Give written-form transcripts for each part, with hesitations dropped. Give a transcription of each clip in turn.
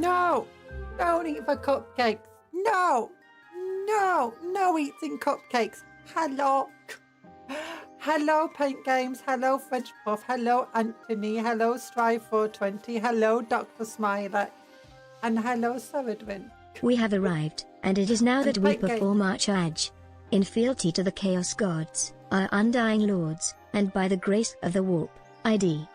No! Don't eat the cupcakes! No! No! No eating cupcakes! Hello! Hello, Paint Games. Hello, Fudge Puff. Hello, Anthony. Hello, Strive420. Hello, Dr. Smiley. And hello, Saradwin. We have arrived, and it is now that we Paint perform our charge. In fealty to the Chaos Gods, our undying lords, and by the grace of the Warp, ID.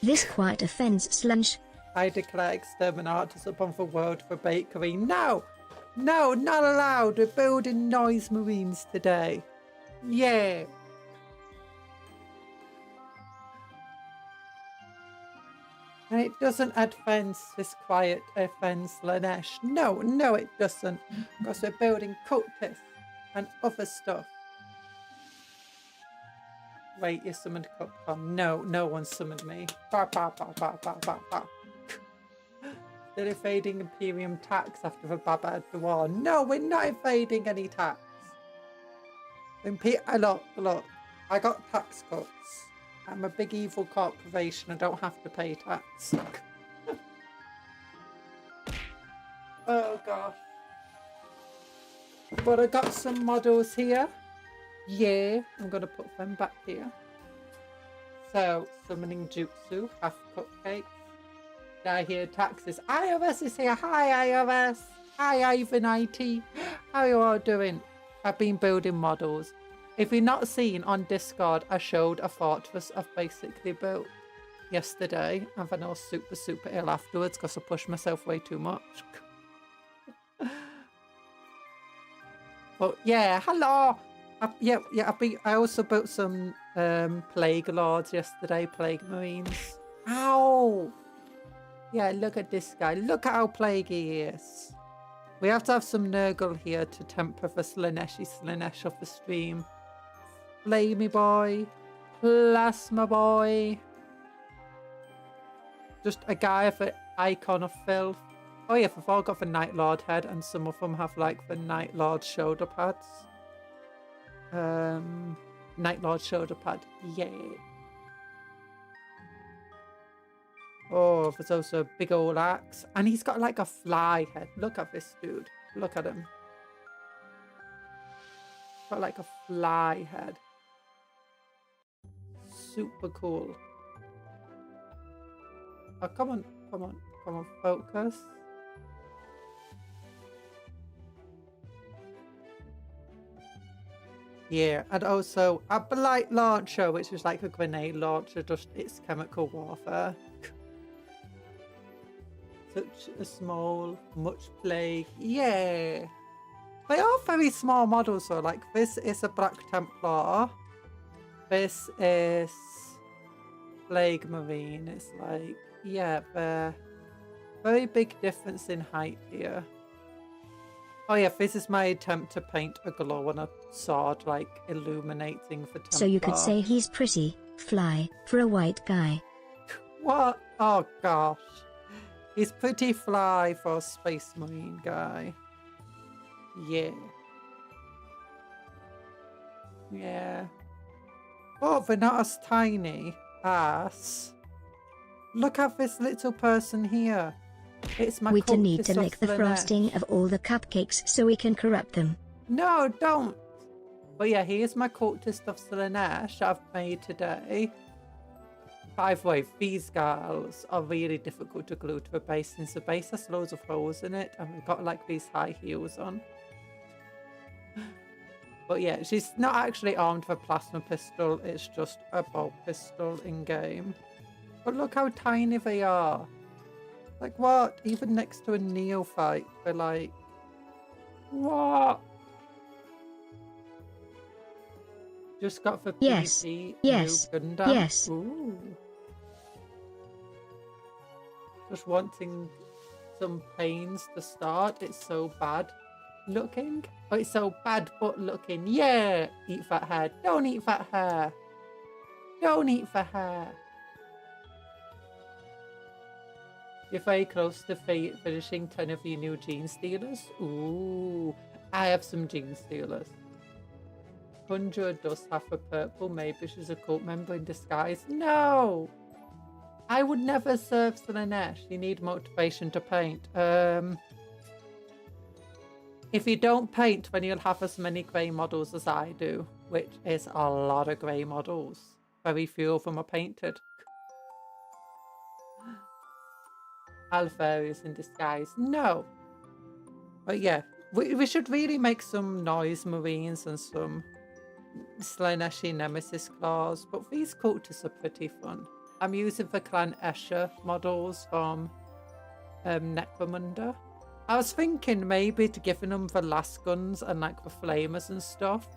This quite offends Slunch. I declare exterminatus upon the world for bakery. No! No, not allowed. We're building noise marines today. Yeah. And it doesn't advance this quiet offense, Lanesh. No, no, it doesn't. Because we're building cultists and other stuff. Wait, you summoned Cupcake. No, no one summoned me. Bah, bah, bah, bah, bah, bah, bah. They're evading Imperium tax after the Baba had the war. No, we're not evading any tax. Look, I got tax cuts. I'm a big evil corporation. I don't have to pay tax. Oh gosh. But I got some models here. Yeah, I'm gonna put them back here. So, summoning Jutsu, half cupcakes. Did I hear taxes? iOS is here. Hi iOS. Hi Ivan IT. How you all doing? I've been building models. If you've not seen on Discord, I showed a fortress I've basically built yesterday. And then I was super ill afterwards because I pushed myself way too much. But yeah, hello. I also built some plague lords yesterday, plague marines. Ow! Yeah, look at this guy. Look at how plaguey he is. We have to have some Nurgle here to temper the Slanesh of the stream. Flamey boy. Plasma boy. Just a guy with an icon of filth. Oh yeah, they've all got the Night Lord head, and some of them have like the Night Lord shoulder pads. Night Lord shoulder pad. Yeah. Oh, there's also a big old axe. And he's got like a fly head. Look at this dude. Look at him. Got like a fly head. Super cool. Oh, come on, focus. Yeah, and also a blight launcher, which is like a grenade launcher, just it's chemical warfare. Such a small, much plague. Yeah. They are very small models though. Like this is a Black Templar. This is Plague Marine. It's like, yeah, very big difference in height here. Oh yeah, this is my attempt to paint a glow on a sword, like illuminating the Templar. So you could say he's pretty fly for a white guy. What? Oh gosh. He's pretty fly for a Space Marine guy. Yeah. Yeah. Oh, they're not as tiny as... Look at this little person here. It's my We do need cultist to of lick the Slanesh. frosting of all the cupcakes so we can corrupt them. No, don't. But yeah, here's my cultist of Slanesh I've made today. By the way, these girls are really difficult to glue to the base since the base has loads of holes in it and we've got like these high heels on. But yeah, she's not actually armed with a plasma pistol, it's just a bolt pistol in game. But look how tiny they are. Like what? Even next to a neophyte, they're like, what? Just got for Yes, PC, yes, new Gundam. yes. Ooh. Just wanting some pains to start. It's so bad looking. Oh, it's so bad but looking. Yeah! Eat that hair. Don't eat that hair. Don't eat the hair. You're very close to finishing 10 of your new Gene Stealers. Ooh. I have some Gene Stealers. Conjuror does have a purple. Maybe she's a cult member in disguise. No! I would never serve Slanesh. You need motivation to paint. If you don't paint when you'll have as many grey models as I do, which is a lot of grey models. Very few of them are painted. Alpharius in disguise. No. But yeah, we should really make some noise marines and some Slaneshi Nemesis claws. But these cultists are pretty fun. I'm using the Clan Escher models from Necromunda. I was thinking maybe to giving them the last guns and like the flamers and stuff,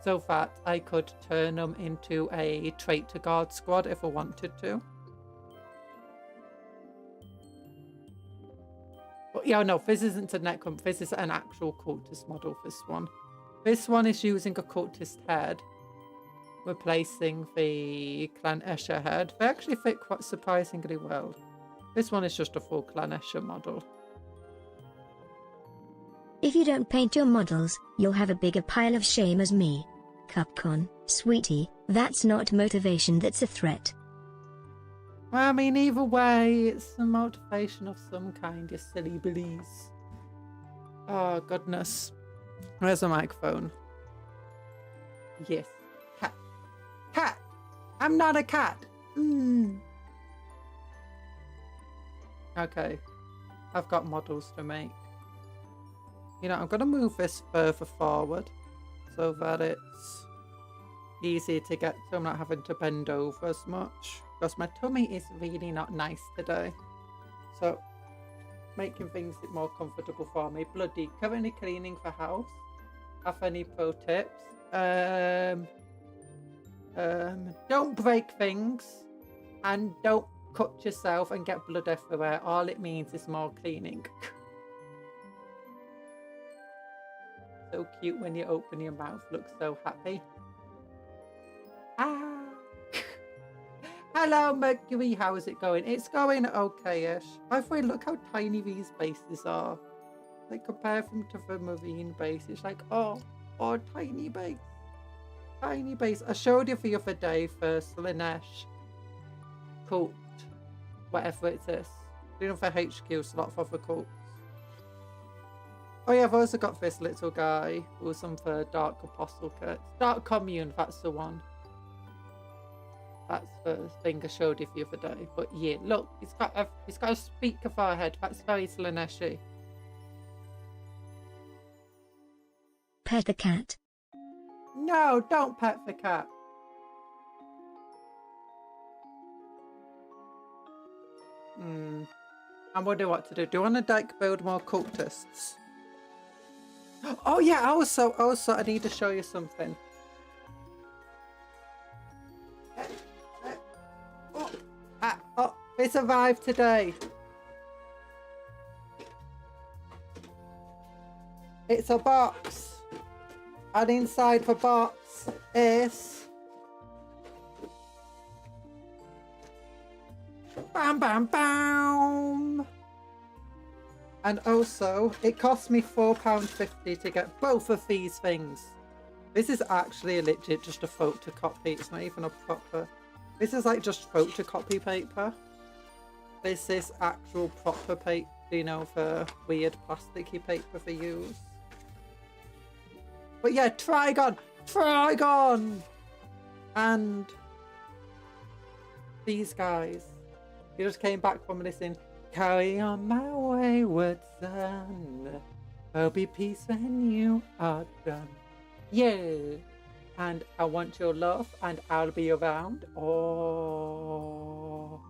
so that I could turn them into a traitor guard squad if I wanted to. But yeah, no, this isn't a Necrom. This is an actual cultist model. This one. This one is using a cultist head, replacing the Clan Escher head. They actually fit quite surprisingly well. This one is just a full Clan Escher model. If you don't paint your models, you'll have a bigger pile of shame as me. Cupcon, sweetie, that's not motivation, that's a threat. Well, I mean, either way, it's a motivation of some kind, you silly billies. Oh, goodness. Where's the microphone? Yes. Cat. Cat! I'm not a cat! Okay. I've got models to make. You know, I'm going to move this further forward so that it's easy to get to. I'm not having to bend over as much because my tummy is really not nice today. So, making things more comfortable for me. Bloody, currently cleaning the house. Have any pro tips? Don't break things and don't cut yourself and get blood everywhere. All it means is more cleaning. So cute when you open your mouth, looks so happy. Ah. Hello Mercury, how is it going? It's going okay-ish. By the way, look how tiny these bases are. Like compare them to the marine base. It's like, oh, tiny base. Tiny base. I showed you the other day for Slanesh cult, whatever it is. You know, for HQ, it's a lot of other cults. Oh yeah, I've also got this little guy who's on the Dark Apostle kit. Dark Commune, that's the one. That's the thing I showed you the other day. But yeah, look, he's got a speaker forehead. That's very Slaneshi. Pet the cat. No, don't pet the cat. I'm wondering what to do. Do you want to deck build more cultists? Oh yeah, also I need to show you something. It's arrived today. It's a box. And inside the box is bam bam bam. And also, it cost me £4.50 to get both of these things. This is actually legit just a photocopy. It's not even a proper... This is like just photocopy paper. This is actual proper paper, you know, for weird plasticky paper for use. But yeah, Trigon! Trigon! And these guys. He just came back from listening. Carry on my wayward son. There'll be peace when you are done. Yeah. And I want your love and I'll be around. Oh.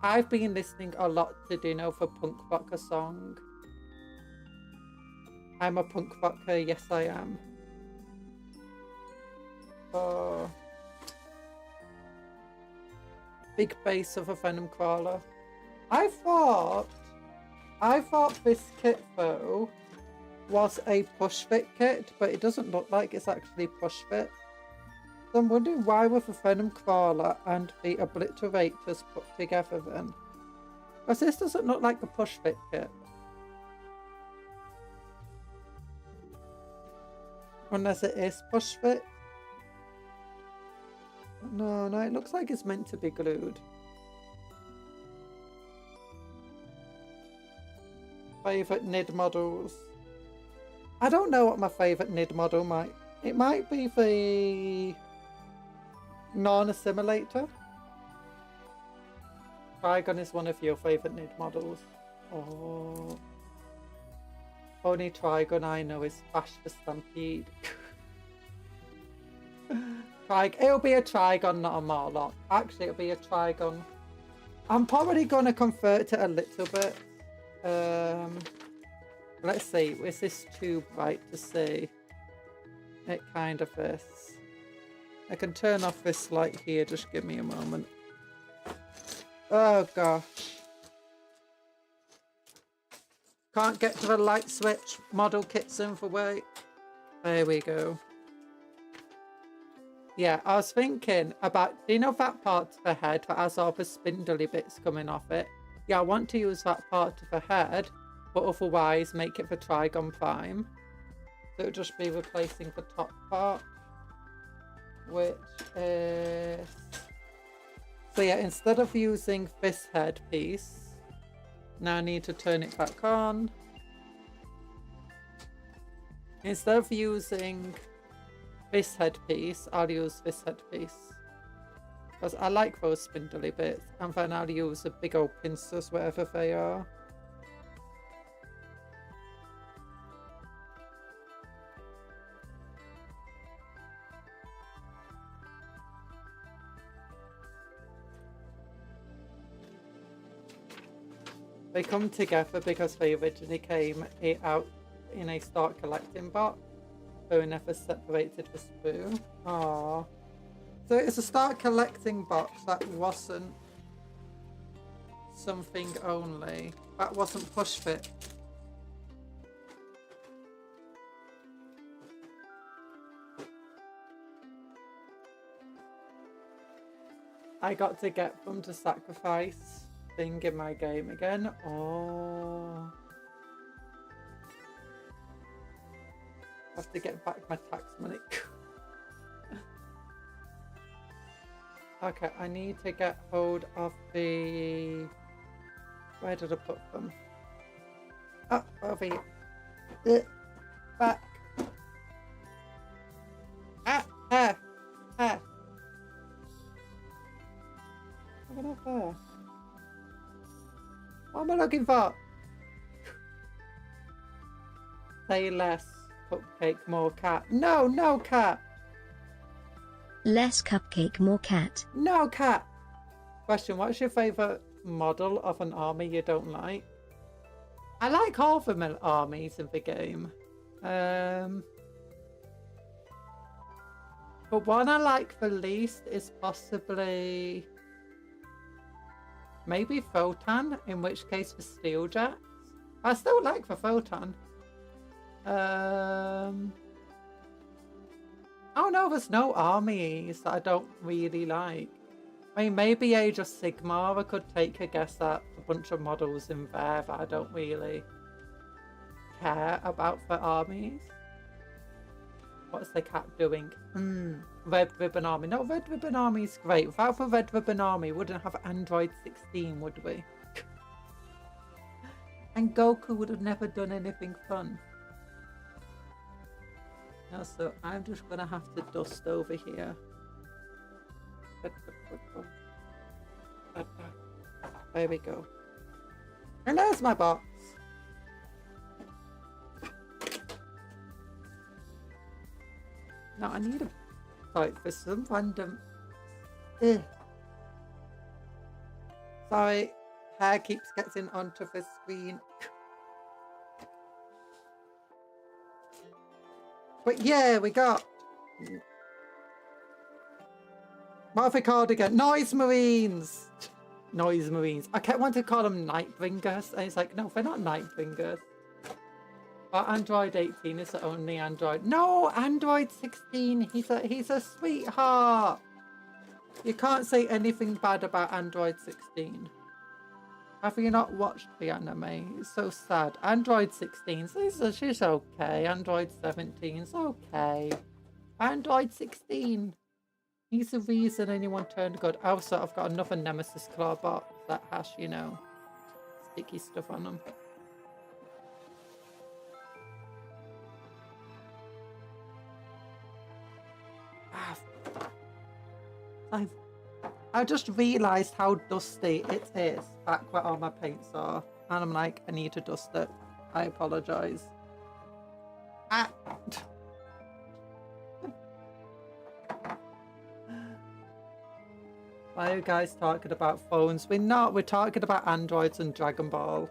I've been listening a lot to Dino for punk rocker song. I'm a punk rocker, yes I am. Oh. Big base of a venom crawler. I thought this kit though was a push fit kit, but it doesn't look like it's actually push fit. So I'm wondering why were the venom crawler and the obliterators put together then? Because this doesn't look like a push fit kit. Unless it is push fit. No, it looks like it's meant to be glued. favourite NID models. I don't know what my favourite NID model might... It might be the non-assimilator. Trigon is one of your favourite NID models. Oh. Only Trigon I know is Bash for Stampede. It'll be a Trigon, not a Morlock. Actually, it'll be a Trigon. I'm probably going to convert it a little bit. Let's see. Is this too bright to see? It kind of is. I can turn off this light here. Just give me a moment. Oh, gosh. Can't get to the light switch. Model kit's in for wait. There we go. Yeah, I was thinking about, do you know that part of the head that has all the spindly bits coming off it? Yeah, I want to use that part of the head, but otherwise make it the Trigon Prime. So it'll just be replacing the top part, which is... So yeah, instead of using this headpiece, now I need to turn it back on. Instead of using this headpiece, I'll use this headpiece. Because I like those spindly bits. And then I'll use the big old pincers wherever they are. They come together because they originally came out in a start collecting box. So we never separated the spoon. Aww. So it's a start collecting box that wasn't something only. That wasn't push fit. I got to get them to sacrifice thing in my game again. Oh. I have to get back my tax money. Okay, I need to get hold of the... Where did I put them? Oh, over here. Back. There. Look at there. What am I looking for? Say less. Cupcake, more cat. No, no cat. Less cupcake, more cat. No cat. Question, what's your favourite model of an army you don't like? I like all the armies in the game. But one I like the least is possibly... maybe Photon, in which case the Steeljacks. I still like the Photon. Oh no, there's no armies that I don't really like. I mean, maybe Age of Sigmar, I could take a guess at a bunch of models in there that I don't really care about for armies. What's the cat doing? Red Ribbon Army. No, Red Ribbon Army is great. Without the Red Ribbon Army, we wouldn't have Android 16, would we? And Goku would have never done anything fun. No, so I'm just gonna have to dust over here. There we go. And there's my box. Now I need a fight for some random... Ugh. Sorry, hair keeps getting onto the screen. But yeah, we got... What have we called again? Noise Marines! Noise Marines. I kept wanting to call them Nightbringers. And it's like, no, they're not Nightbringers. But Android 18 is the only Android. No, Android 16. He's a sweetheart. You can't say anything bad about Android 16. Have you not watched the anime? It's so sad. Android 16, she's okay. Android 17 is okay. Android 16. He's the reason anyone turned good. Also, I've got another Nemesis Claw box that has, you know, sticky stuff on them. I just realised how dusty it is back where all my paints are. And I'm like, I need to dust it. I apologise. Ah. Why are you guys talking about phones? We're not. We're talking about androids and Dragon Ball.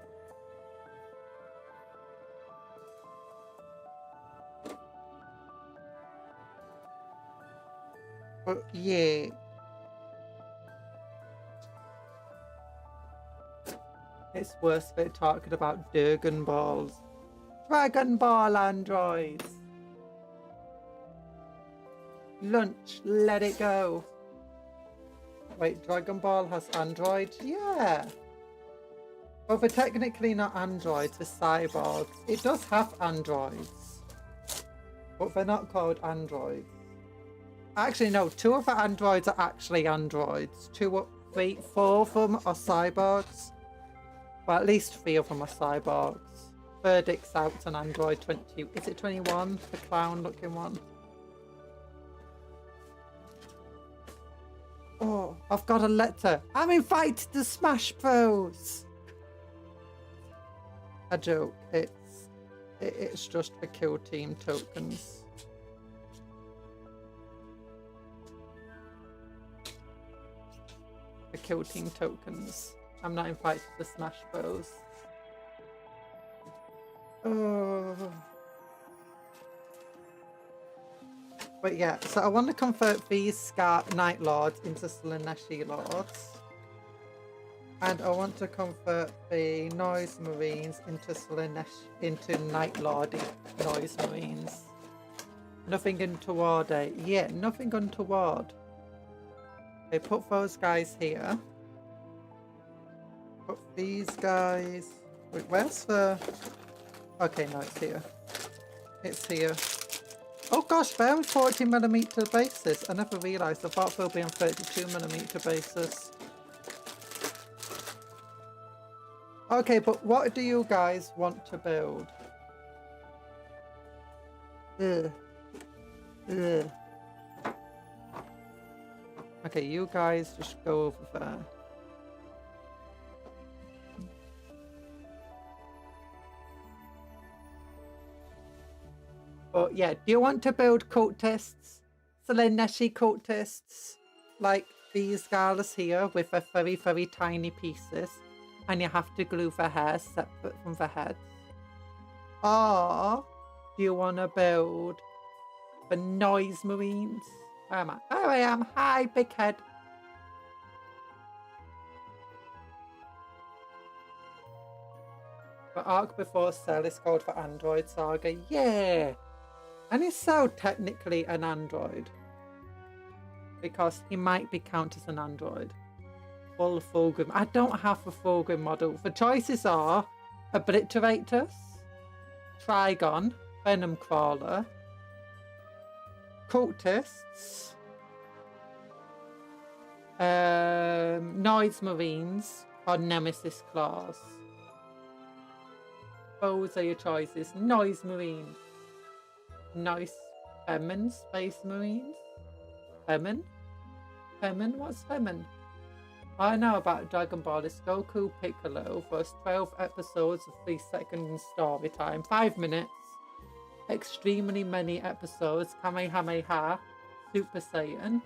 But yeah. It's worse if talking about Dragon Balls. Dragon Ball androids. Lunch, let it go. Wait, Dragon Ball has androids? Yeah. Well, they're technically not androids, they're cyborgs. It does have androids. But they're not called androids. Actually, no, 2 of the androids are actually androids. 2, 3, 4 of them are cyborgs. Well, at least 3 of them are cyborgs. Verdict's out on Android 20. Is it 21? The clown looking one. Oh, I've got a letter. I'm invited to Smash Bros. A joke. It's just for kill team tokens. The kill team tokens. I'm not invited to Smash Bros. Oh. But yeah, so I want to convert these Scar Night Lords into Slaneshi Lords. And I want to convert the Noise Marines into Night Lordy Noise Marines. Nothing untoward, eh? Yeah, nothing untoward. Okay, put those guys here. Put these guys... Wait, where's the... Okay, no, it's here. It's here. Oh gosh, they're on 40mm basis. I never realised. I thought they'll be on 32mm basis. Okay, but what do you guys want to build? Ugh. Ugh. Okay, you guys just go over there. But yeah, do you want to build cultists? Slaneshi cultists? Like these guys here with their very, very tiny pieces. And you have to glue their hair separate from their heads. Or do you want to build the Noise Marines? Where am I? There I am. Hi, big head. The arc before Cell is called the Android Saga. Yeah. And he's so technically an android. Because he might be counted as an android. Full Fulgrim. I don't have a Fulgrim model. The choices are Obliteratus, Trigon, Venom Crawler, Cultists, Noise Marines, or Nemesis Claws. Those are your choices. Noise Marines. Nice. Femin Space Marines? Femin? Femin? What's Femin? All I know about Dragon Ball is Goku Piccolo, first 12 episodes of 3-second story time, 5 minutes, extremely many episodes, Kamehameha, Super Saiyan,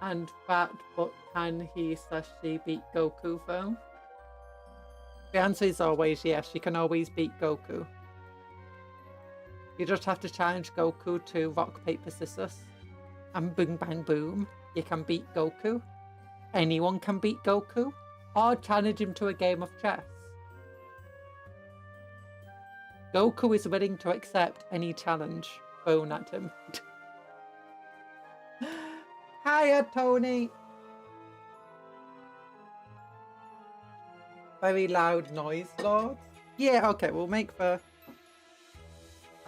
and that, but can he/she beat Goku though? The answer is always yes, you can always beat Goku. You just have to challenge Goku to rock, paper, scissors. And boom, bang, boom. You can beat Goku. Anyone can beat Goku. Or challenge him to a game of chess. Goku is willing to accept any challenge thrown at him. Hiya, Tony! Very loud noise, Lord. Yeah, okay, we'll make the...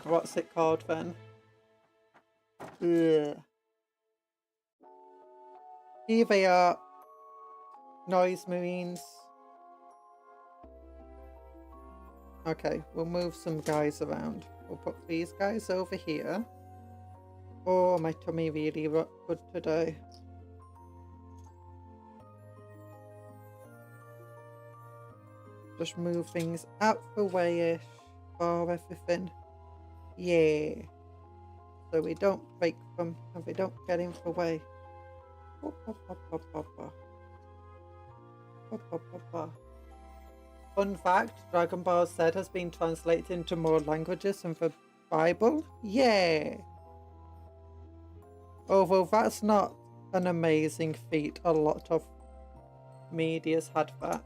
What's it called then? Ugh. Here they are. Noise Marines. Okay, we'll move some guys around. We'll put these guys over here. Oh, my tummy really good today. just move things out the way-ish for everything. Yeah. So we don't break them and we don't get in the way. Fun fact, Dragon Ball Z has been translated into more languages than the Bible. Yeah. Although that's not an amazing feat, a lot of media's had that.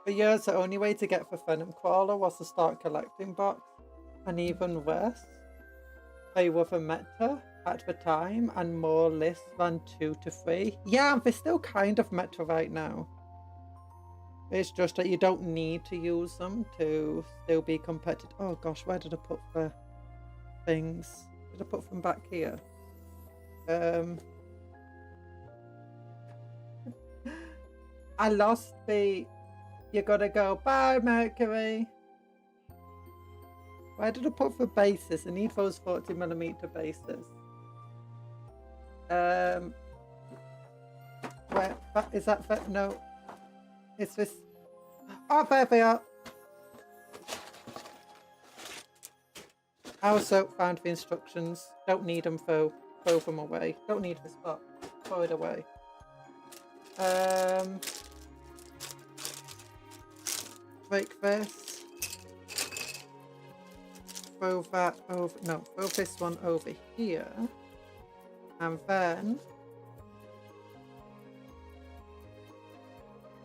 For years, the only way to get the Venom Crawler was to start collecting box, and even worse, they were the meta at the time, and more lists than 2 to 3. Yeah, they're still kind of meta right now. It's just that you don't need to use them to still be competitive. Oh gosh, where did I put the things? Did I put them back here? I lost the... You gotta go. Bye, Mercury. Where did I put the bases? I need those 40mm bases. Where is that? No. It's this. Oh, there they are. I also found the instructions. Don't need them, though. Throw them away. Don't need this spot. Throw it away. Break this. Throw that over. No, throw this one over here. And then.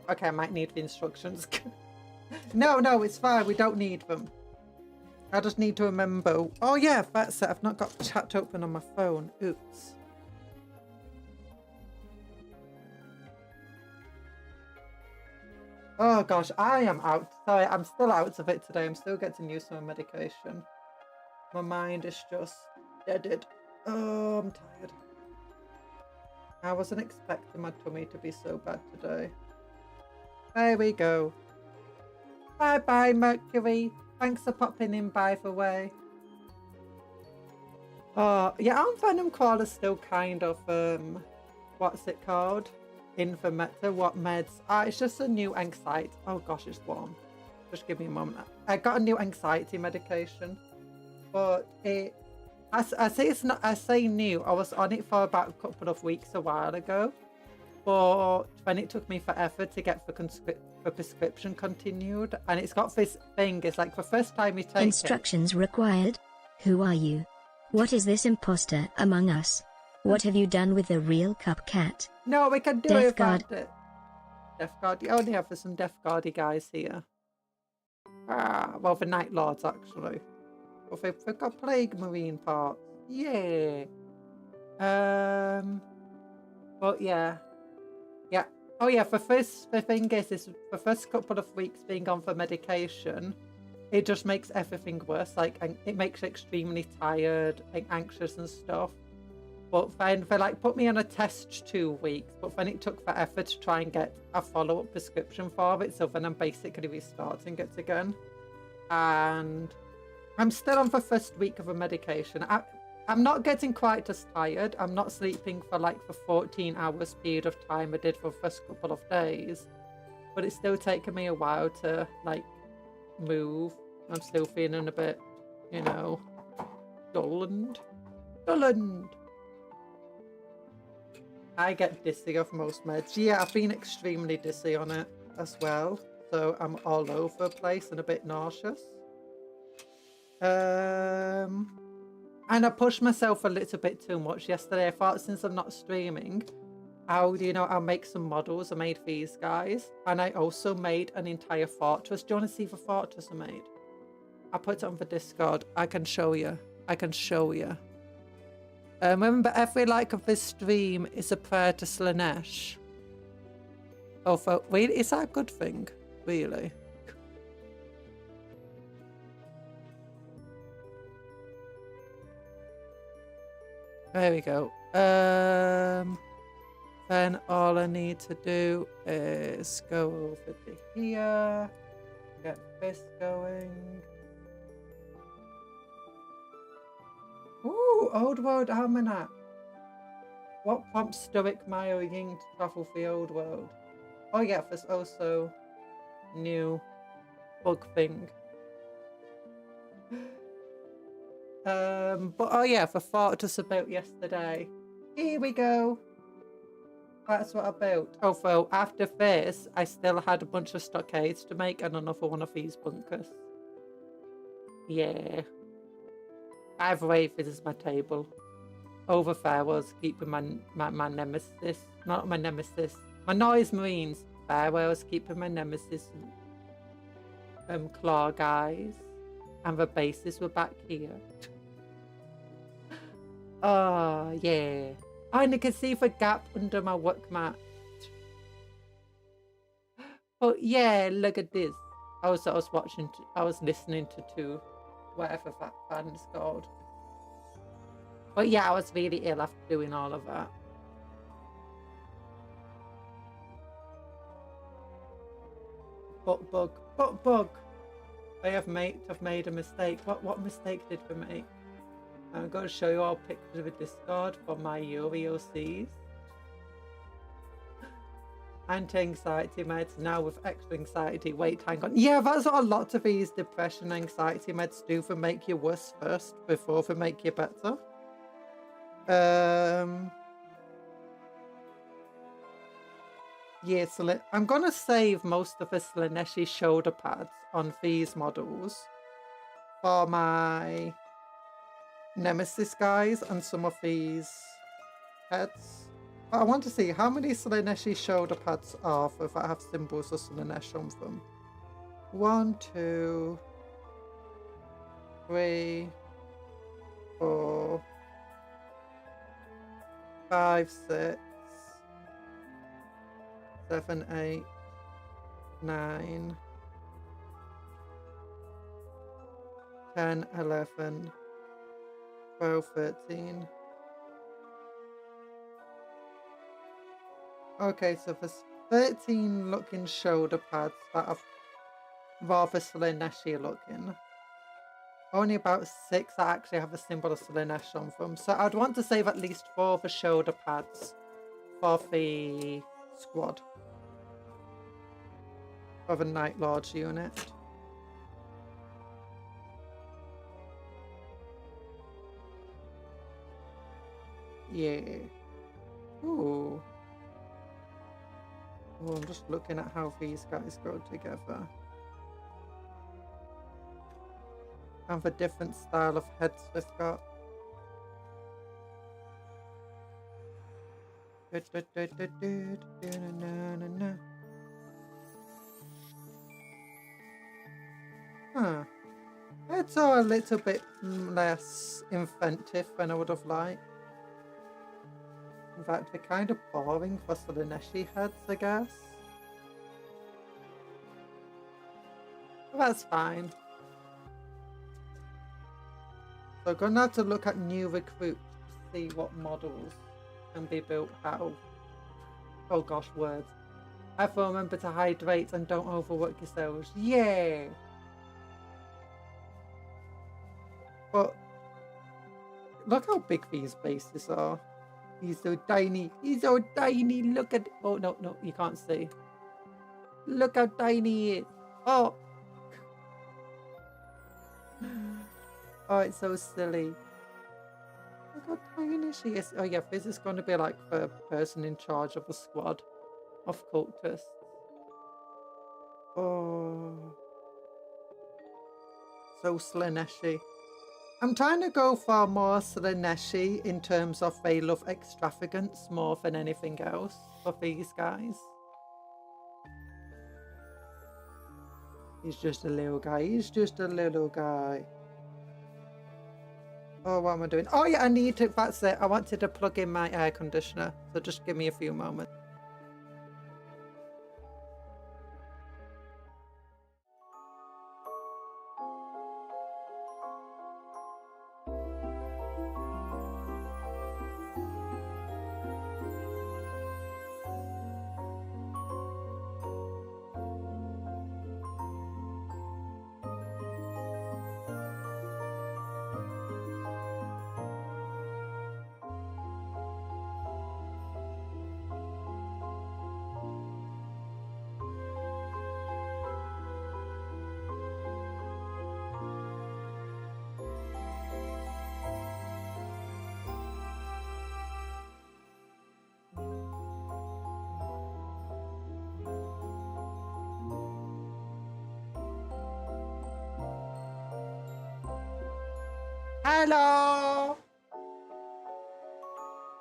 Okay, I might need the instructions. No, it's fine. We don't need them. I just need to remember. Oh, yeah, that's it. I've not got chat open on my phone. Oops. Oh, gosh, I am out. Sorry, I'm still out of it today. I'm still getting used to my medication. My mind is just deaded. Oh, I'm tired. I wasn't expecting my tummy to be so bad today. There we go. Bye-bye, Mercury. Thanks for popping in, by the way. Oh, yeah, Arm Venom Crawler's still kind of, what's it called? In the meta, what meds? It's just a new anxiety. Oh gosh, it's warm. Just give me a moment. I got a new anxiety medication, but I say it's not. I say new. I was on it for about a couple of weeks a while ago, but when it took me forever to get the prescription continued, and it's got this thing. It's like the first time you take Instructions required. Who are you? What is this imposter among us? What have you done with the real Cupcat? No, we can do Death it Guard. without it. Death Guard. You only have some Death Guardy guys here. Well, the Night Lords, actually. But they've got Plague Marine parts. Yeah. But yeah. Yeah. Oh yeah, the thing is the first couple of weeks being on for medication, it just makes everything worse. Like, it makes you extremely tired, like, anxious and stuff. But then they put me on a test 2 weeks, but then it took forever to try and get a follow-up prescription for it. So then I'm basically restarting it again. And I'm still on the first week of a medication. I'm not getting quite as tired. I'm not sleeping for the 14 hours period of time I did for the first couple of days. But it's still taking me a while to move. I'm still feeling a bit, dulled. I get dizzy off most meds. Yeah, I've been extremely dizzy on it as well. So I'm all over the place and a bit nauseous. And I pushed myself a little bit too much yesterday. I thought, since I'm not streaming, I'll make some models. I made these guys. And I also made an entire fortress. Do you want to see the fortress I made? I put it on the Discord. I can show you. Remember, every like of this stream is a prayer to Slanesh. Oh, wait, is that a good thing? Really? There we go. Then all I need to do is go over to here. Get this going. Ooh, Old World Almanac. What prompts Stoic Mayo Ying to travel the old world? Oh yeah, there's also new bug thing. But oh yeah, the thought us about yesterday. Here we go. That's what I built. Although after this, I still had a bunch of stockades to make and another one of these bunkers. Yeah. Either way, this is my table. Over there was keeping my nemesis. Not my nemesis. My noise marines. There was keeping my nemesis. Claw guys. And the bases were back here. Oh, yeah. Oh, and you can see the gap under my work mat. But yeah, look at this. I was listening to whatever that band's called. But yeah, I was really ill after doing all of that. Butt bug. I've made a mistake. What mistake did we make? I'm going to show you all pictures of a Discord for my UVOCs. Anti-anxiety meds now with extra anxiety. Wait, hang on. Yeah, that's what a lot of these depression anxiety meds do. For make you worse first before they make you better. Yeah, so I'm gonna save most of the Slaneshi shoulder pads on these models for my Nemesis guys and some of these heads. But I want to see how many Slaneshi shoulder pads are if I have symbols of Slanesh on them. 1, 2, 3, 4, 5, 6, 7, 8, 9, 10, 11, 12, 13. Okay, so there's 13 looking shoulder pads that are rather Slaneshi looking. Only about 6 that actually have a symbol of Slanesh on them. So I'd want to save at least 4 of the shoulder pads for the squad. For the Night Lord's unit. Yeah. Ooh. Oh, I'm just looking at how these guys go together. And the different style of heads they've got. Huh. It's all a little bit less inventive than I would have liked. In fact, they're kind of boring for Slaneshi heads, I guess. But that's fine. So I'm gonna have to look at new recruits to see what models can be built how. Oh gosh, words. Have to remember to hydrate and don't overwork yourselves. Yeah. But look how big these bases are. He's so tiny. He's so tiny. Look at. Oh no, you can't see. Look how tiny he is. Oh. Oh, it's so silly. Look how tiny she is. Oh yeah, this is going to be like the person in charge of a squad of cultists. Oh. So Slaneshi. I'm trying to go for more Slaneshi in terms of they love extravagance more than anything else for these guys. He's just a little guy. He's just a little guy. Oh, what am I doing? Oh yeah, I need to, that's it. I wanted to plug in my air conditioner. So just give me a few moments. Hello!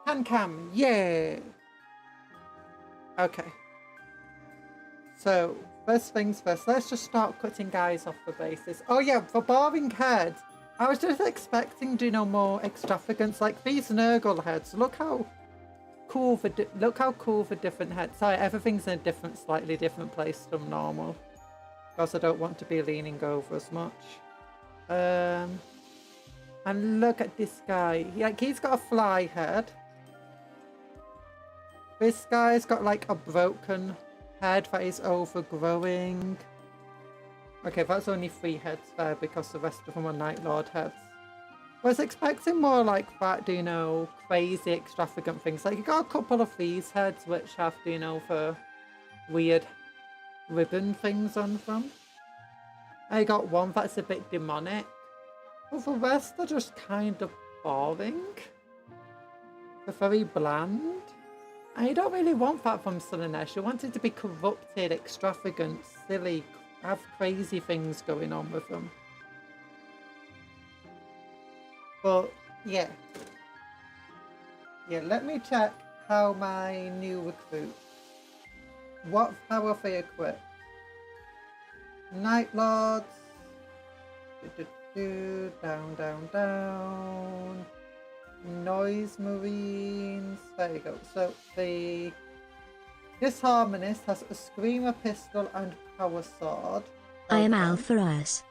Handcam, yeah! Okay. So, first things first, let's just start cutting guys off the bases. Oh yeah, for boring heads, I was just expecting, you know, more extravagance, like these Nurgle heads. Look how cool the different heads. Sorry, everything's in a slightly different place from normal, because I don't want to be leaning over as much. And look at this guy. Like, he's got a fly head. This guy's got like a broken head that is overgrowing. Okay, that's only 3 heads there because the rest of them are Night Lord heads. I was expecting more like that, you know, crazy extravagant things. Like, you got a couple of these heads which have, you know, the weird ribbon things on them. I got one that's a bit demonic. But the rest are just kind of boring. They're very bland. And you don't really want that from Slaanesh. You want it to be corrupted, extravagant, silly, have crazy things going on with them. But, yeah. Yeah, let me check how my new recruit. How are they equipped? Night Lords. Down, down, down. Noise Marines. There you go. So the Disharmonist has a Screamer Pistol and Power Sword. I am Alpharius.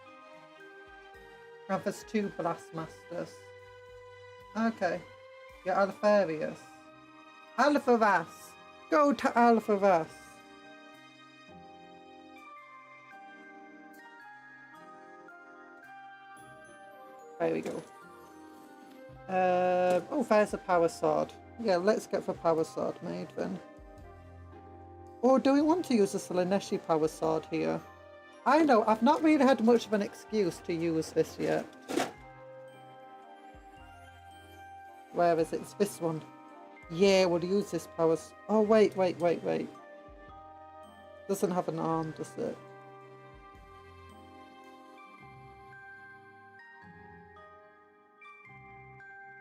And there's 2 Blastmasters. Okay. You're Alpharius. Alpharas! Go to Alpharas! There we go. Oh, there's a Power Sword. Yeah, let's get the Power Sword made then. Or do we want to use a Slaaneshi Power Sword here? I know, I've not really had much of an excuse to use this yet. Where is it? It's this one. Yeah, we'll use this Power Sword. Oh, wait. Doesn't have an arm, does it?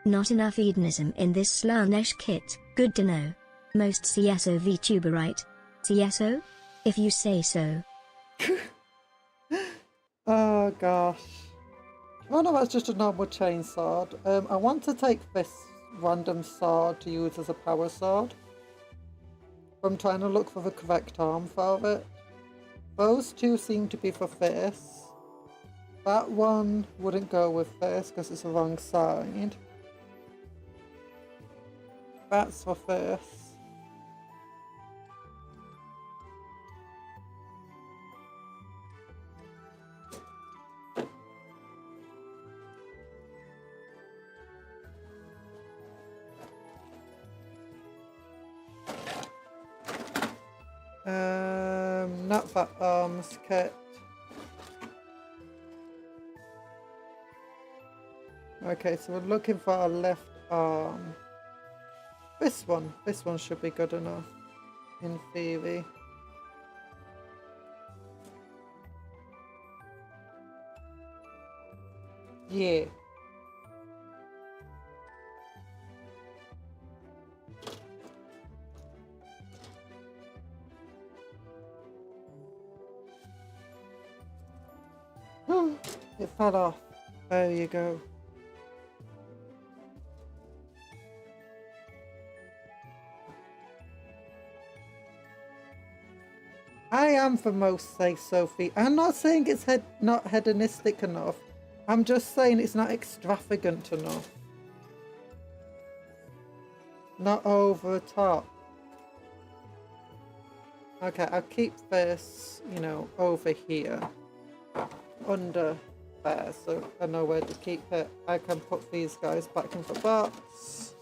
Not enough hedonism in this Slaanesh kit, good to know. Most CSO VTuber, right? CSO? If you say so. Oh gosh. Oh no, that's just a normal chain sword. I want to take this random sword to use as a power sword. I'm trying to look for the correct arm for it. Those 2 seem to be for this. That one wouldn't go with this because it's the wrong side. That's for this. Not that arms kit. Okay, so we're looking for a left arm. This one should be good enough, in theory. Yeah. It fell off. There you go. I am for most say Sophie. I'm not saying it's not hedonistic enough. I'm just saying it's not extravagant enough. Not over the top. Okay, I'll keep this, you know, over here. Under there, so I know where to keep it. I can put these guys back in the box.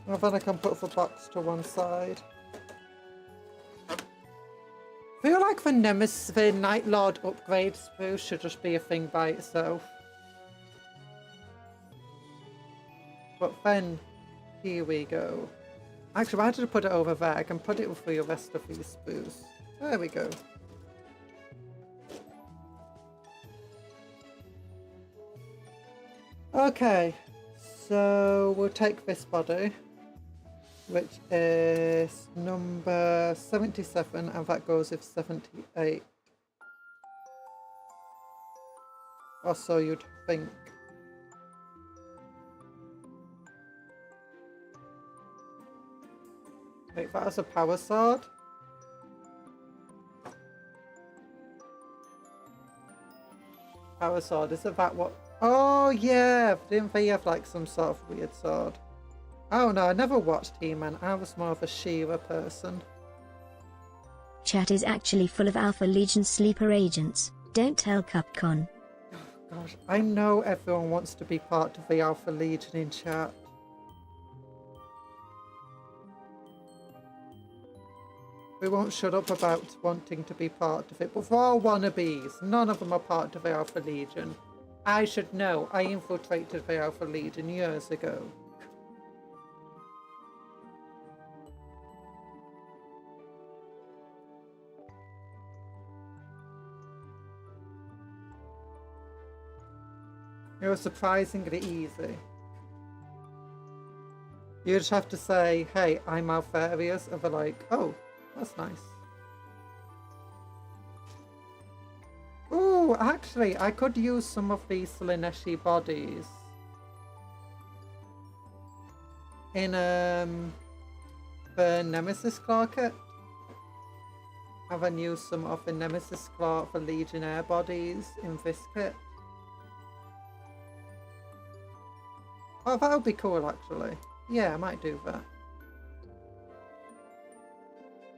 And then I can put the box to one side. I feel like the Nemesis, the Night Lord upgrade spruce should just be a thing by itself. But then, here we go. Actually, why did I put it over there? I can put it with the rest of these spruce. There we go. Okay, so we'll take this body, which is number 77, and that goes with 78. Or so you'd think. Wait, that has a power sword? Power sword, is it that what? Oh yeah, didn't they have like some sort of weird sword? Oh no, I never watched He-Man. I was more of a She-Ra person. Chat is actually full of Alpha Legion sleeper agents. Don't tell Cupcon. Oh, gosh, I know everyone wants to be part of the Alpha Legion in chat. We won't shut up about wanting to be part of it, but for all wannabes, none of them are part of the Alpha Legion. I should know. I infiltrated the Alpha Legion years ago. It was surprisingly easy. You just have to say, hey, I'm Alpharius, and they're like, oh, that's nice. Ooh, actually, I could use some of these Slineshi bodies in the Nemesis Claw kit. Have I used some of the Nemesis Claw for Legionnaire bodies in this kit? Oh, that would be cool, actually. Yeah, I might do that.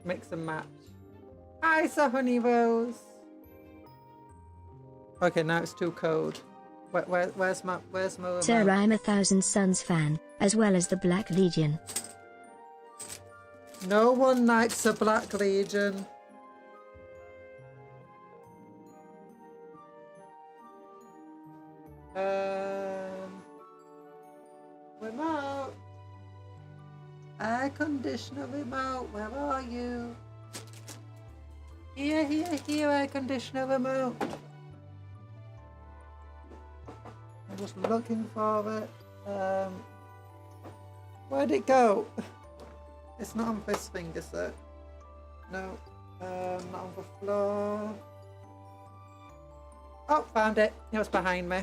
Mix and match. Hi, Sir Honey Rose. Okay, now it's too cold. Where's my Sir, I'm a Thousand Suns fan, as well as the Black Legion. No one likes a Black Legion. Remote. Air conditioner remote, where are you? Here, air conditioner remote. I'm just looking for it. Where'd it go? It's not on this thing, is it? No, not on the floor. Oh, found it. It was behind me.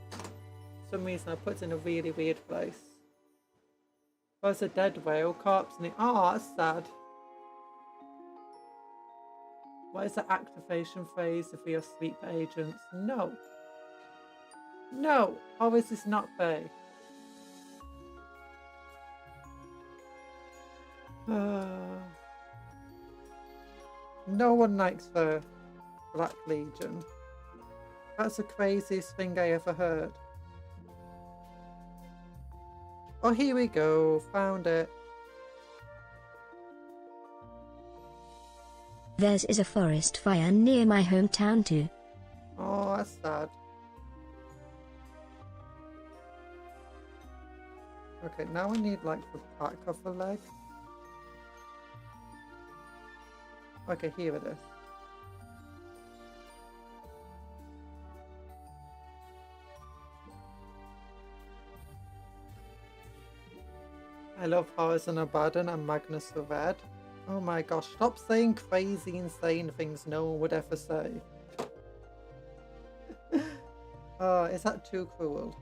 For some reason I put it in a really weird place. There's a dead whale corpse in it. Oh, that's sad. What is the activation phrase if we are sleep agents? No. No! How is this not Faye? No one likes the Black Legion. That's the craziest thing I ever heard. Oh, here we go. Found it. There is a forest fire near my hometown too. Oh, that's sad. Okay, now we need like the back of the leg. Okay, here it is. I love Horizon Abaddon and Magnus the Red. Oh my gosh, stop saying crazy, insane things no one would ever say. Oh, is that too cruel?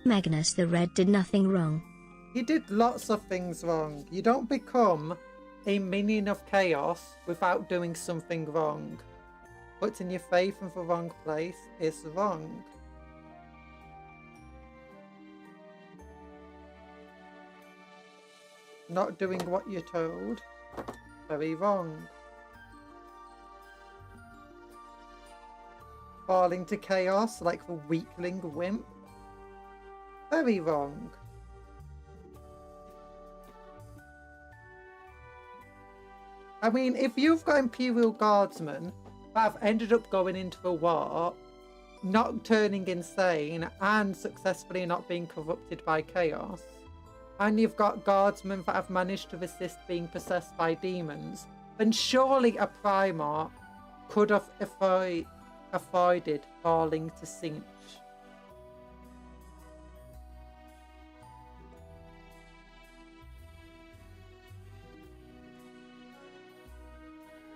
Magnus the Red did nothing wrong. He did lots of things wrong. You don't become a minion of chaos without doing something wrong. Putting your faith in the wrong place is wrong. Not doing what you're told, very wrong. Falling to chaos like the weakling wimp, very wrong. I mean, if you've got Imperial Guardsmen that have ended up going into the war not turning insane and successfully not being corrupted by chaos, and you've got guardsmen that have managed to resist being possessed by demons, then surely a Primarch could have avoided falling to cinch.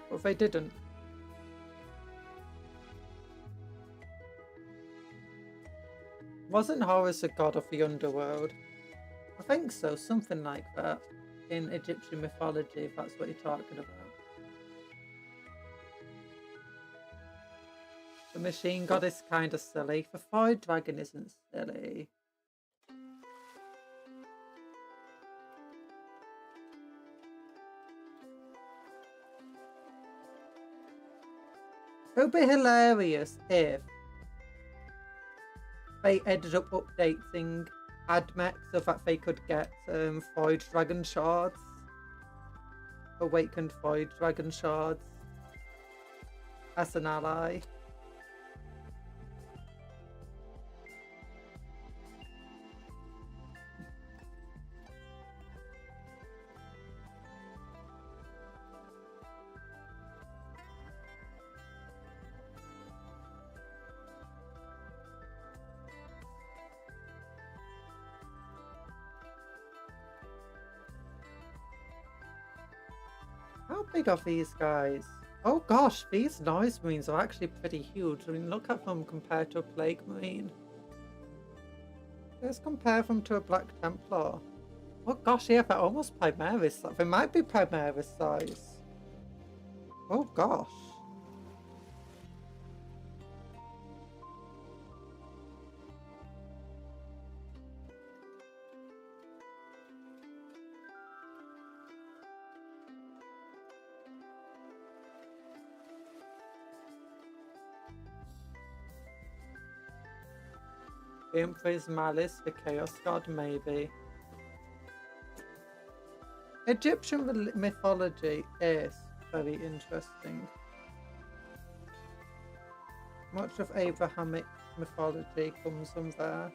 But they didn't. Wasn't Horus a god of the underworld? I think so, something like that. In Egyptian mythology, if that's what you're talking about. The machine god is kind of silly. The Void Dragon isn't silly. It would be hilarious if they ended up updating Admech so that they could get Void Dragon Shards. Awakened Void Dragon Shards as an ally. How big are these guys? Oh gosh, these noise marines are actually pretty huge. I mean, look at them compared to a plague marine. Let's compare them to a Black Templar. Oh gosh, yeah, they're almost Primaris. They might be Primaris size. Oh gosh. Emperor's Malice, the Chaos God, maybe. Egyptian mythology is very interesting. Much of Abrahamic mythology comes from there.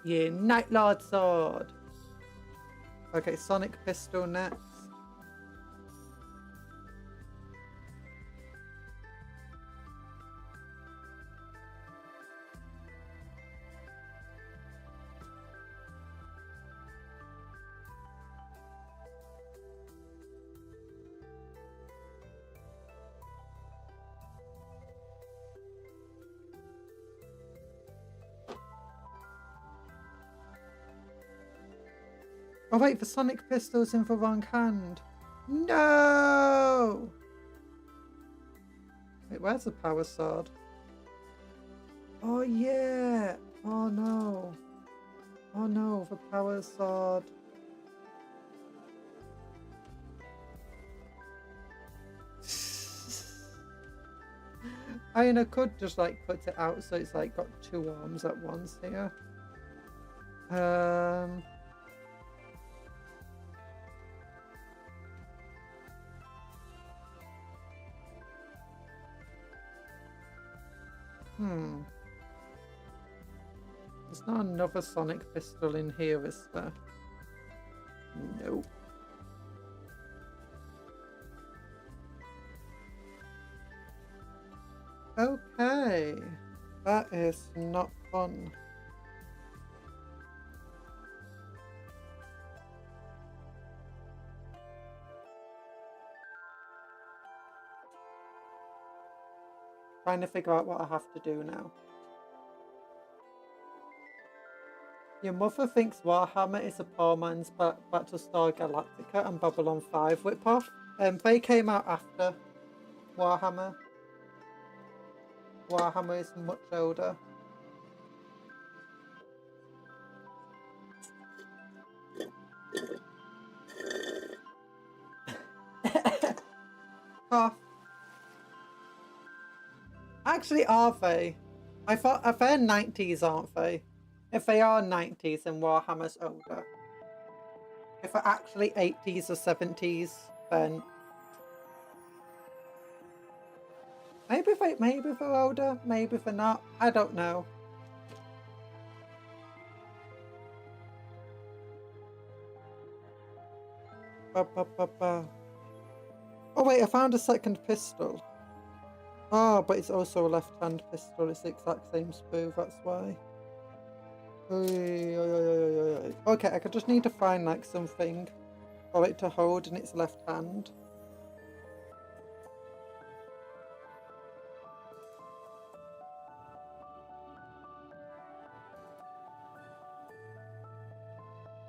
Yeah, Night Lord Sword. Okay, Sonic Pistol next. Oh wait, the Sonic Pistol's in the wrong hand. No! Wait, where's the Power Sword? Oh yeah! Oh no. Oh no, the Power Sword. I mean, I could just like put it out so it's like got two arms at once here. There's not another Sonic Pistol in here, is there? Nope. Okay. That is not fun. Trying to figure out what I have to do now. Your mother thinks Warhammer is a poor man's Battlestar Galactica and Babylon 5 ripoff. They came out after Warhammer. Warhammer is much older. Cough. Actually, are they? I thought they're 90s, aren't they? If they are 90s, then Warhammer's older. If they're actually 80s or 70s, then Maybe for older, maybe for not. I don't know. Oh wait, I found a second pistol. Oh, but it's also a left-hand pistol. It's the exact same sprue, that's why. Okay, I just need to find like something for it to hold in its left hand.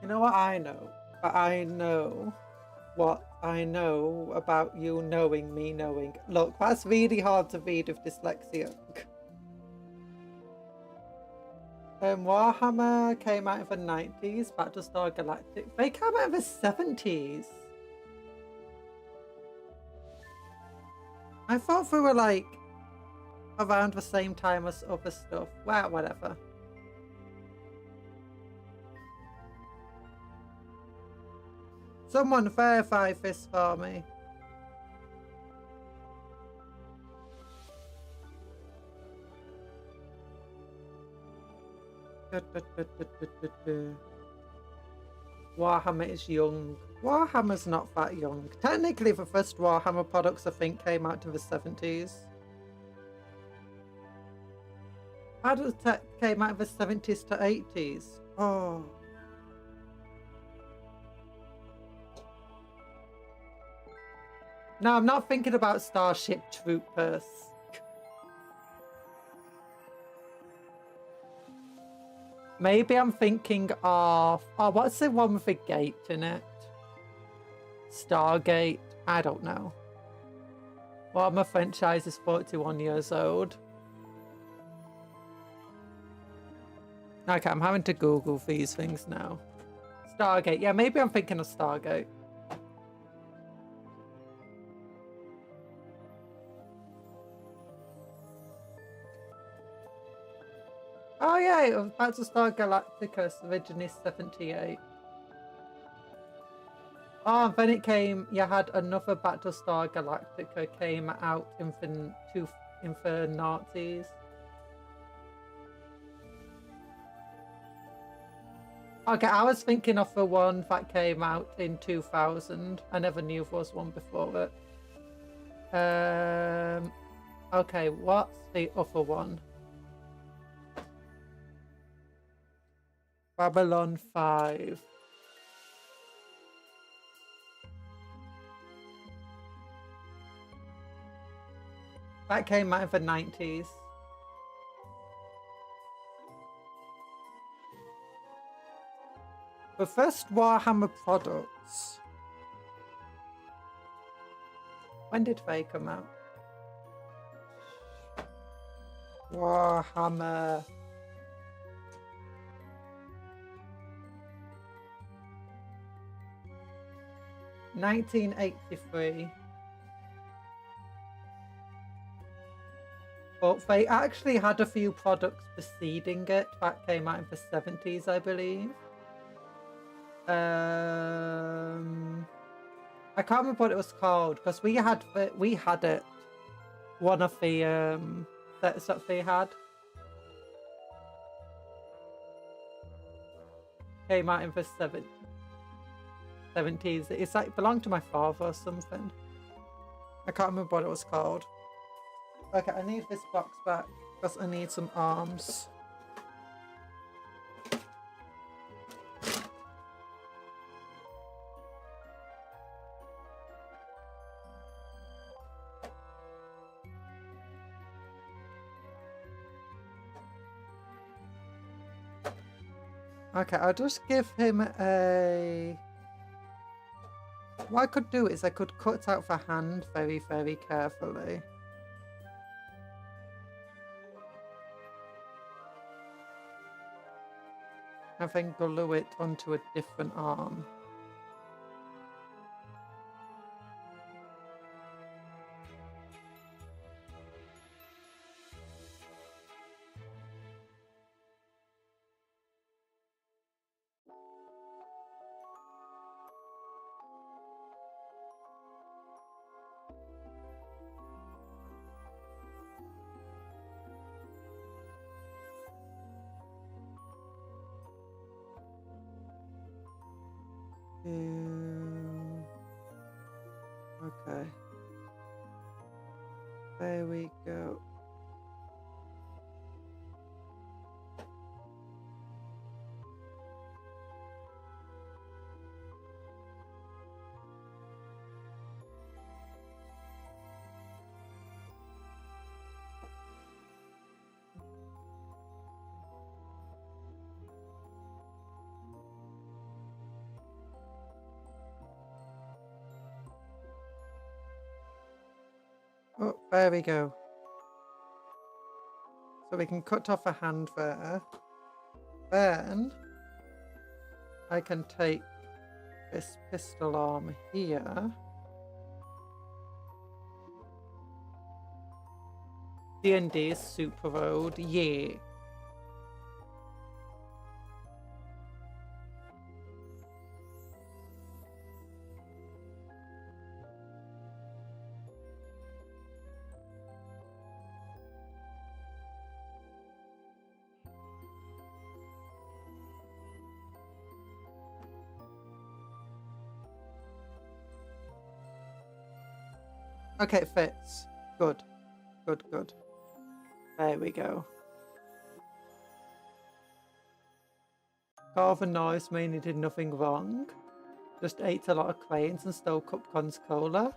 You know what I know? But I know what I know about you knowing me knowing. Look, that's really hard to read with dyslexia. Warhammer came out in the 90s, Battlestar Galactic. They came out in the 70s. I thought they were like around the same time as other stuff. Well, whatever. Someone verify this for me. Warhammer is young. Warhammer's not that young. Technically, the first Warhammer products I think came out in the 70s. Battletech came out in the 70s to 80s. Oh. No, I'm not thinking about Starship Troopers. Maybe I'm thinking of... Oh, what's the one with the gate in it? Stargate? I don't know. Warhammer franchise is 41 years old. Okay, I'm having to Google these things now. Stargate. Yeah, maybe I'm thinking of Stargate. Oh yeah, it was Battlestar Galactica, originally 78. Oh, and then it came, you had another Battlestar Galactica came out in the Nazis. Okay, I was thinking of the one that came out in 2000. I never knew there was one before it. Okay, what's the other one? Babylon 5. That came out in the 90s. The first Warhammer products. When did they come out? Warhammer. (1983). But they actually had a few products preceding it that came out in the 70s, I believe. I can't remember what it was called because we had it. One of the sets that they had came out in the 70s. It's like belonged to my father or something. I can't remember what it was called. Okay, I need this box back because I need some arms. Okay, I'll just give him a... What I could do is I could cut out the hand very, very carefully. And then glue it onto a different arm. There we go. Oh, there we go. So we can cut off a hand there. Then I can take this pistol arm here. D&D is super road, yeah. Okay, it fits. Good. Good, good. There we go. Carver Noise mainly did nothing wrong. Just ate a lot of cranes and stole Cupcon's cola.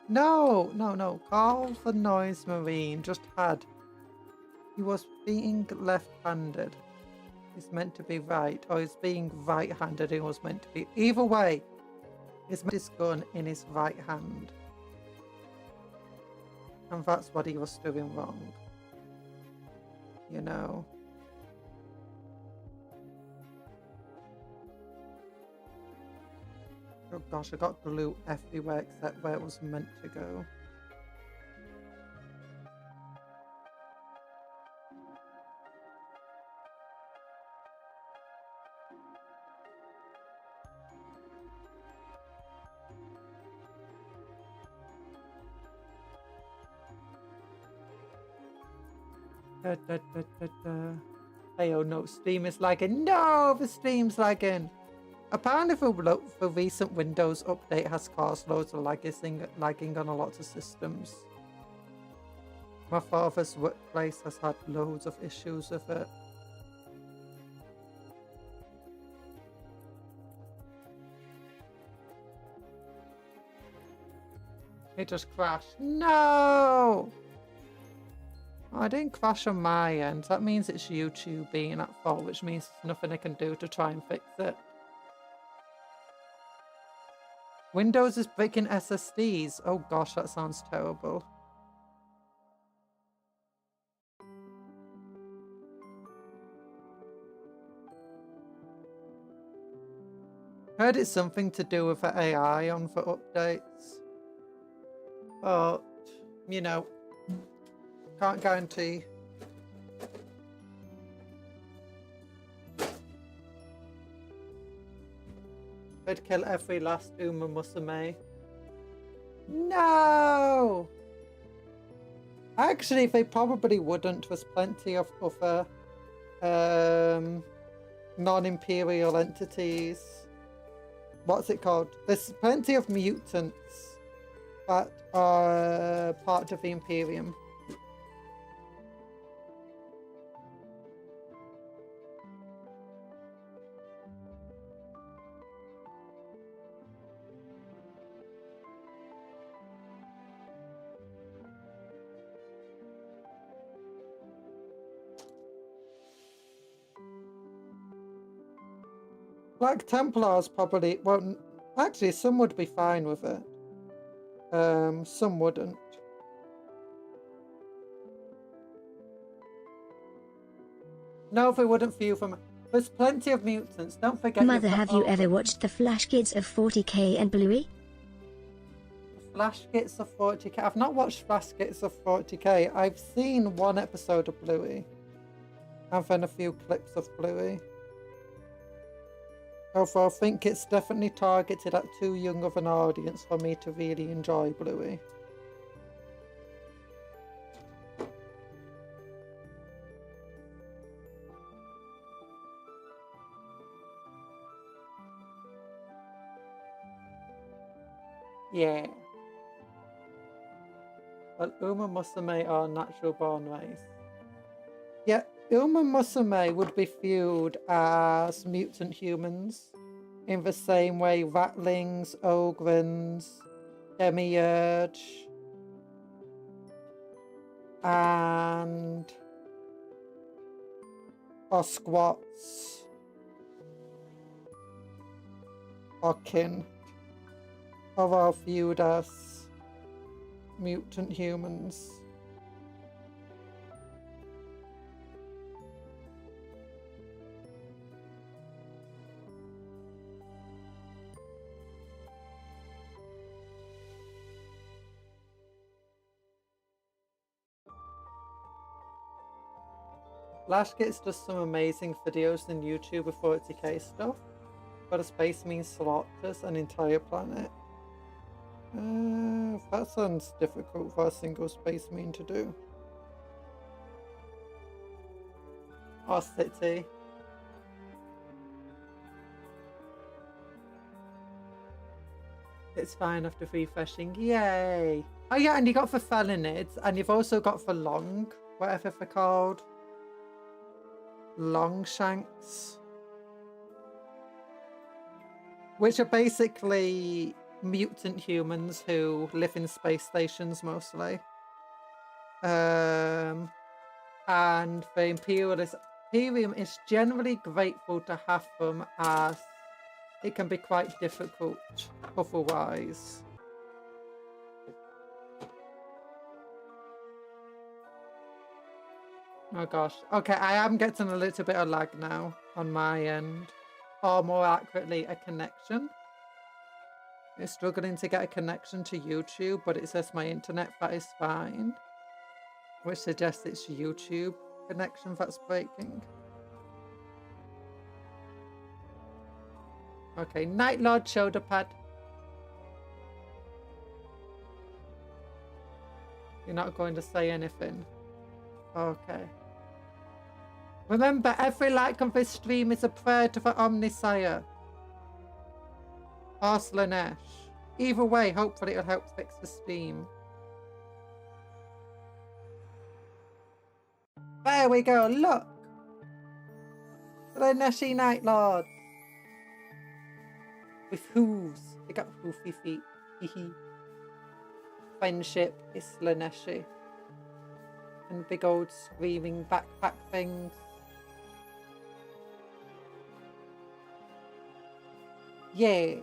No, no, no. Carver Noise Marine just had... He was being left-handed. He's meant to be right. Or he's being right-handed. He was meant to be... Either way, he's meant his gun in his right hand. And that's what he was doing wrong. You know. Oh gosh, I got glue everywhere except where it was meant to go. Hey, oh no, Steam is lagging. No, the Steam's lagging. Apparently the recent Windows update has caused loads of lagging on a lot of systems. My father's workplace has had loads of issues with it. It just crashed. No! Oh, I didn't crash on my end. That means it's YouTube being at fault, which means there's nothing I can do to try and fix it. Windows is breaking SSDs. Oh gosh, that sounds terrible. Heard it's something to do with the AI on for updates. But, you know, can't guarantee. I'd kill every last Uma Musume. No! Actually, they probably wouldn't. There's plenty of other non-imperial entities. What's it called? There's plenty of mutants that are part of the Imperium. Black Templars probably won't. Actually, some would be fine with it. Some wouldn't. No, they wouldn't feel from. There's plenty of mutants. Don't forget. Mother, have you ever watched the Flash Kids of 40k and Bluey? Flash Kids of 40k. I've not watched Flash Kids of 40k. I've seen one episode of Bluey. And then a few clips of Bluey. Although I think it's definitely targeted at too young of an audience for me to really enjoy Bluey. Yeah. Well, Uma Musume are natural born race. Yeah, Uma Musume would be viewed as mutant humans in the same way ratlings, ogrins, demiurge, and Osquats or kin are all viewed as mutant humans. Lashgits does some amazing videos on YouTube with 40k stuff, but a space marine slaughters an entire planet. That sounds difficult for a single space marine to do. Or city. It's fine after refreshing. Yay! Oh yeah, and you got for felinids, and you've also got for long, whatever they're called. Longshanks. Which are basically mutant humans who live in space stations mostly. And the Imperium is generally grateful to have them, as it can be quite difficult otherwise. Oh gosh. Okay, I am getting a little bit of lag now on my end. Or more accurately, a connection. It's struggling to get a connection to YouTube, but it says my internet, that is fine. Which suggests it's YouTube connection that's breaking. Okay, Night Lord shoulder pad. You're not going to say anything. Okay. Remember, every like on this stream is a prayer to the Omnisire. Or Slanesh. Either way, hopefully it'll help fix the stream. There we go, look! Slaneshi Night Lords. With hooves. They got hoofy feet. Hehe. Friendship is Slaneshi. And big old screaming backpack things. Yeah.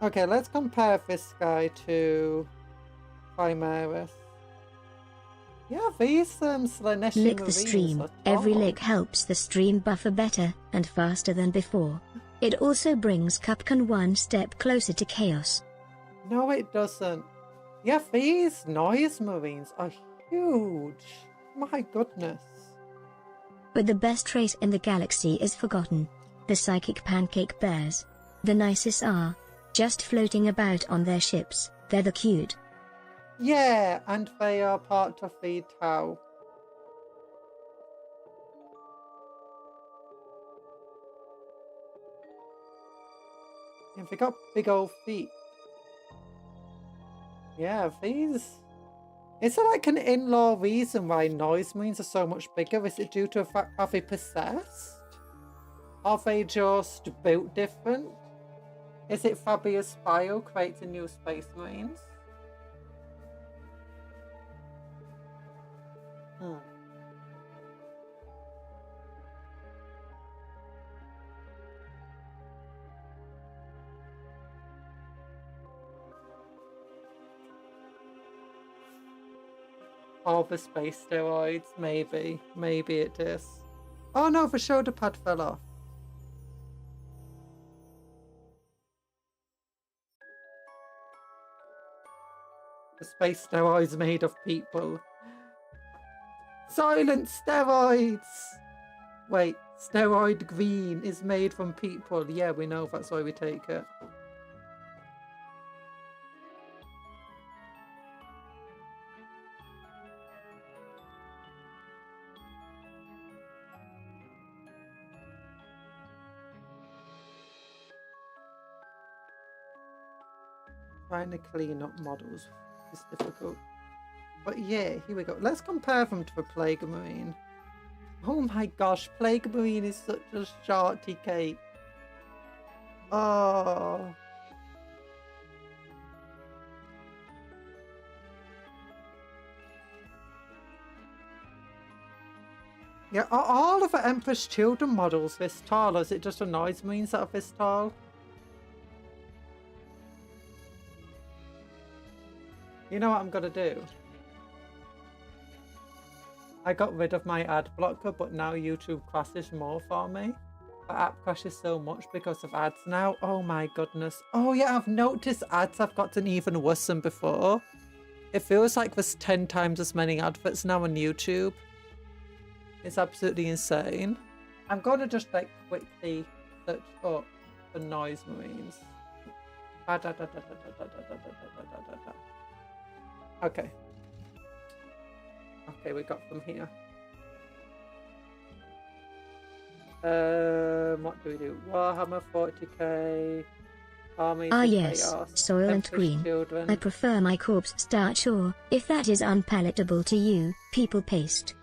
Okay, let's compare this guy to Primaris. Yeah, these Slaneshi Lick the Marines stream. are Every tall. lick helps the stream buffer better and faster than before. It also brings Cupcake one step closer to chaos. No, it doesn't. Yeah, these noise Marines are huge. My goodness. But the best race in the galaxy is forgotten. The psychic pancake bears. The nicest are just floating about on their ships. They're the cute. Yeah, and they are part of the Tau. And they got big old feet. Yeah, these... Is there like an in-law reason why noise marines are so much bigger? Is it due to the fact, are they possessed? Are they just built different? Is it Fabius Bio creating new space marines? All the space steroids, maybe. Maybe it is. Oh no, the shoulder pad fell off. The space steroids made of people. Silent steroids! Wait, steroid green is made from people. Yeah, we know, that's why we take it. Trying to clean up models is difficult. But yeah, here we go. Let's compare them to the Plague Marine. Oh my gosh, Plague Marine is such a sharty cake. Oh. Yeah, are all of the Emperor's Children models this tall, or is it just the Noise Marines that are this tall? You know what I'm gonna do? I got rid of my ad blocker, but now YouTube crashes more for me. The app crashes so much because of ads now. Oh my goodness. Oh yeah, I've noticed ads have gotten even worse than before. It feels like there's 10 times as many adverts now on YouTube. It's absolutely insane. I'm gonna just like quickly search up the Noise Marines. Okay. Okay, we got them here. What do we do? Warhammer 40k. Armies of yes, Chaos, Soylent Green. Children. I prefer my corpse starch, or, if that is unpalatable to you, people paste.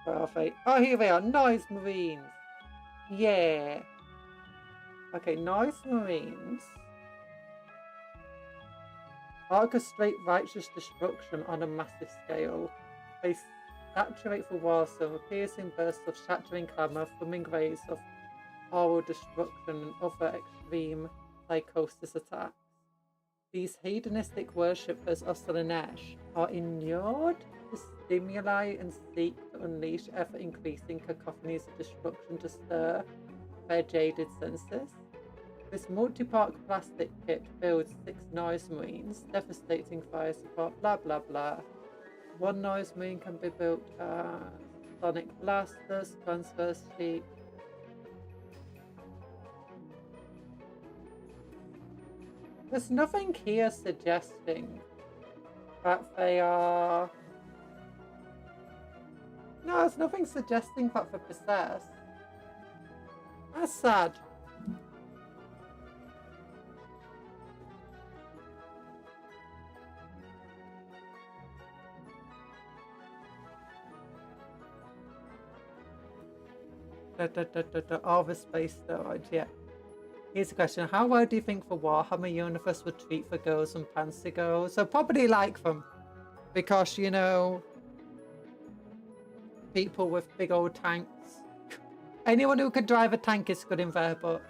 Perfect. Oh, here they are. Noise Marines. Yeah. Okay, Noise Marines orchestrate righteous destruction on a massive scale. They saturate the war zone with piercing bursts of shattering clamour, thumbing rays of oral destruction and other extreme psychosis attacks. These hedonistic worshippers of Slanesh are inured to stimuli and seek to unleash ever-increasing cacophonies of destruction to stir their jaded senses. This multi-part plastic kit builds 6 Noise Marines, devastating fire support, blah blah blah. 1 Noise Marine can be built sonic blasters, transfer sheet. There's nothing here suggesting that they are... No, there's nothing suggesting that they're possessed. That's sad. All the space storage, yeah. Here's a question. How well do you think the Warhammer universe would treat the girls and fancy girls? So probably like them. Because, you know, people with big old tanks. Anyone who can drive a tank is good in their book.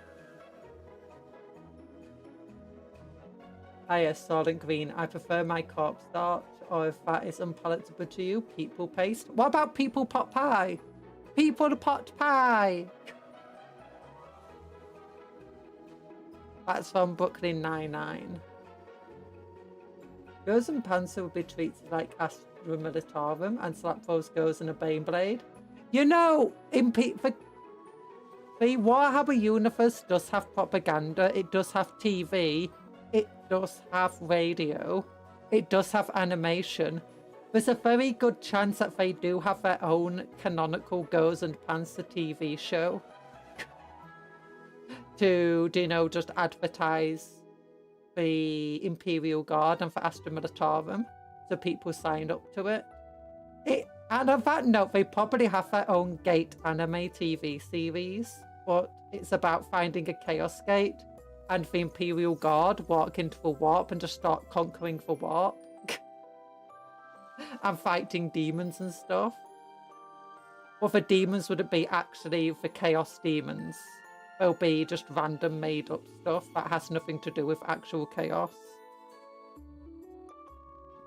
Ah yes, Soylent Green. I prefer my corpse starch, or if that is unpalatable to you, people paste. What about people pot pie? People pot pie! That's from Brooklyn Nine-Nine. Girls and Panzer would be treated like Astra Militarum and slap those girls in a Baneblade. You know, the Warhammer universe does have propaganda, it does have TV, it does have radio, it does have animation. There's a very good chance that they do have their own canonical Girls and Panzer TV show. To, you know, just advertise the Imperial Guard and for Astra Militarum, so people sign up to it. And on that note, they probably have their own Gate anime TV series, but it's about finding a Chaos Gate and the Imperial Guard walk into the warp and just start conquering the warp and fighting demons and stuff. Well, the demons wouldn't be actually the Chaos demons. They'll be just random made up stuff that has nothing to do with actual chaos.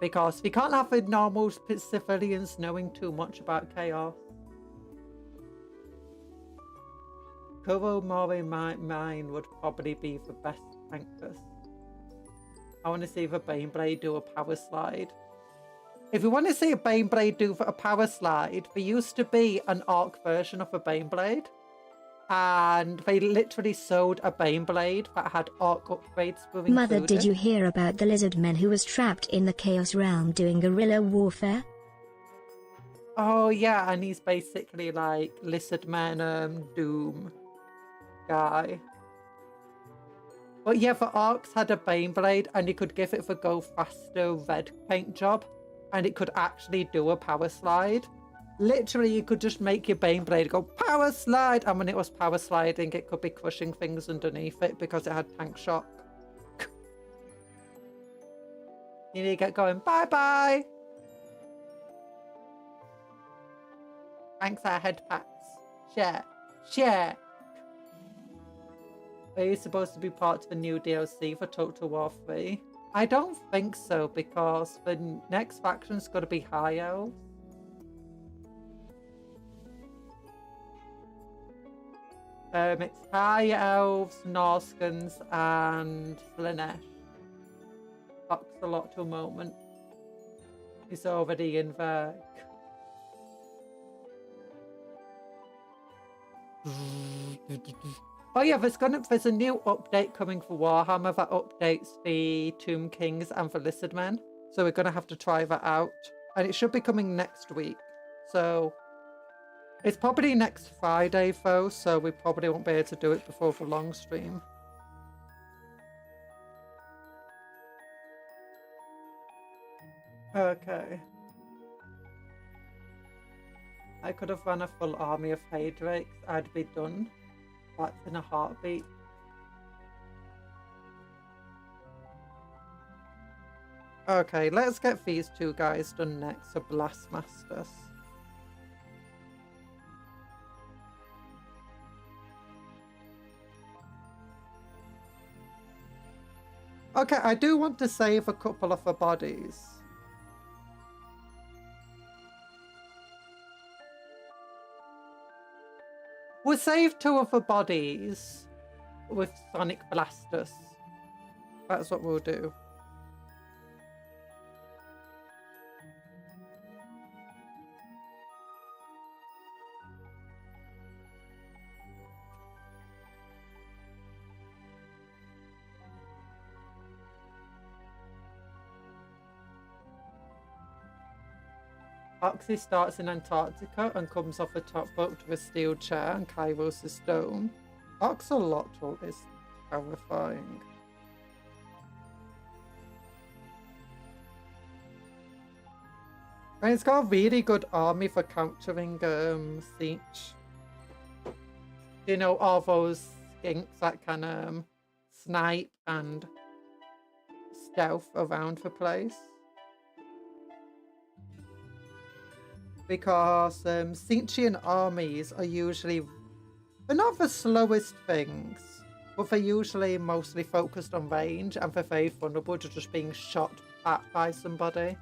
Because we can't have the normal civilians knowing too much about chaos. Kuro Mori Mine would probably be the best tankless. I want to see the Baneblade do a power slide. If you want to see a Baneblade do a power slide, there used to be an Orc version of a Baneblade. And they literally sold a Baneblade that had Orc upgrades included. Mother, did you hear about the lizard man who was trapped in the Chaos Realm doing guerrilla warfare? Oh yeah, and he's basically like Lizardman Doom guy. But yeah, the Orcs had a Baneblade and you could give it the Go Faster red paint job and it could actually do a power slide. Literally, you could just make your Baneblade go power slide, and when it was power sliding, it could be crushing things underneath it because it had tank shock. You need to get going. Bye-bye! Thanks, our head pats. Share. Share. Are you supposed to be part of the new DLC for Total War 3? I don't think so, because the next faction's got to be High Elves. It's High Elves, Norskans, and Slanesh. Oxalot to a moment. He's already in there. Oh yeah, there's a new update coming for Warhammer that updates the Tomb Kings and the Lizardmen. So we're gonna have to try that out. And it should be coming next week. So it's probably next Friday though, so we probably won't be able to do it before the long stream. Okay. I could have run a full army of hay drakes. I'd be done. That's in a heartbeat. Okay, let's get these two guys done next, the Blastmasters. Okay, I do want to save a couple of the bodies. We'll save two of the bodies with Sonic Blasters. That's what we'll do. Oxy starts in Antarctica and comes off a top boat with a steel chair and Kairos is stone. Oxalotl is terrifying. And it's got a really good army for countering siege. You know, all those skinks that can snipe and stealth around the place. Because Sinchian armies are usually, they're not the slowest things, but they're usually mostly focused on range and they're very vulnerable to just being shot at by somebody.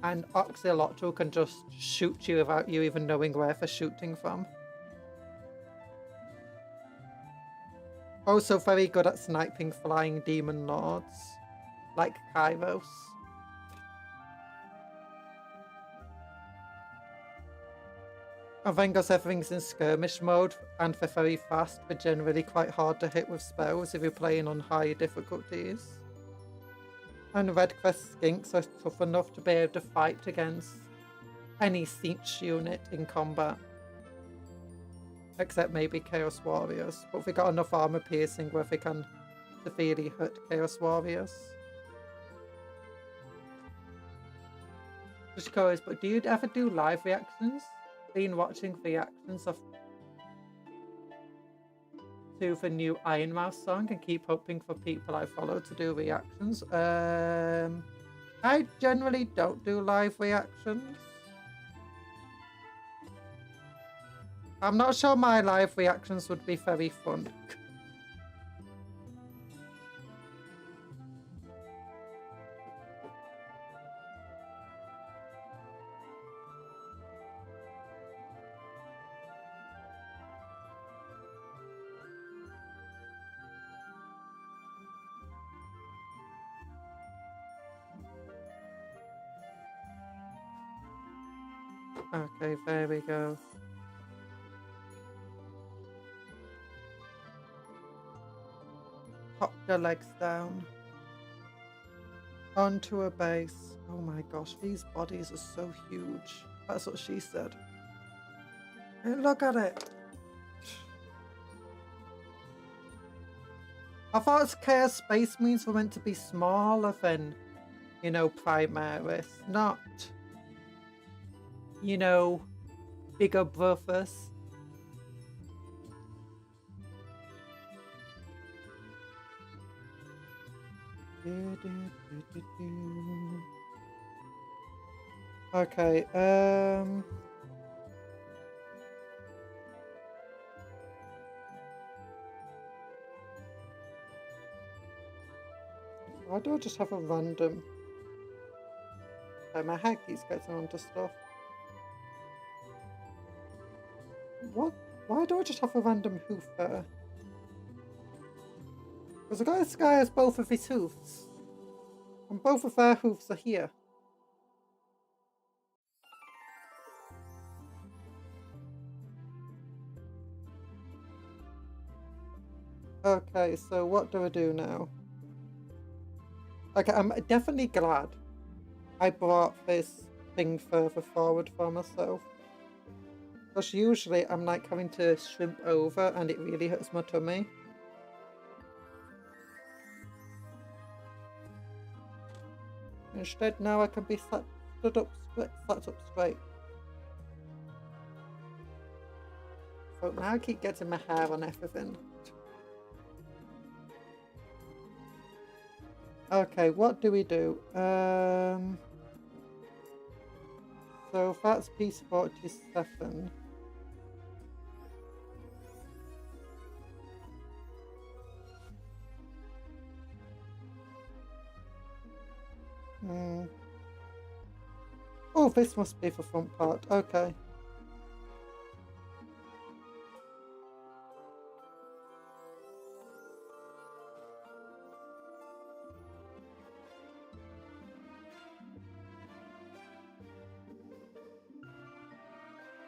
And Oxalotl can just shoot you without you even knowing where they're shooting from. Also very good at sniping flying demon lords, like Kairos. And then because everything's in skirmish mode and they're very fast, but generally quite hard to hit with spells if you're playing on higher difficulties. And Red Quest skinks are tough enough to be able to fight against any siege unit in combat. Except maybe Chaos Warriors, but they got enough armor piercing where they can severely hurt Chaos Warriors. Just curious, but do you ever do live reactions? Been watching reactions to the new Iron Mouse song and keep hoping for people I follow to do reactions. I generally don't do live reactions. I'm not sure my live reactions would be very fun. Okay, there we go. Pop the legs down. Onto a base. Oh my gosh, these bodies are so huge. That's what she said. Hey, look at it. I thought Chaos Space Marines were meant to be smaller than, you know, Primaris, not, you know, bigger brothers. Okay, why do I just have a random... my head keeps getting onto stuff. What? Why do I just have a random hoof there? Because I got this guy has both of his hoofs. And both of their hoofs are here. Okay, so what do I do now? Okay, I'm definitely glad I brought this thing further forward for myself. Because usually I'm like having to shrimp over and it really hurts my tummy. Instead now I can be sat up straight. So now I keep getting my hair on everything. Okay, what do we do? So that's piece 47. Oh, this must be the front part. Okay.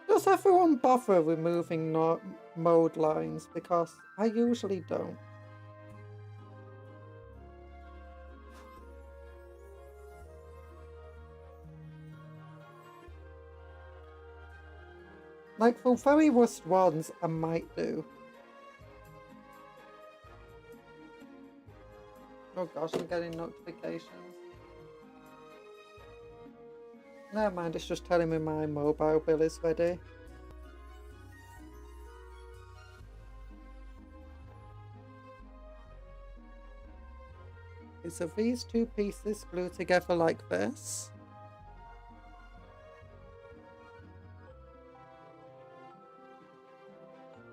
Does everyone bother removing mode lines? Because I usually don't. Like, for very worst ones, I might do. Oh gosh, I'm getting notifications. Never mind, it's just telling me my mobile bill is ready. Okay, so these two pieces glue together like this.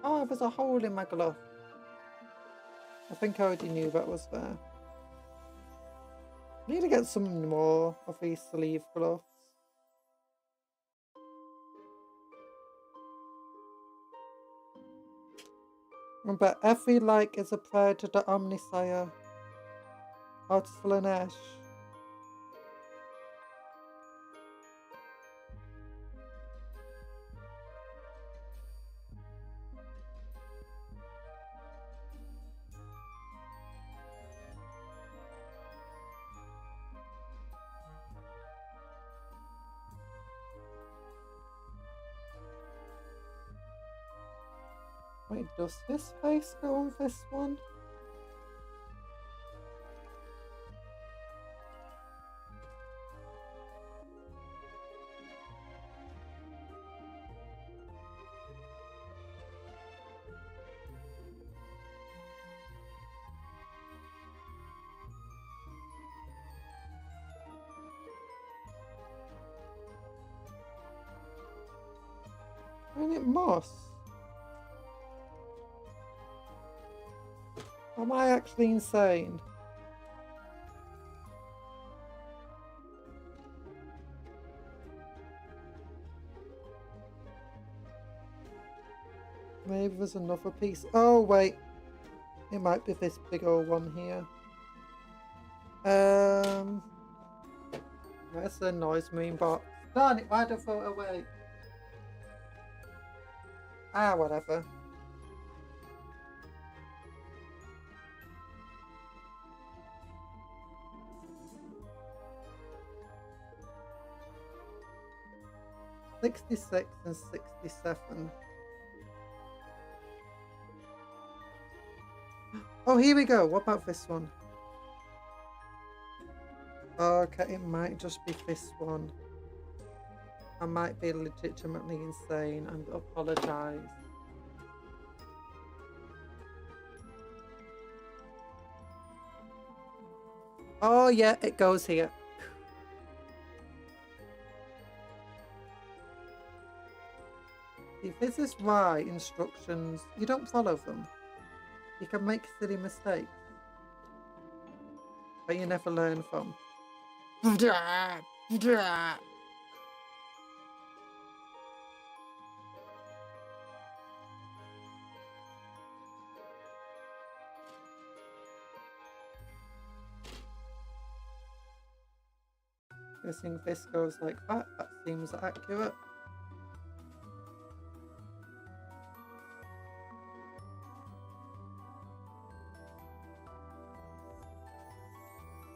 Oh, there's a hole in my glove. I think I already knew that was there. I need to get some more of these sleeve gloves. Remember, every like is a prayer to the Omnisire. Out to Slanesh. Wait, does this face go on this one? And it must. Am I actually insane? Maybe there's another piece. Oh, wait. It might be this big old one here. Where's the noise marine box? Darn it, why'd I throw it away? Ah, whatever. 66 and 67. Oh, here we go. What about this one? Okay, it might just be this one. I might be legitimately insane and apologise. Oh yeah, it goes here. See, this is why instructions, you don't follow them. You can make silly mistakes, but you never learn from. Guessing this goes like that. That seems accurate.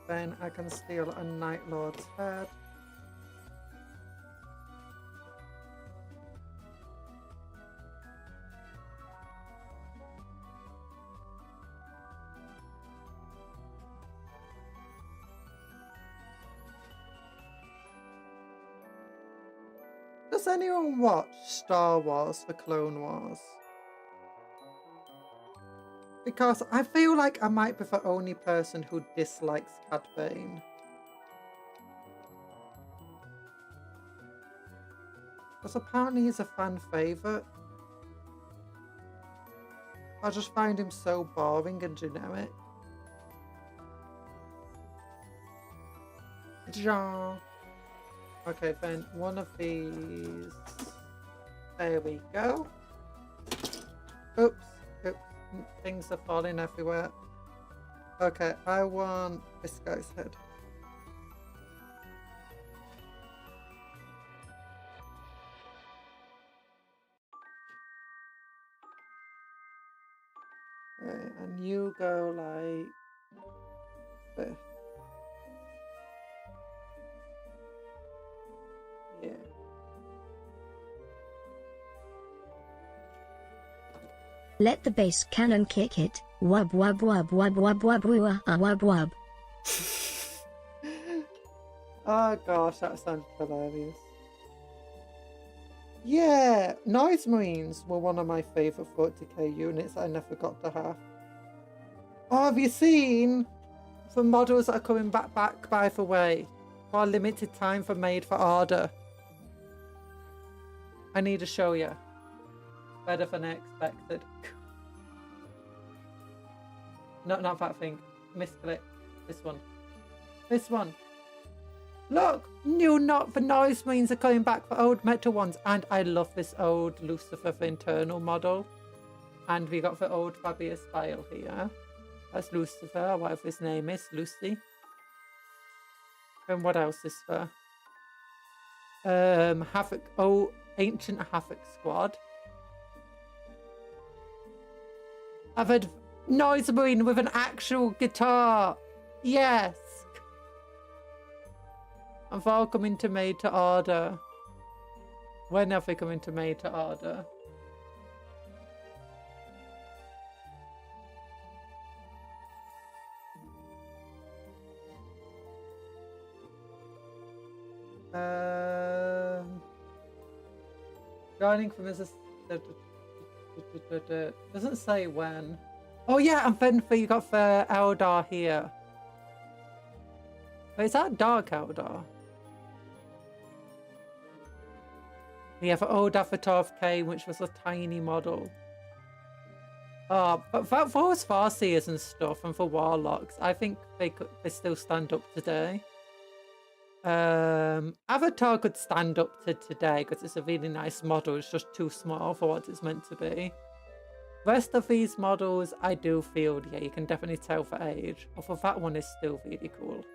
Then I can steal a Night Lord's head. Does anyone watch Star Wars: The Clone Wars? Because I feel like I might be the only person who dislikes Cad Bane. Because apparently he's a fan favourite. I just find him so boring and generic. Ja. Okay, then one of these. There we go. Oops, oops. Things are falling everywhere. Okay, I want this guy's head. Okay, and you go like this. Yeah. Let the base cannon kick it. Wub wub wub wub wub wub wub wub wub. Oh gosh, that sounds hilarious. Yeah, Noise Marines were one of my favourite 40k units that I never got to have. Oh, have you seen the models that are coming back by the way? For a limited time for Made for Order. I need to show you. Better than I expected. No, not that thing. Misclick. This one. This one. Look! New not the Noise Marines are coming back for old metal ones. And I love this old Lucifer for internal model. And we got the old Fabius file here. That's Lucifer, or whatever his name is. Lucy. And what else is there? Havoc. Oh, Ancient Havoc Squad. I've had Noise Marine with an actual guitar. Yes. And they're all coming to Made to Order. When have they come into Made to Order? Joining from as a doesn't say when. Oh yeah, and then you got the Eldar here. Wait, is that Dark Eldar? Yeah, the old Avatar of K, which was a tiny model. Oh, but for those Farseers and stuff, and for Warlocks, I think they still stand up today. Avatar could stand up to today because it's a really nice model. It's just too small for what it's meant to be. Rest of these models, I do feel, yeah, you can definitely tell for age. Although that one is still really cool.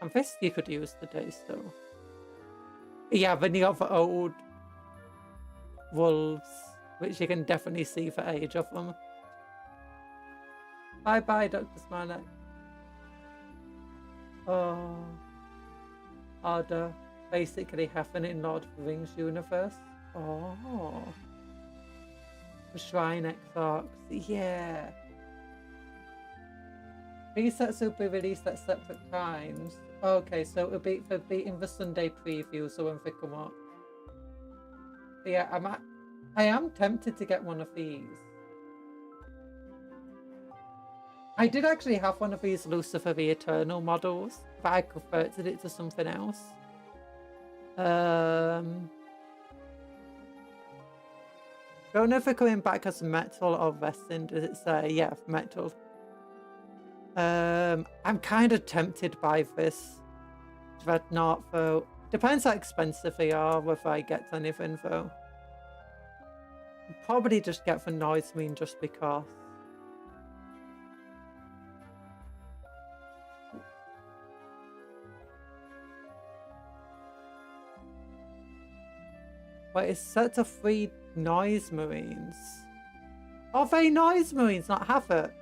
And this you could use today still. Yeah, then you got the old wolves, which you can definitely see the age of them. Bye bye, Dr. Smanek. Oh, Order. basically happening in Lord of the Rings universe. Oh. The Shrine Exarchs, yeah. These sets will be released at separate times. Okay, so it'll be in the Sunday preview, so when they come up. But yeah, I am tempted to get one of these. I did actually have one of these Lucifer the Eternal models, but I converted it to something else. Don't know if they're coming back as metal or resin. Does it say? Yeah, metal. I'm kind of tempted by this Dreadnought though. Depends how expensive they are, whether I get anything though. Probably just get the Noise Marine just because. But it's set to 3 Noise Marines. Are they Noise Marines, not Havoc?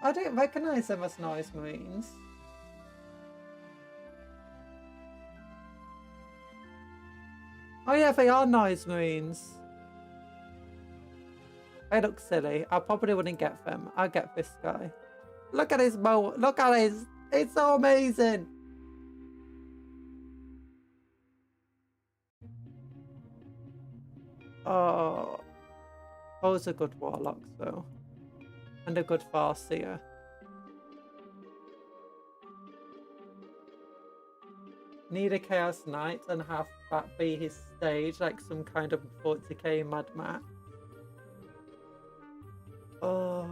I don't recognise them as Noise Marines. Oh yeah, they are Noise Marines. They look silly. I probably wouldn't get them. I'll get this guy. Look at his bow. Look at his. It's so amazing. Oh. Those are good warlocks though. And a good Farseer. Need a Chaos Knight and have that be his stage, like some kind of 40k Mad Max. Oh.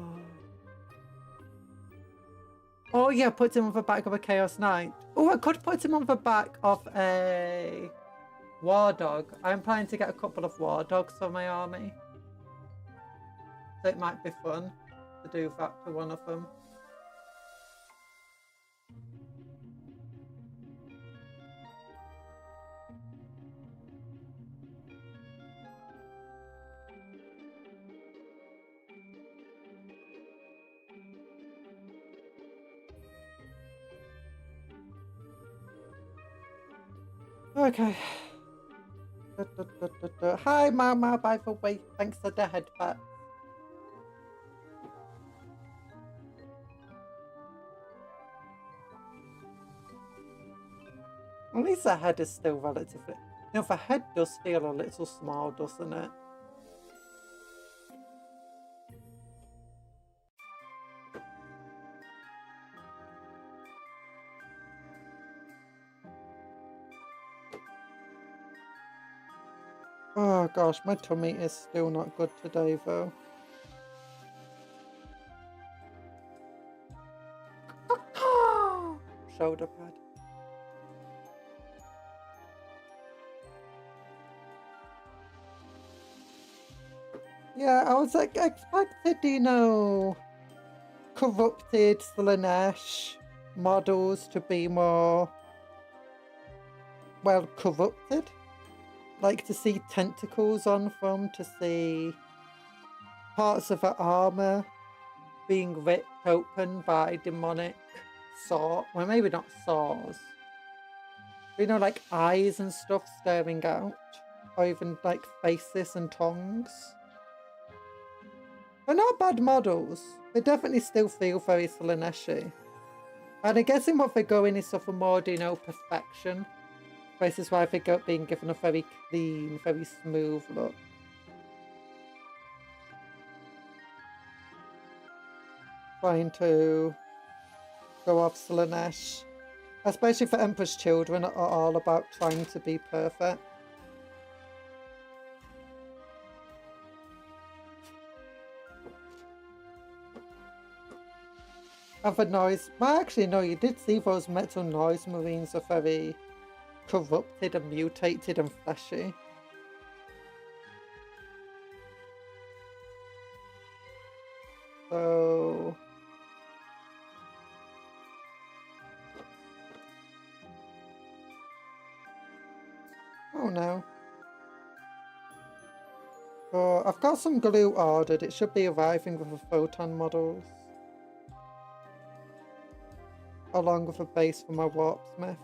Oh yeah, put him on the back of a Chaos Knight. Oh, I could put him on the back of a War Dog. I'm planning to get a couple of War Dogs for my army. So it might be fun to do that to one of them. Okay. Hi, Mama, by the way. Thanks for the headbutt. At least the head is still relatively... You know, the head does feel a little small, doesn't it? Oh gosh, my tummy is still not good today though. Shoulder pad. Yeah, I was like expected, you know, corrupted Slanesh models to be more, well, corrupted. Like to see tentacles on them, to see parts of her armor being ripped open by demonic saw. Well, maybe not saws. You know, like eyes and stuff staring out. Or even like faces and tongues. They're not bad models. They definitely still feel very Slanesh-y. And I'm guessing what they're going is for more, you know, perfection. This is why they're being given a very clean, very smooth look. Trying to go off Slanesh. Especially for Emperor's Children are all about trying to be perfect. And the noise... Well, actually, no, you did see those metal noise marines are very corrupted and mutated and fleshy. So... Oh no. Oh, I've got some glue ordered. It should be arriving with the photon models. Along with a base for my warpsmith.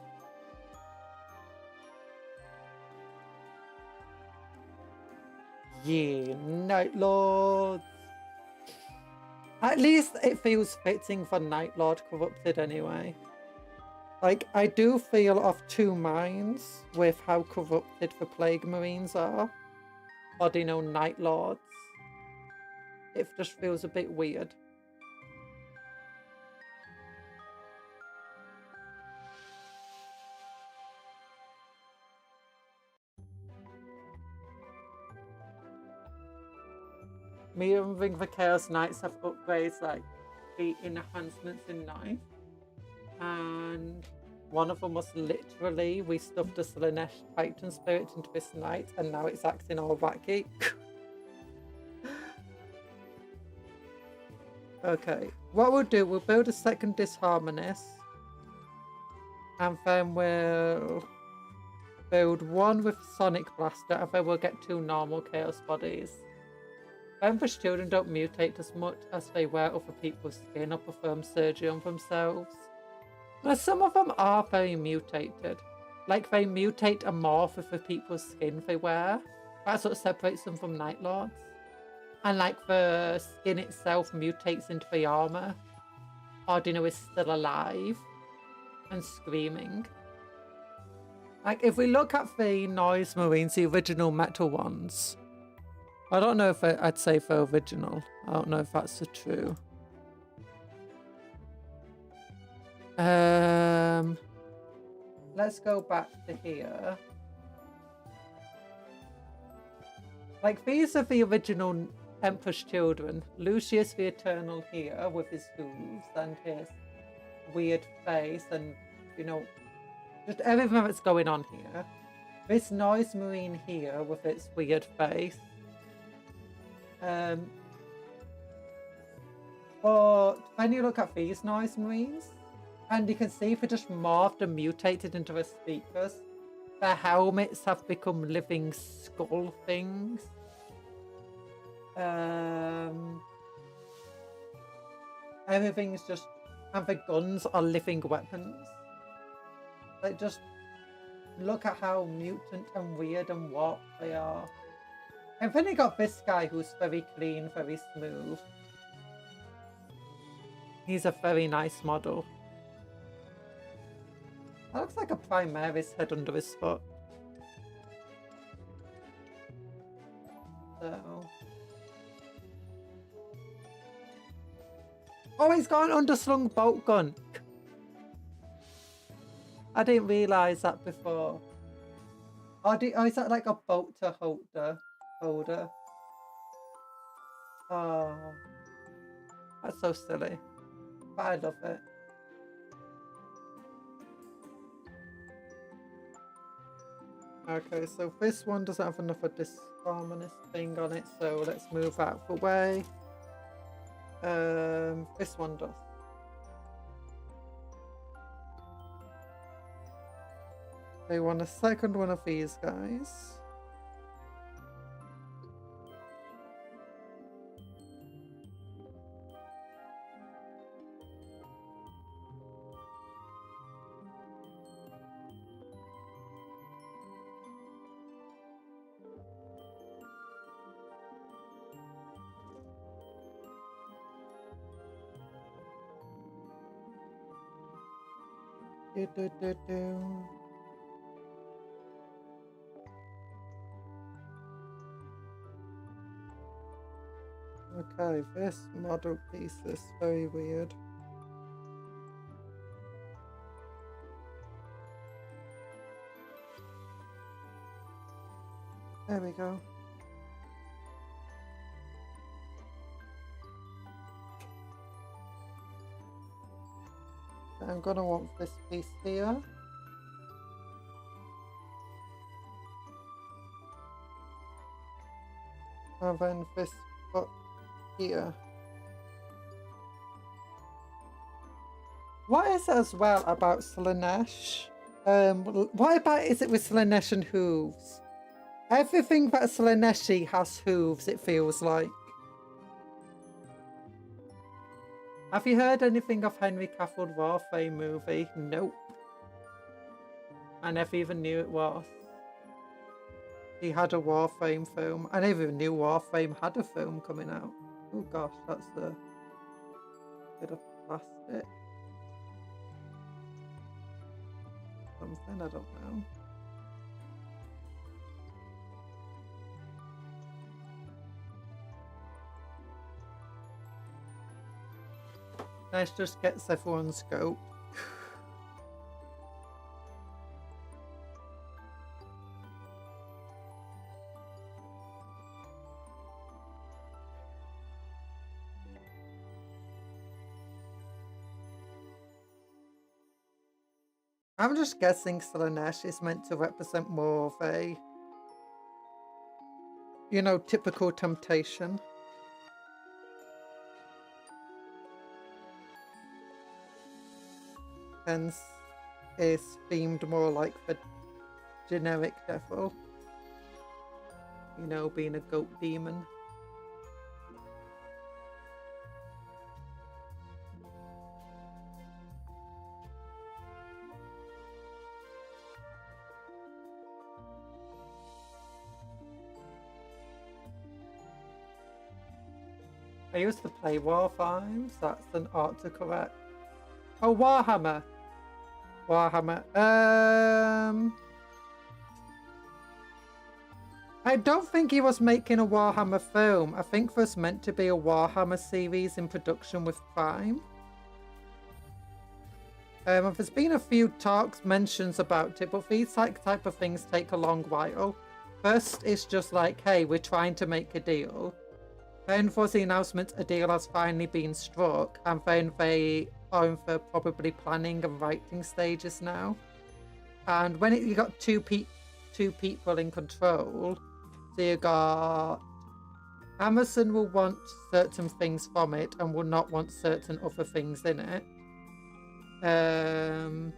Yeah, Night Lords. At least it feels fitting for Night Lord Corrupted anyway. Like, I do feel of two minds with how corrupted the Plague Marines are. Or, you know, Night Lords. It just feels a bit weird. Me and Ring the Chaos Knights have upgrades like the enhancements in Knife. And one of them was literally, we stuffed a Slanesh Titan Spirit into this Knight and now it's acting all wacky. Okay, what we'll do, we'll build a second Disharmonist. And then we'll build one with Sonic Blaster and then we'll get two normal Chaos Bodies. Vanquish children don't mutate as much as they wear other people's skin or perform surgery on themselves. Now, some of them are very mutated. Like, they mutate and morph with the people's skin they wear. That's what separates them from Night Lords. And, like, the skin itself mutates into the armor. Ordino is still alive and screaming. Like, if we look at the Noise Marines, the original metal ones, I don't know if I'd say they're original. I don't know if that's the true. Let's go back to here. Like, these are the original Emperor's Children. Lucius the Eternal here with his hooves and his weird face and, you know, just everything that's going on here. This Noise Marine here with its weird face. But when you look at these Noise Marines, and you can see if it just morphed and mutated into the speakers, their helmets have become living skull things. Everything's just, and the guns are living weapons. Like, just look at how mutant and weird and warped they are. And then you got this guy who's very clean, very smooth. He's a very nice model. That looks like a Primaris head under his foot. So. Oh, he's got an underslung bolt gun. I didn't realise that before. Oh, is that like a bolter holder? Oh, that's so silly. But I love it. Okay, so this one doesn't have enough of this harmonist thing on it, so let's move out of the way. This one does. They want a second one of these guys. Okay, this model piece is very weird. There we go. I'm gonna want this piece here. And then this up here. What is it as well about Slanesh? What about is it with Slanesh and hooves? Everything that Slaneshi has hooves, it feels like. Have you heard anything of Henry Cavill Warfare movie? Nope. I never even knew it was. he had a Warframe film. I never even knew Warframe had a film coming out. Oh gosh, that's a bit of plastic. Something, I don't know. Nice, just gets everyone's scope. I'm just guessing Slanesh is meant to represent more of a, you know, typical temptation. Hence, is themed more like the generic devil. You know, being a goat demon. I used to play Warframes, that's an autocorrect. Oh, Warhammer. Warhammer. I don't think he was making a Warhammer film. I think there's meant to be a Warhammer series in production with Prime. There's been a few talks, mentions about it, but these type of things take a long while. First, it's just like, hey, we're trying to make a deal. Then for the announcement, a deal has finally been struck, and then they are in the probably planning and writing stages now. And when you got two people in control, so you got Amazon will want certain things from it and will not want certain other things in it. The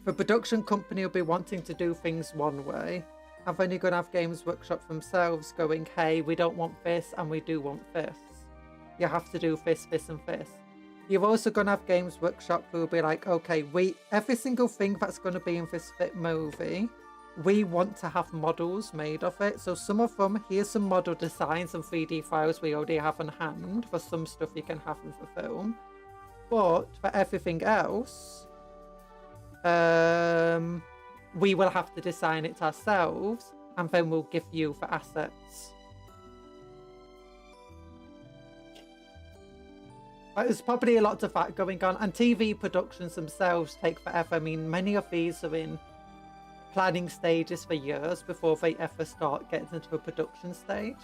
production company will be wanting to do things one way. And then you're going to have Games Workshop themselves going, hey, we don't want this and we do want this. You have to do this, this and this. You're also going to have Games Workshop who will be like, okay, every single thing that's going to be in this movie, we want to have models made of it. So some of them, here's some model designs and 3D files we already have on hand for some stuff you can have in the film. But for everything else, we will have to design it ourselves, and then we'll give you the assets. There's probably a lot of that going on, and TV productions themselves take forever. I mean, many of these are in planning stages for years before they ever start getting into a production stage.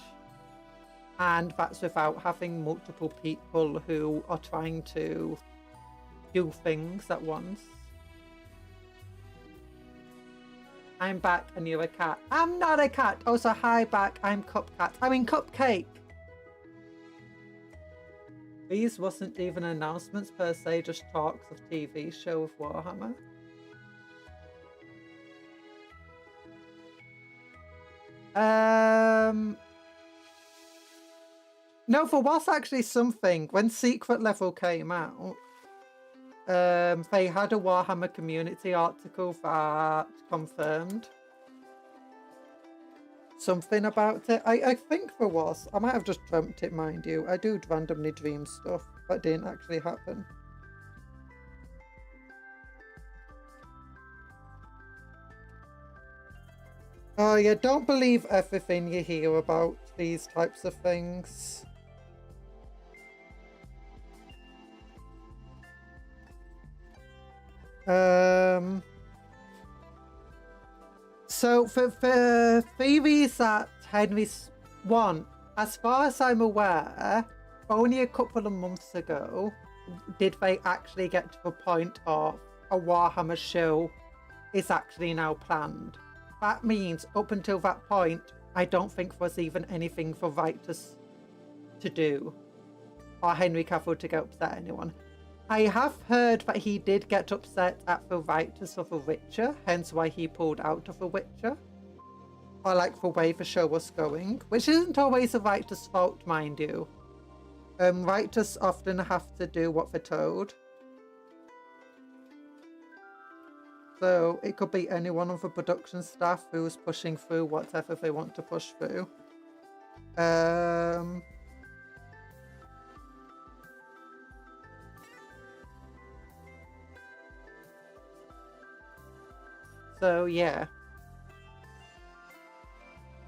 And that's without having multiple people who are trying to do things at once. I'm back and you're a cat. I'm not a cat. Also, hi back. I'm Cupcat. I mean Cupcake. These wasn't even announcements per se, just talks of TV show of Warhammer. No, there was actually something. When Secret Level came out, they had a Warhammer community article that confirmed something about it. I think there was. I might have just dreamt it, mind you. I do randomly dream stuff that didn't actually happen. Oh yeah, don't believe everything you hear about these types of things. So for theories that Henry's won, as far as I'm aware, only a couple of months ago did they actually get to the point of a Warhammer show is actually now planned. That means up until that point, I don't think there's even anything for writers to do or Henry Cavill to get upset at anyone. I have heard that he did get upset at the writers of The Witcher, hence why he pulled out of The Witcher. Or like the way the show was going, which isn't always a writer's fault, mind you. Writers often have to do what they're told. So it could be any one of the production staff who's pushing through whatever they want to push through. So yeah.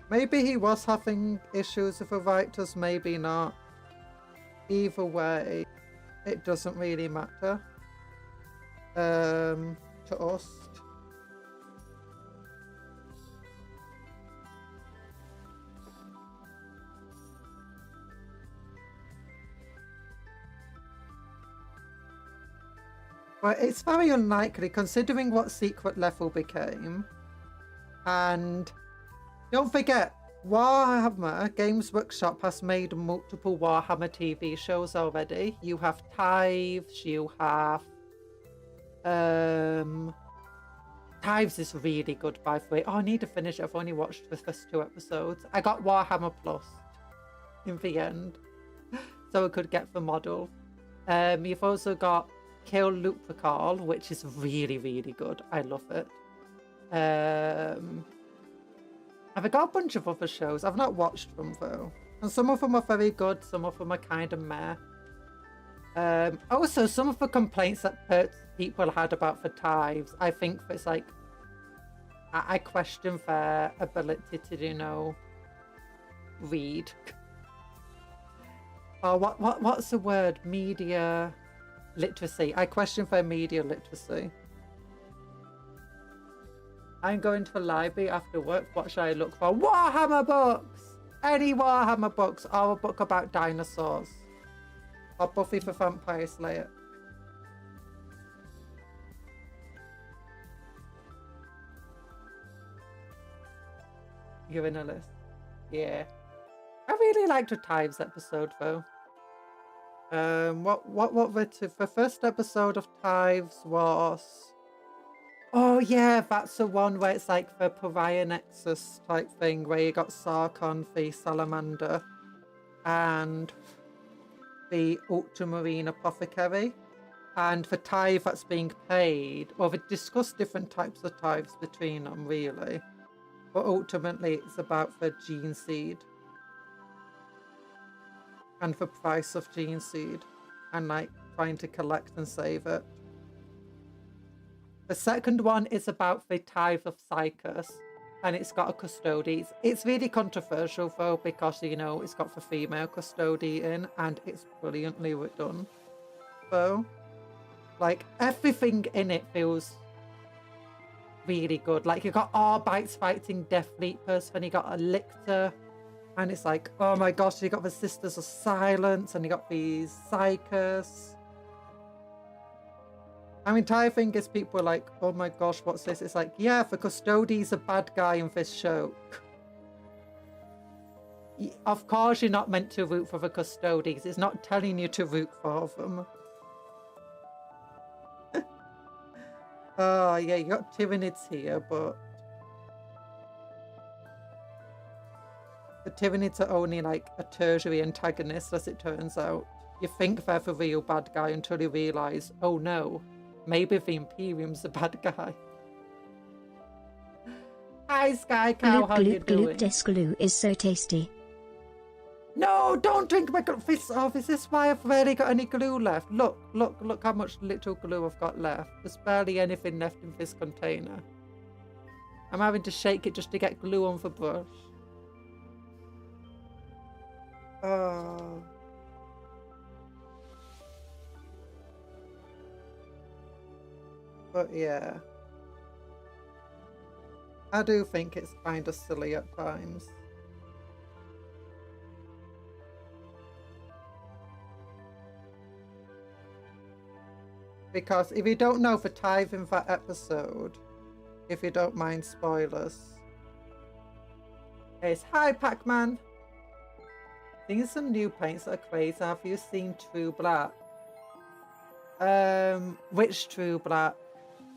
Maybe he was having issues with the writers, maybe not. Either way, it doesn't really matter. To us. But it's very unlikely considering what Secret Level became. And don't forget, Warhammer Games Workshop has made multiple Warhammer TV shows already. You have Tithes, you have... Tithes is really good, by the way. Oh, I need to finish it. I've only watched the first 2 episodes. I got Warhammer Plus in the end, so I could get the model. You've also got Kill Lupercal, which is really, really good. I love it. I've got a bunch of other shows. I've not watched them though. And some of them are very good, some of them are kind of meh. Also, some of the complaints that people had about the Tithes, I think it's like, I question their ability to, you know, read. Oh, what's the word? Media literacy. I question their media literacy. I'm going to the library after work. What should I look for? Warhammer books! Any Warhammer books, or a book about dinosaurs. Or Buffy the Vampire Slayer. You're in a list. Yeah. I really liked the Tithes episode though. The first episode of Tithes was... Oh yeah, that's the one where it's like the Pariah Nexus type thing, where you got Sarkon, the Salamander, and the Ultramarine Apothecary. And the tithe that's being paid, well, they discuss different types of tithes between them, really. But ultimately, it's about the gene seed. And the price of gene seed. And, like, trying to collect and save it. The second one is about the tithe of Psychus. And it's got a custody. It's really controversial, though, because, you know, it's got the female custody in. And it's brilliantly done. So, like, everything in it feels really good. Like, you got Arbites fighting Death Leapers, then you got a Lictor, and it's like, oh my gosh, you got the Sisters of Silence, and you got these Psychus. I mean, tithing is people are like, oh my gosh, what's this? It's like, yeah, the Custody's a bad guy in this show. Of course you're not meant to root for the Custodies. It's not telling you to root for them. Oh, yeah, you got Tyranids here, but... The Tyranids are only, like, a tertiary antagonist, as it turns out. You think they're the real bad guy until you realise, oh no, maybe the Imperium's the bad guy. Hi, Sky Cow, how you doing? This glue is so tasty. No, don't drink my fists off. Is this why I've barely got any glue left? Look how much little glue I've got left. There's barely anything left in this container. I'm having to shake it just to get glue on the brush. Oh. But yeah. I do think it's kind of silly at times. Because if you don't know the tithe in that episode, if you don't mind spoilers, it's hi Pac-Man. Seeing some new paints that are crazy. Have you seen True Black? Which True Black?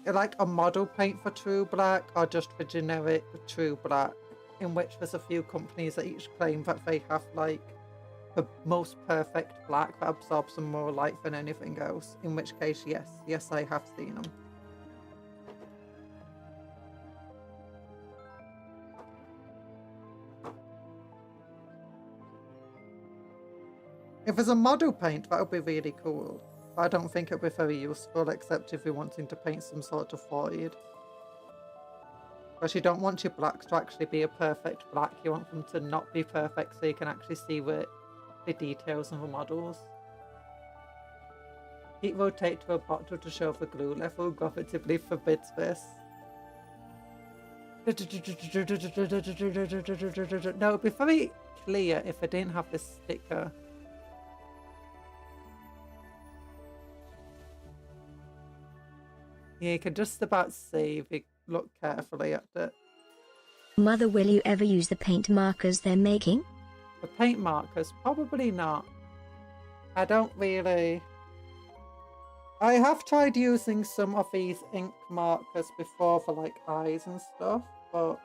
Like a model paint for True Black, or just the generic True Black? In which there's a few companies that each claim that they have like the most perfect black that absorbs some more light than anything else. In which case, yes, I have seen them. If there's a model paint, that would be really cool. But I don't think it would be very useful, except if you're wanting to paint some sort of void. Because you don't want your blacks to actually be a perfect black. You want them to not be perfect so you can actually see the details of the models. Heat rotate to a bottle to show the glue level. Gravitatively forbids this. No, it'd be very clear if I didn't have this sticker. Yeah, you can just about see if you look carefully at it. Mother, will you ever use the paint markers they're making? The paint markers? Probably not. I don't really... I have tried using some of these ink markers before for like eyes and stuff, but...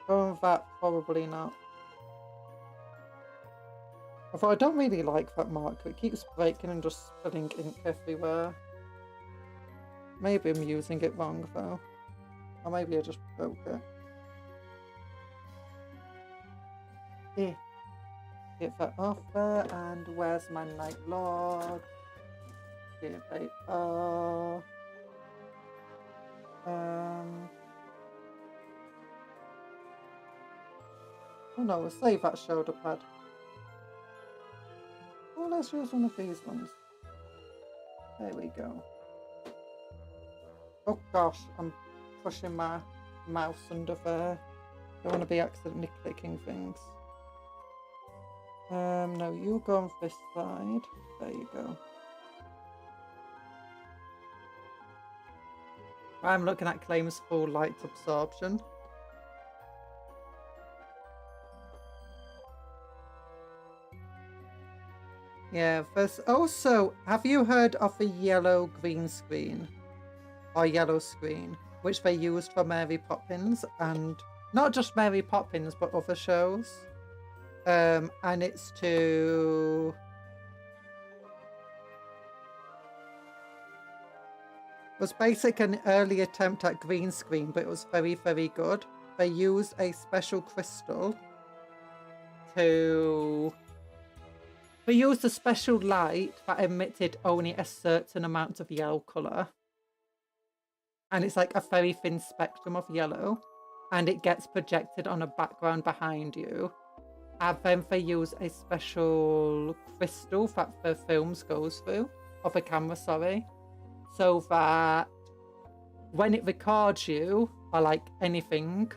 other than that, probably not. Although I don't really like that marker. It keeps breaking and just spilling ink everywhere. Maybe I'm using it wrong though. Or maybe I just broke it. Yeah. Get that off there, and where's my Night Lord? Here they are. Oh no, we'll save that shoulder pad. Oh, let's use one of these ones. There we go. Oh gosh, I'm pushing my mouse under there. Don't want to be accidentally clicking things. No, you go on this side. There you go. I'm looking at claims for light absorption. Yeah, there's also, have you heard of a yellow green screen? Or yellow screen, which they used for Mary Poppins, and not just Mary Poppins, but other shows. And it's to... it was basically an early attempt at green screen, but it was very, very good. They used a special crystal to... they used a special light that emitted only a certain amount of yellow colour. And it's like a very thin spectrum of yellow. And it gets projected on a background behind you. And then they use a special crystal that the films goes through, or the camera, sorry. So that when it records you, or like anything,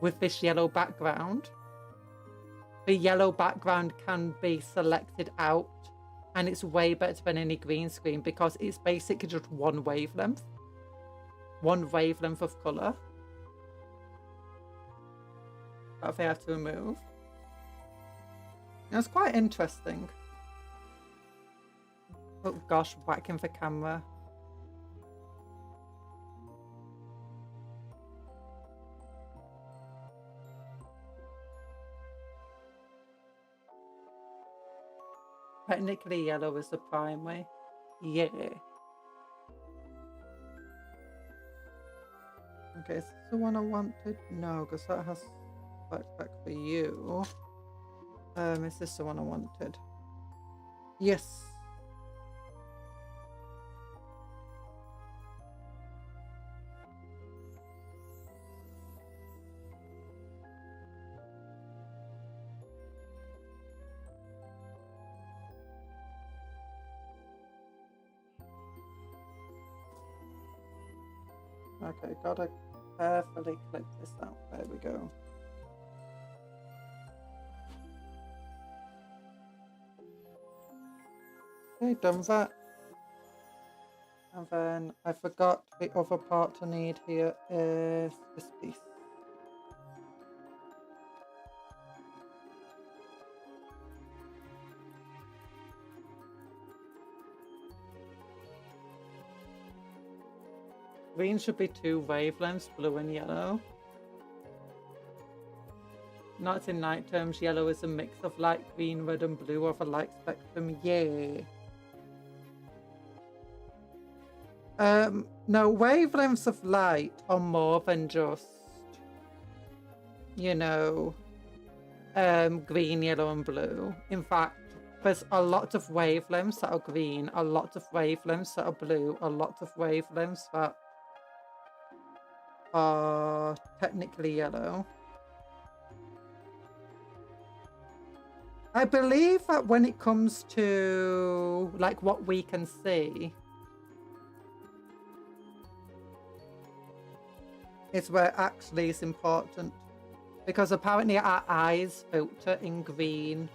with this yellow background, the yellow background can be selected out. And it's way better than any green screen because it's basically just one wavelength. One wavelength of colour. That they have to remove. It was quite interesting. Oh gosh, whacking the camera. Technically yellow is the primary. Yeah. Okay, is this the one I wanted? No, because that has back for you. Is this the one I wanted? Yes. Okay, gotta carefully clip this out. There we go. Okay, done that. And then I forgot the other part to need here is this piece. Green should be two wavelengths, blue and yellow. Not in night terms, yellow is a mix of light green, red and blue of a light spectrum. Yay. No, wavelengths of light are more than just, you know, green, yellow, and blue. In fact, there's a lot of wavelengths that are green, a lot of wavelengths that are blue, a lot of wavelengths that are technically yellow. I believe that when it comes to like what we can see, is where actually is important, because apparently our eyes filter in green,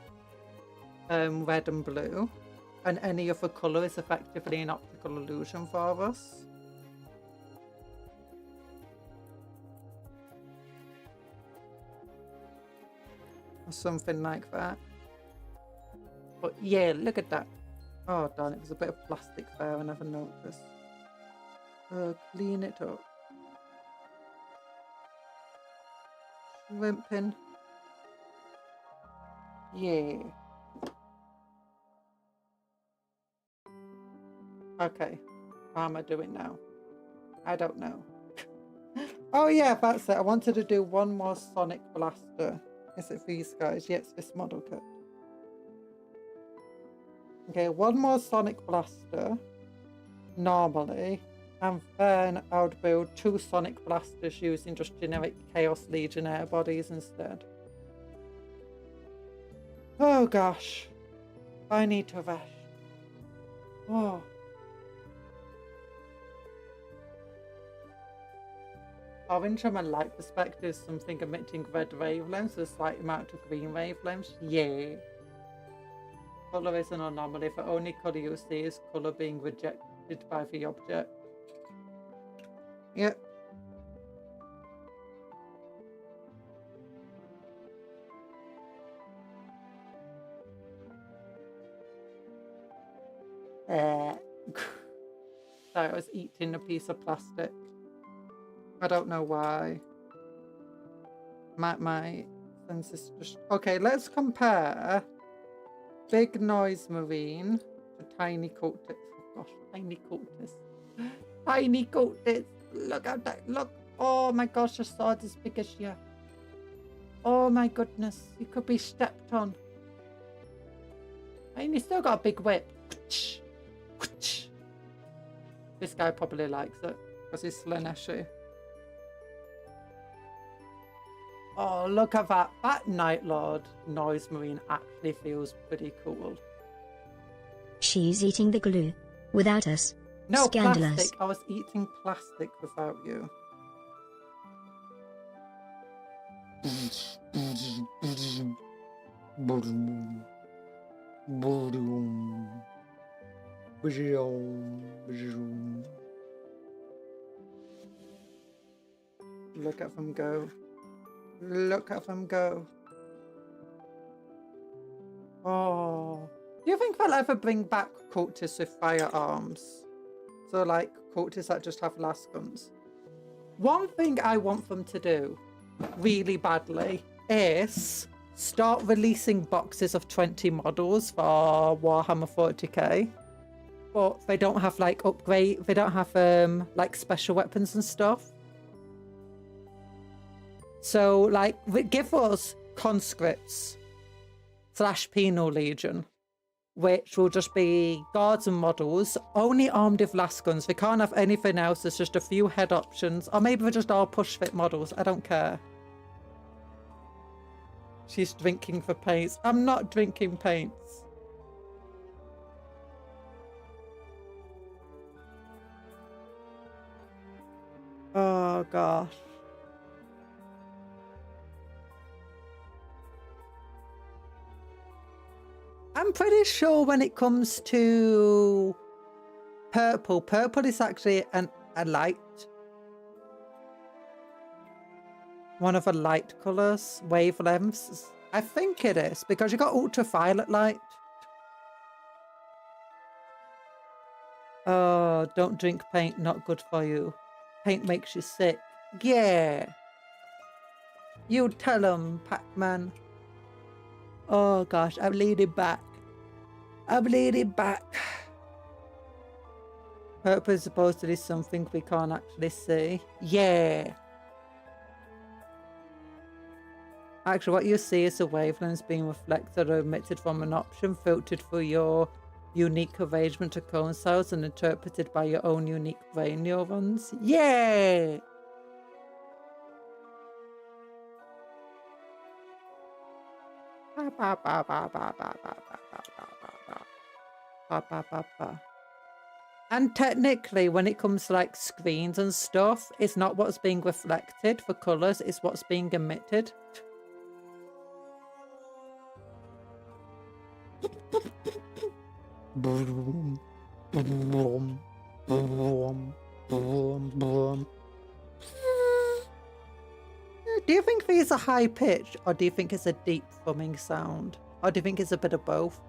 red and blue, and any other colour is effectively an optical illusion for us. Or something like that. But yeah, look at that. Oh darn it, there's a bit of plastic there, I never noticed. Clean it up. Shrimping. Yeah. Okay. How am I doing now? I don't know. Oh yeah, that's it. I wanted to do one more Sonic Blaster. Is it these guys? Yeah, it's this model kit. Okay, one more Sonic Blaster. Normally. And then I would build 2 Sonic Blasters using just generic Chaos Legionnaire bodies instead. Oh gosh. I need to rest. Oh. Orange from a light perspective, something emitting red wavelengths, a slight amount of green wavelengths. Yeah. Colour is an anomaly. The only colour you see is colour being rejected by the object. Yep. Sorry, I was eating a piece of plastic. I don't know why. My senses just... Okay, let's compare Big Noise Marine to Tiny Cultist. Oh gosh, Tiny Cultist. Tiny Cultist. Look at that. Look. Oh my gosh, your sword is big as you. Oh my goodness. You could be stepped on. And you still got a big whip. This guy probably likes it because he's Slaneshi. Oh, look at that. That Night Lord Noise Marine actually feels pretty cool. She's eating the glue. Without us. No, Scandalous. plastic. I was eating plastic without you. Look at them go. Look at them go. Oh. Do you think they'll ever bring back cultists with firearms? So like cultists that just have las guns. One thing I want them to do really badly is start releasing boxes of 20 models for Warhammer 40k. But they don't have like upgrade, they don't have like special weapons and stuff. So like give us conscripts / penal legion, which will just be guards and models, only armed with las guns. They can't have anything else. There's just a few head options. Or maybe they're just all push fit models. I don't care. She's drinking for paints. I'm not drinking paints. Oh gosh. I'm pretty sure when it comes to purple, purple is actually a light. One of the light colours, wavelengths. I think it is, because you got ultraviolet light. Oh, don't drink paint, not good for you. Paint makes you sick. Yeah. You tell him, Pac-Man. Oh gosh, I'm leaning back. I'm leaning back. Purple is supposed to be something we can't actually see. Yeah. Actually, what you see is the wavelengths being reflected or emitted from an option filtered for your unique arrangement of cone cells and interpreted by your own unique brain neurons. Yay! And technically, when it comes to like screens and stuff, it's not what's being reflected for colours, it's what's being emitted. Do you think these are high pitched, or do you think it's a deep thrumming sound? Or do you think it's a bit of both? Do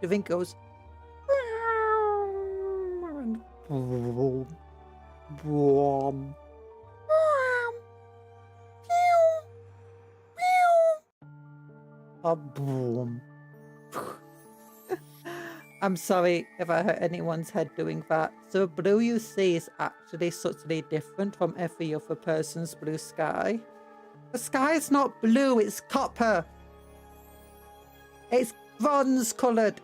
you think it goes or boom? I'm sorry if I hurt anyone's head doing that. So the blue you see is actually subtly different from every other person's blue sky. The sky is not blue, it's copper. It's bronze coloured.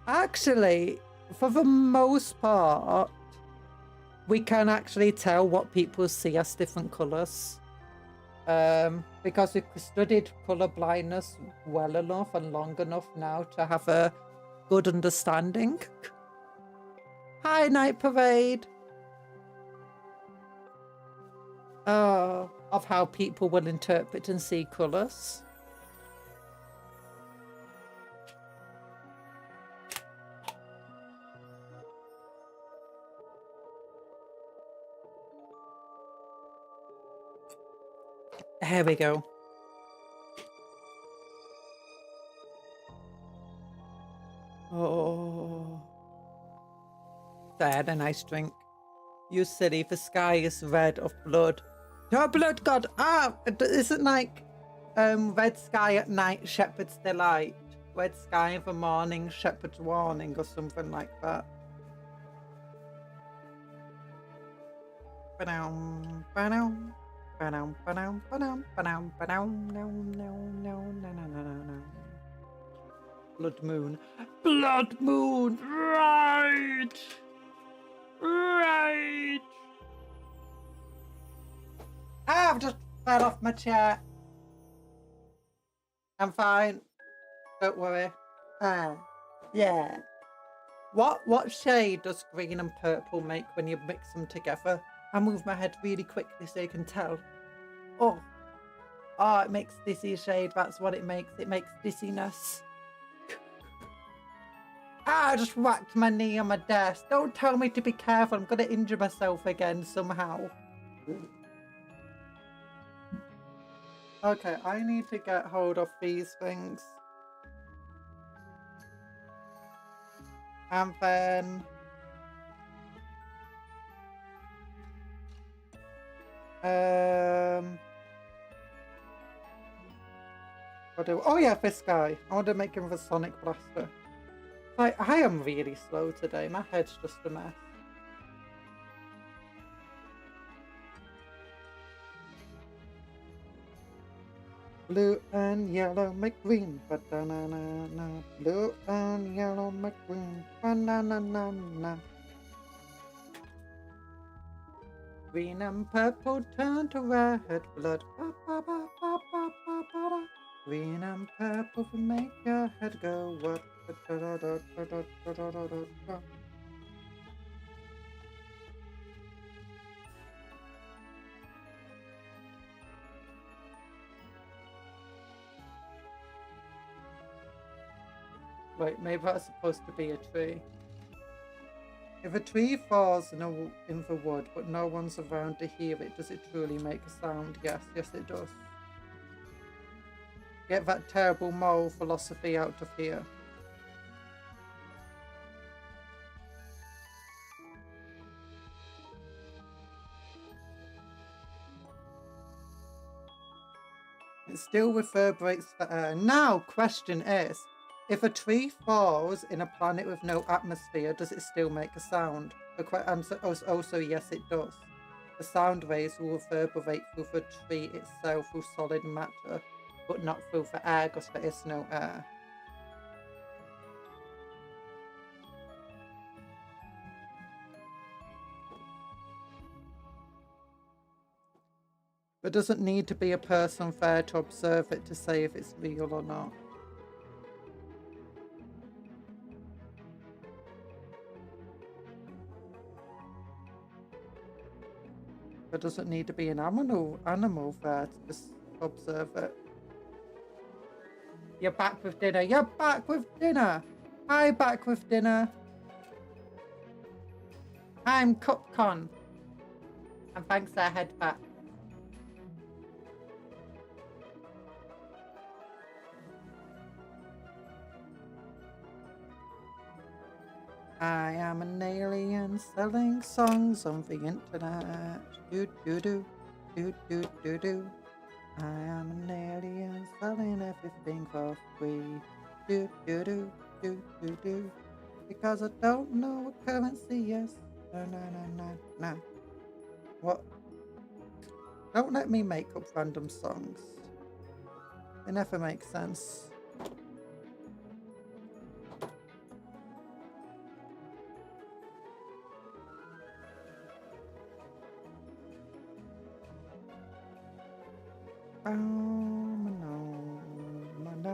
Actually, for the most part, we can actually tell what people see as different colours. Because we've studied colour blindness well enough and long enough now to have a good understanding. Hi, Night Parade. Of how people will interpret and see colours. Here we go. Oh. I had a nice drink. You silly, the sky is red of blood. No blood god! Ah! Isn't like red sky at night, shepherd's delight. Red sky in the morning, shepherd's warning, or something like that. Ba-dum, ba-dum. Blood moon. Blood moon! Right! Right! I've just fell off my chair. I'm fine. Don't worry. Yeah. What shade does green and purple make when you mix them together? I move my head really quickly so you can tell. Oh, it makes dizzy shade. That's what it makes. It makes dizziness. I just whacked my knee on my desk. Don't tell me to be careful. I'm going to injure myself again somehow. Okay, I need to get hold of these things. And then... oh yeah, this guy. I want to make him the Sonic Blaster. I am really slow today. My head's just a mess. Blue and yellow make green, ba-da-na-na-na. Blue and yellow make green, ba-na-na-na-na. Green and purple turn to red blood. Ba-ba-ba-ba-ba-ba-ba-da. Green and purple will make your head go up. Da-da-da-da-da-da-da-da-da. Wait, maybe that's supposed to be a tree. If a tree falls in the wood, but no one's around to hear it, does it truly make a sound? Yes, it does. Get that terrible moral philosophy out of here. It still reverberates the air. Now, question is, If a tree falls in a planet with no atmosphere, does it still make a sound? Also, yes, it does. The sound waves will reverberate through the tree itself through solid matter, but not through the air because there is no air. There doesn't need to be a person there to observe it to say if it's real or not. There doesn't need to be an animal there to just observe it. You're back with dinner. You're back with dinner. Hi, back with dinner. I'm Cupcon. And thanks, I head back. I am an alien selling songs on the internet. Do do do, do do do do. I am an alien selling everything for free. Do do do, do do do. Because I don't know what currency is. No, no, no, no, no. What? Don't let me make up random songs. They never make sense.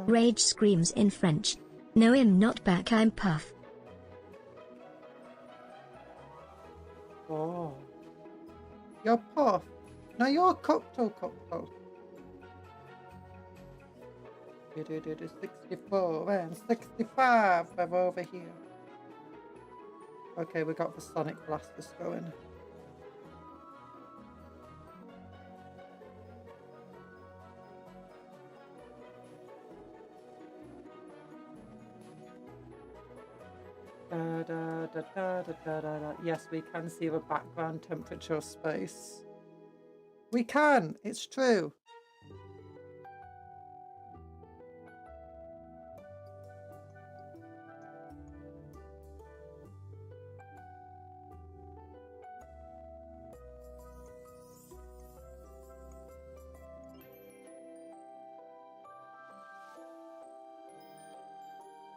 Rage screams in French. No, I'm not back, I'm Puff. Oh. You're Puff. No, you're Cuptle. 64 and 65. We're over here. Okay, we got the Sonic Blasters going. Yes, we can see the background temperature space. We can, it's true.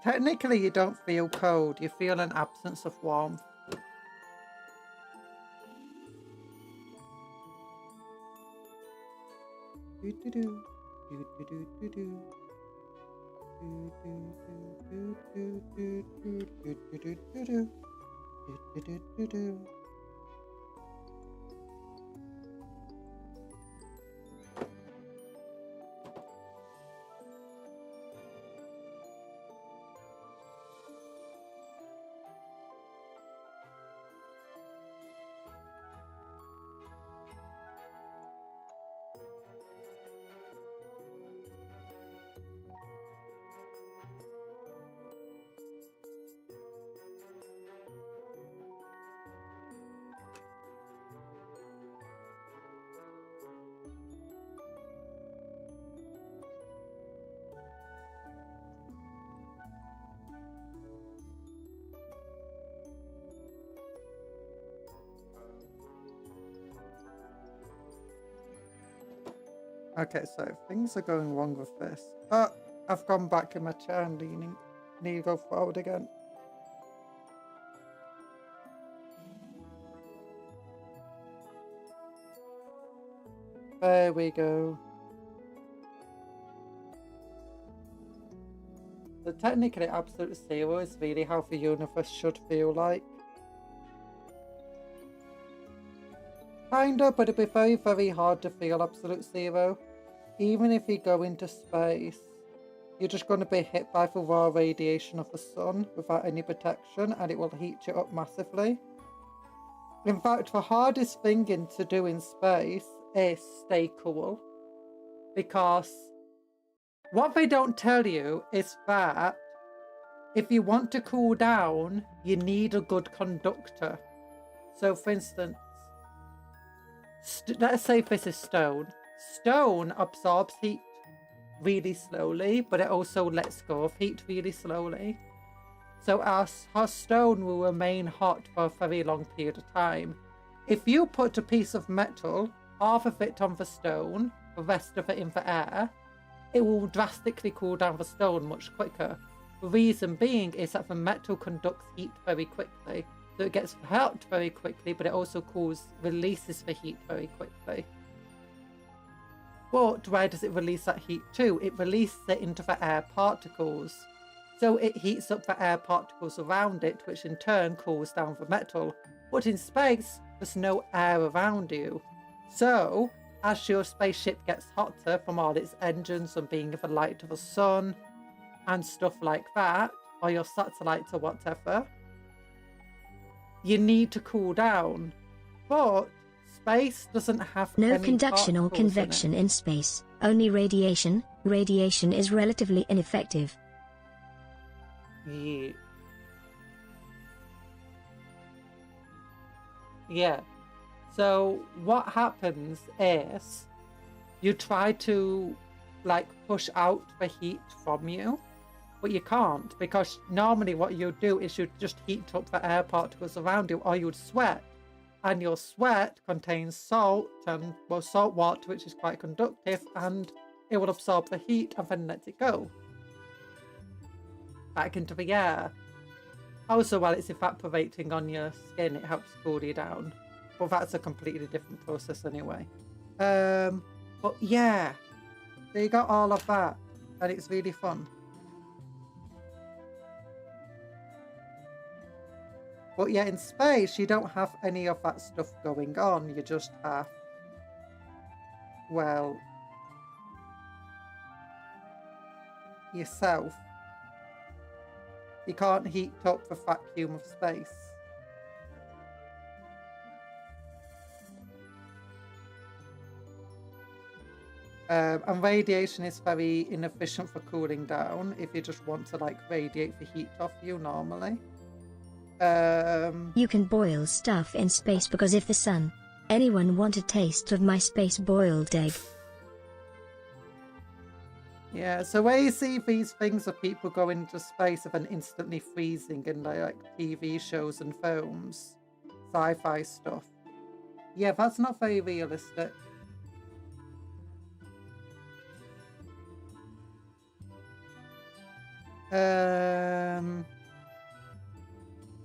Technically, you don't feel cold. You feel an absence of warmth. Do do do do do do do do. Do do do do do do do do do do do do do do. Okay, so things are going wrong with this. Oh, I've gone back in my chair and leaning. Need to go forward again. There we go. So technically, absolute zero is really how the universe should feel like. Kinda, but it'd be very, very hard to feel absolute zero. Even if you go into space, you're just going to be hit by the raw radiation of the sun without any protection, and it will heat you up massively. In fact, the hardest thing to do in space is stay cool. Because what they don't tell you is that if you want to cool down, you need a good conductor. So for instance, let's say this is stone. Stone absorbs heat. really slowly, but it also lets go of heat really slowly. So our stone will remain hot for a very long period of time. If you put a piece of metal, half of it on the stone, the rest of it in the air, it will drastically cool down the stone much quicker. The reason being is that the metal conducts heat very quickly. So it gets hot very quickly, but it also releases the heat very quickly. But where does it release that heat to? It releases it into the air particles. So it heats up the air particles around it, which in turn cools down the metal. But in space, there's no air around you. So, as your spaceship gets hotter from all its engines and being in the light of the sun and stuff like that, or your satellites or whatever, you need to cool down. But space doesn't have No any conduction or particles in it. convection in space, only radiation. Radiation is relatively ineffective. Yeah. Yeah. So what happens is you try to like push out the heat from you, but you can't, because normally what you do is you just heat up the air particles around you, or you'd sweat, and your sweat contains salt and salt water, which is quite conductive, and it will absorb the heat and then let it go back into the air. Also, while it's evaporating on your skin, it helps cool you down. But that's a completely different process anyway. But yeah, so you got all of that, and it's really fun. But yeah, in space, you don't have any of that stuff going on. You just have, well, yourself. You can't heat up the vacuum of space. And radiation is very inefficient for cooling down if you just want to like radiate the heat off you normally. You can boil stuff in space because if the sun. Anyone want a taste of my space boiled egg? Yeah, so where you see these things of people going into space and then instantly freezing in like TV shows and films, sci-fi stuff. Yeah, that's not very realistic.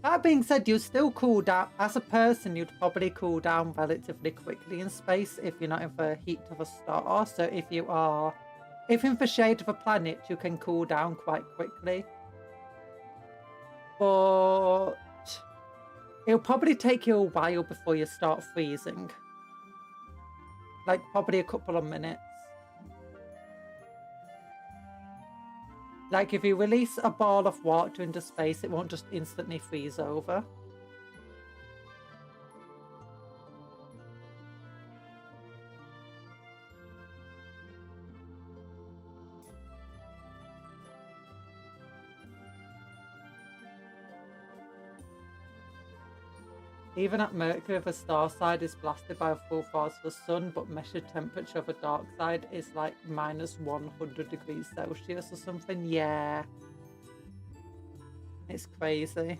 That being said, you still cool down. As a person, you'd probably cool down relatively quickly in space if you're not in the heat of a star. So if in the shade of a planet, you can cool down quite quickly. But it'll probably take you a while before you start freezing. Like probably a couple of minutes. Like if you release a ball of water into space, it won't just instantly freeze over. Even at Mercury, the star side is blasted by a full force of the sun, but measured temperature of the dark side is like minus 100 degrees Celsius or something. Yeah. It's crazy.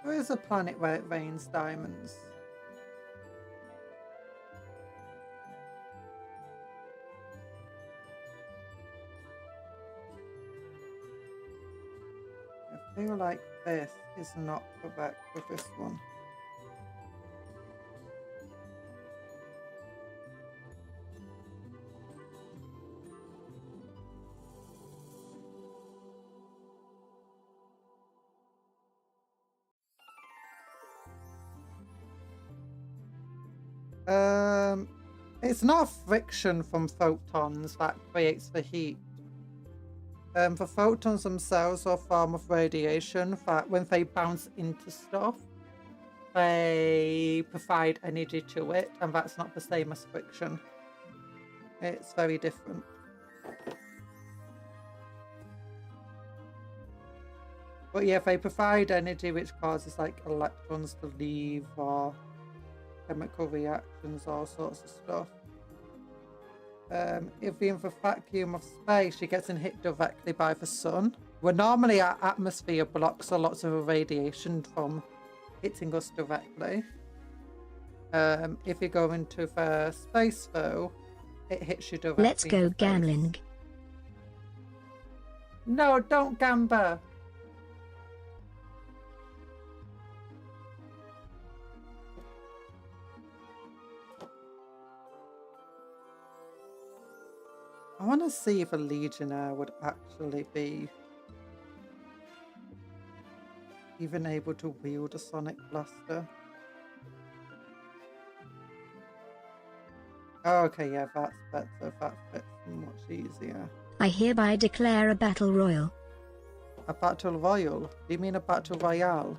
There is a planet where it rains diamonds. I feel like this is not correct with this one. It's not friction from photons that creates the heat. The photons themselves are a form of radiation that when they bounce into stuff, they provide energy to it, and that's not the same as friction. It's very different. But yeah, they provide energy which causes like electrons to leave or chemical reactions, all sorts of stuff. If you're in the vacuum of space, she gets hit directly by the sun. Where normally our atmosphere blocks a lot of the radiation from hitting us directly. If you go into the space though, it hits you directly. Let's go gambling. No, don't gamble. I want to see if a Legionnaire would actually be even able to wield a sonic blaster. Oh, okay, yeah, that's better. That's much easier. I hereby declare a battle royal. A battle royal? Do you mean a battle royale?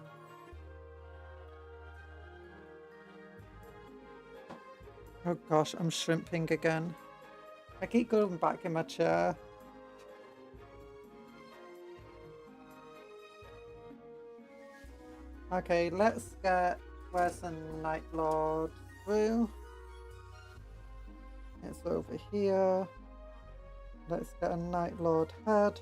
Oh gosh, I'm shrimping again. I keep going back in my chair. Okay, let's get... Where's the Night Lord through? It's over here. Let's get a Night Lord head.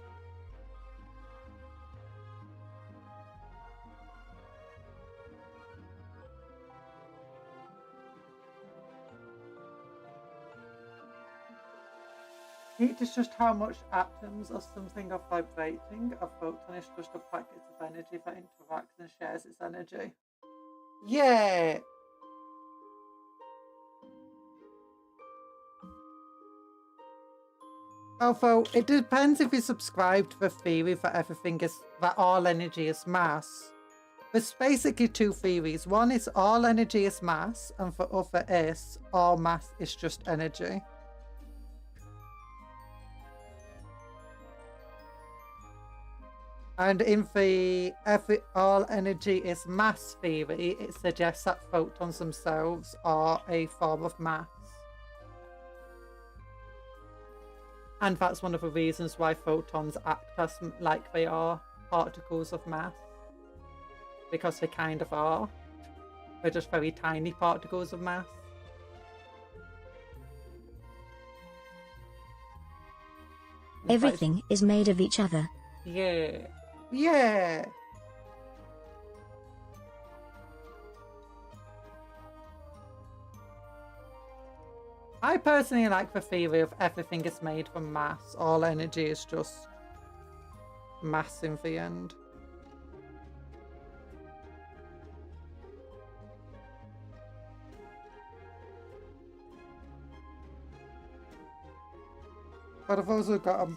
Heat is just how much atoms or something are vibrating. A photon is just a packet of energy that interacts and shares its energy. Yeah! Although, it depends if you subscribe to the theory that everything is, that all energy is mass. There's basically two theories. One is all energy is mass, and the other is all mass is just energy. And in the all energy is mass theory, it suggests that photons themselves are a form of mass. And that's one of the reasons why photons act as like they are particles of mass. Because they kind of are. They're just very tiny particles of mass. Everything is made of each other. Yeah. Yeah. I personally like the theory of everything is made from mass. All energy is just mass in the end. But I've also got a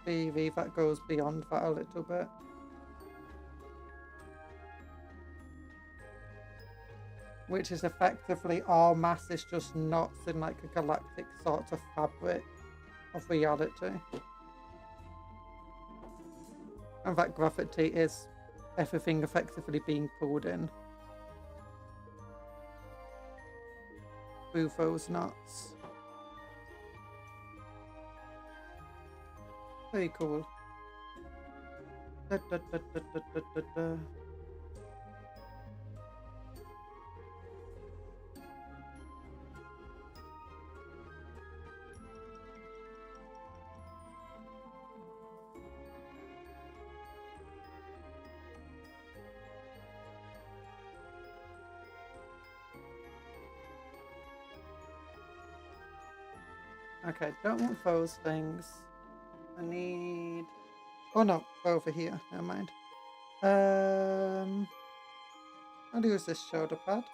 theory that goes beyond that a little bit. Which is effectively all mass is just knots in like a galactic sort of fabric of reality. And that gravity is everything effectively being pulled in through those knots. Very cool. Da, da, da, da, da, da, da, da. Okay, don't want those things. I need... Oh no, over here. Never mind. I'll use this shoulder pad.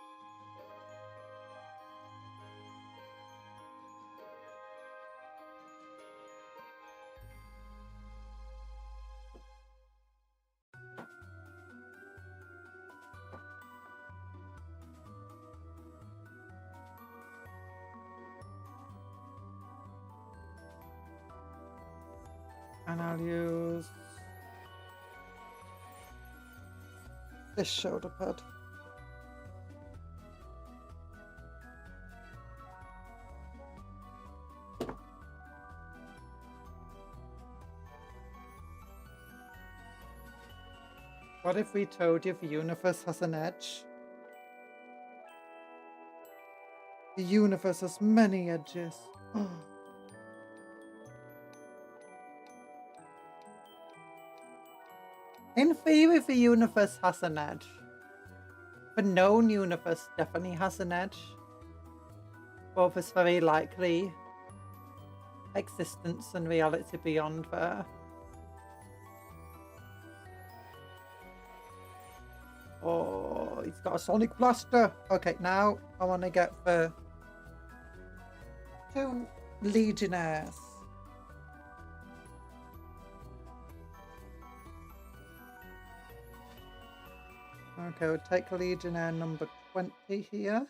And I'll use this shoulder pad. What if we told you the universe has an edge? The universe has many edges. In theory, the universe has an edge. The known universe definitely has an edge. But there's very likely existence and reality beyond there. Oh, he's got a sonic blaster. Okay, now I want to get the 2 legionnaires. Okay, we'll take legionnaire number 20 here.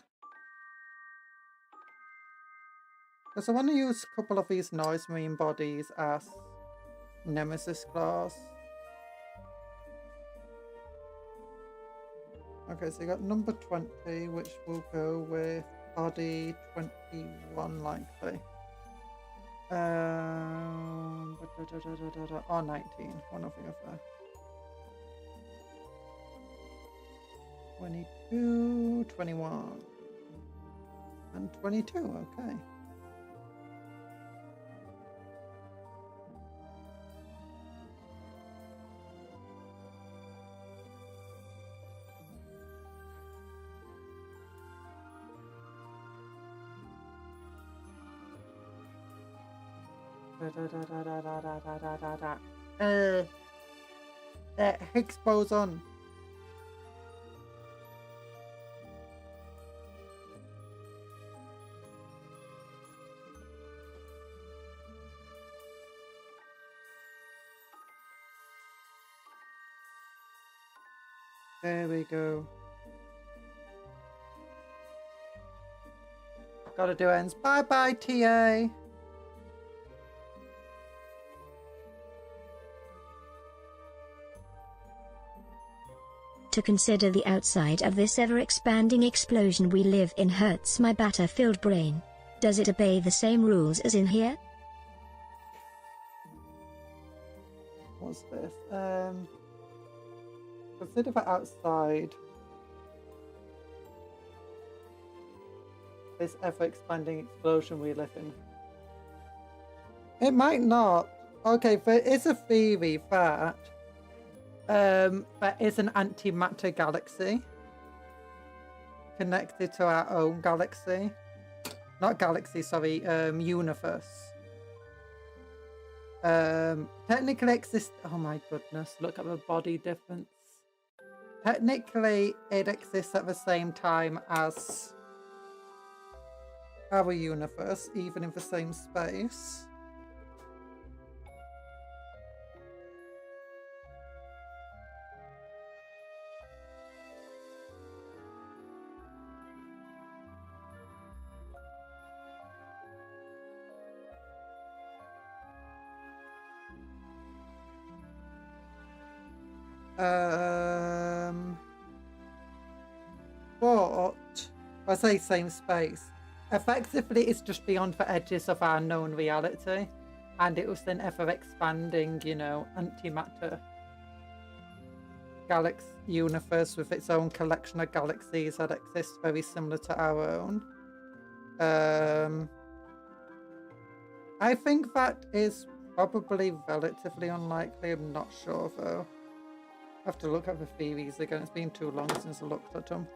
Because I want to use a couple of these noise marine bodies as nemesis class. Okay, so you got number 20, which will go with body 21 likely. Or 19, one of the other. 22, 21, and 22, okay. Higgs boson. There we go. Gotta do ends. Bye bye, TA. To consider the outside of this ever-expanding explosion we live in hurts my batter-filled brain. Does it obey the same rules as in here? What's this? Consider the outside. This ever-expanding explosion we live in. It might not. Okay, there is a theory that there is an antimatter galaxy connected to our own galaxy. Not galaxy, sorry, universe. Technically exists. Oh my goodness, look at the body difference. Technically, it exists at the same time as our universe, even in the same space. But I say same space. Effectively, it's just beyond the edges of our known reality, and it was an ever-expanding, you know, antimatter galaxy universe with its own collection of galaxies that exist very similar to our own. I think that is probably relatively unlikely. I'm not sure though. I have to look at the theories again. It's been too long since I looked at them.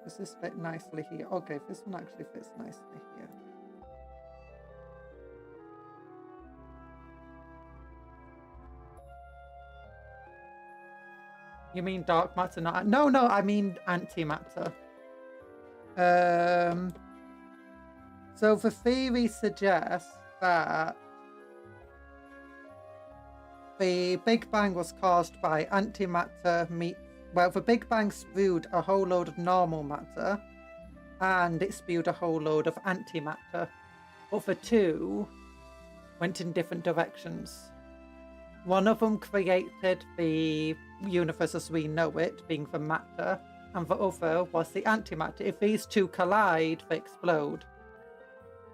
Does this fit nicely here? Okay, this one actually fits nicely here. You mean dark matter, not... No, I mean antimatter. So the theory suggests that the Big Bang was caused by antimatter well, the Big Bang spewed a whole load of normal matter, and it spewed a whole load of antimatter. But the two went in different directions. One of them created the universe as we know it, being the matter, and the other was the antimatter. If these two collide, they explode.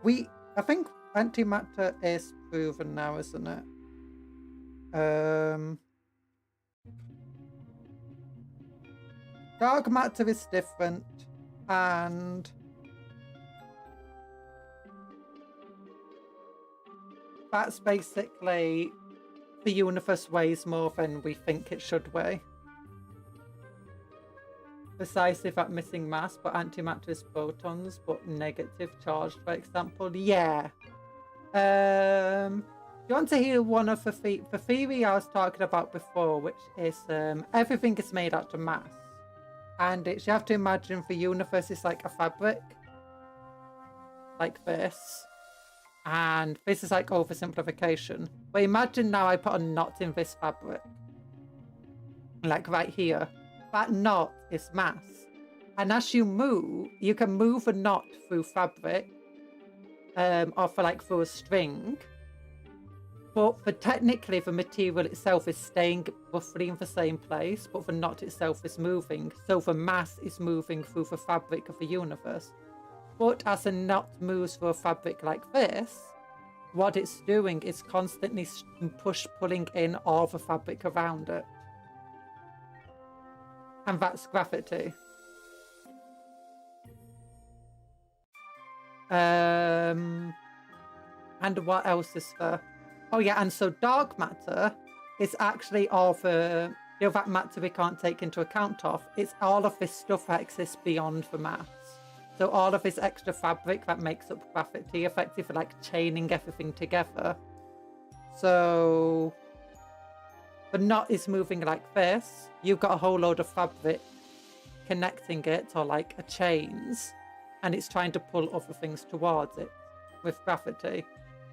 I think antimatter is proven now, isn't it? Dark matter is different, and that's basically the universe weighs more than we think it should weigh. Precisely that missing mass, but antimatter is photons, but negative charged, for example. Yeah. Do you want to hear one of the theory I was talking about before, which is everything is made out of mass. And you have to imagine the universe is like a fabric. Like this. And this is like oversimplification. But imagine now I put a knot in this fabric. Like right here. That knot is mass. And as you move, you can move a knot through fabric. Or through a string. But technically the material itself is staying roughly in the same place, but the knot itself is moving. So the mass is moving through the fabric of the universe. But as a knot moves through a fabric like this, what it's doing is constantly pulling in all the fabric around it. And that's gravity. And what else is there? Oh yeah, and so dark matter is actually all the that matter we can't take into account of. It's all of this stuff that exists beyond the mass. So all of this extra fabric that makes up gravity, effectively like chaining everything together. So the knot is moving like this. You've got a whole load of fabric connecting it, or like a chains, and it's trying to pull other things towards it with gravity.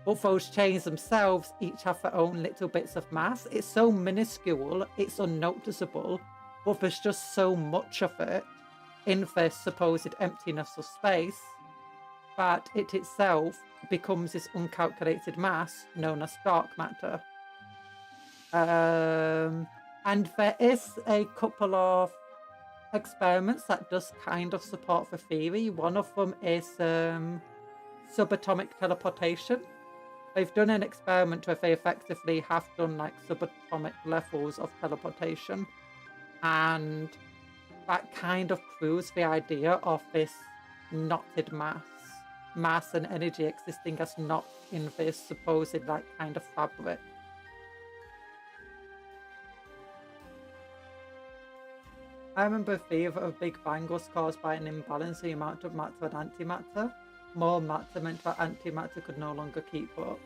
But those chains themselves each have their own little bits of mass. It's so minuscule, it's unnoticeable, but there's just so much of it in this supposed emptiness of space that it itself becomes this uncalculated mass known as dark matter. And there is a couple of experiments that does kind of support the theory. One of them is subatomic teleportation. They've done an experiment where they effectively have done like subatomic levels of teleportation, and that kind of proves the idea of this knotted mass and energy existing as knots in this supposed like kind of fabric. I remember a theory that a Big Bang was caused by an imbalance in the amount of matter and antimatter. More matter meant that antimatter could no longer keep up.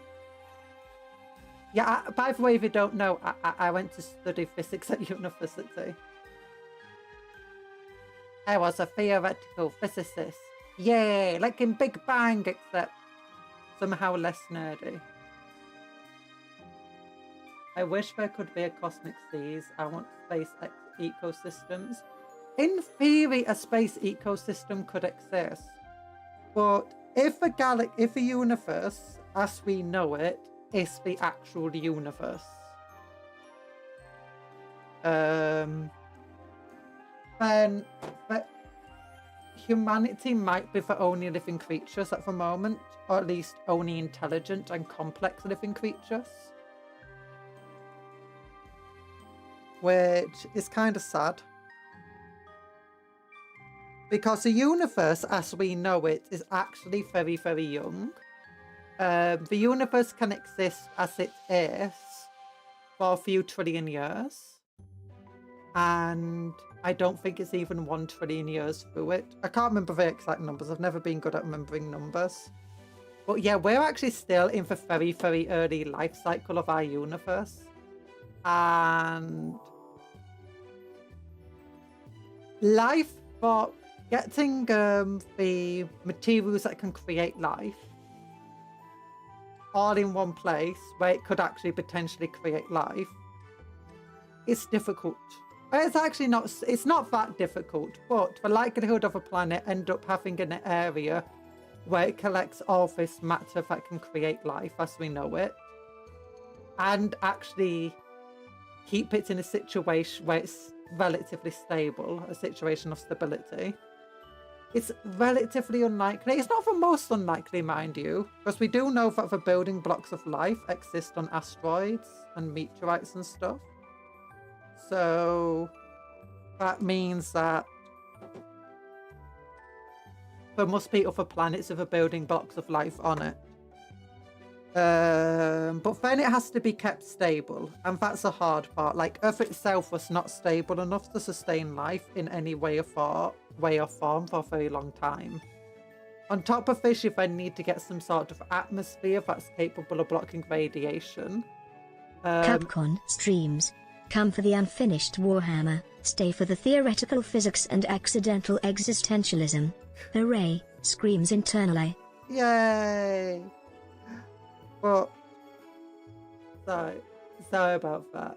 Yeah, by the way, if you don't know, I went to study physics at university. I was a theoretical physicist. Yay, like in Big Bang, except somehow less nerdy. I wish there could be a cosmic seas. I want space ecosystems. In theory, a space ecosystem could exist. But if the universe, as we know it, is the actual universe, then humanity might be the only living creatures at the moment, or at least only intelligent and complex living creatures. Which is kind of sad. Because the universe, as we know it, is actually very, very young. The universe can exist as it is for a few trillion years. And I don't think it's even 1 trillion years through it. I can't remember the exact numbers. I've never been good at remembering numbers. But yeah, we're actually still in the very, very early life cycle of our universe. And life, for getting the materials that can create life all in one place where it could actually potentially create life, it's difficult. It's actually not, it's not that difficult, but the likelihood of a planet end up having an area where it collects all this matter that can create life as we know it, and actually keep it in a situation where it's relatively stable, a situation of stability, It's relatively unlikely. It's not the most unlikely, mind you, because we do know that the building blocks of life exist on asteroids and meteorites and stuff. So that means that there must be other planets with the building blocks of life on it. But then it has to be kept stable, and that's a hard part. Like, Earth itself was not stable enough to sustain life in any way or form for a very long time. On top of this, you then need to get some sort of atmosphere that's capable of blocking radiation. Capcom streams. Come for the unfinished Warhammer, stay for the theoretical physics and accidental existentialism. Hooray, screams internally. Yay! But, sorry about that.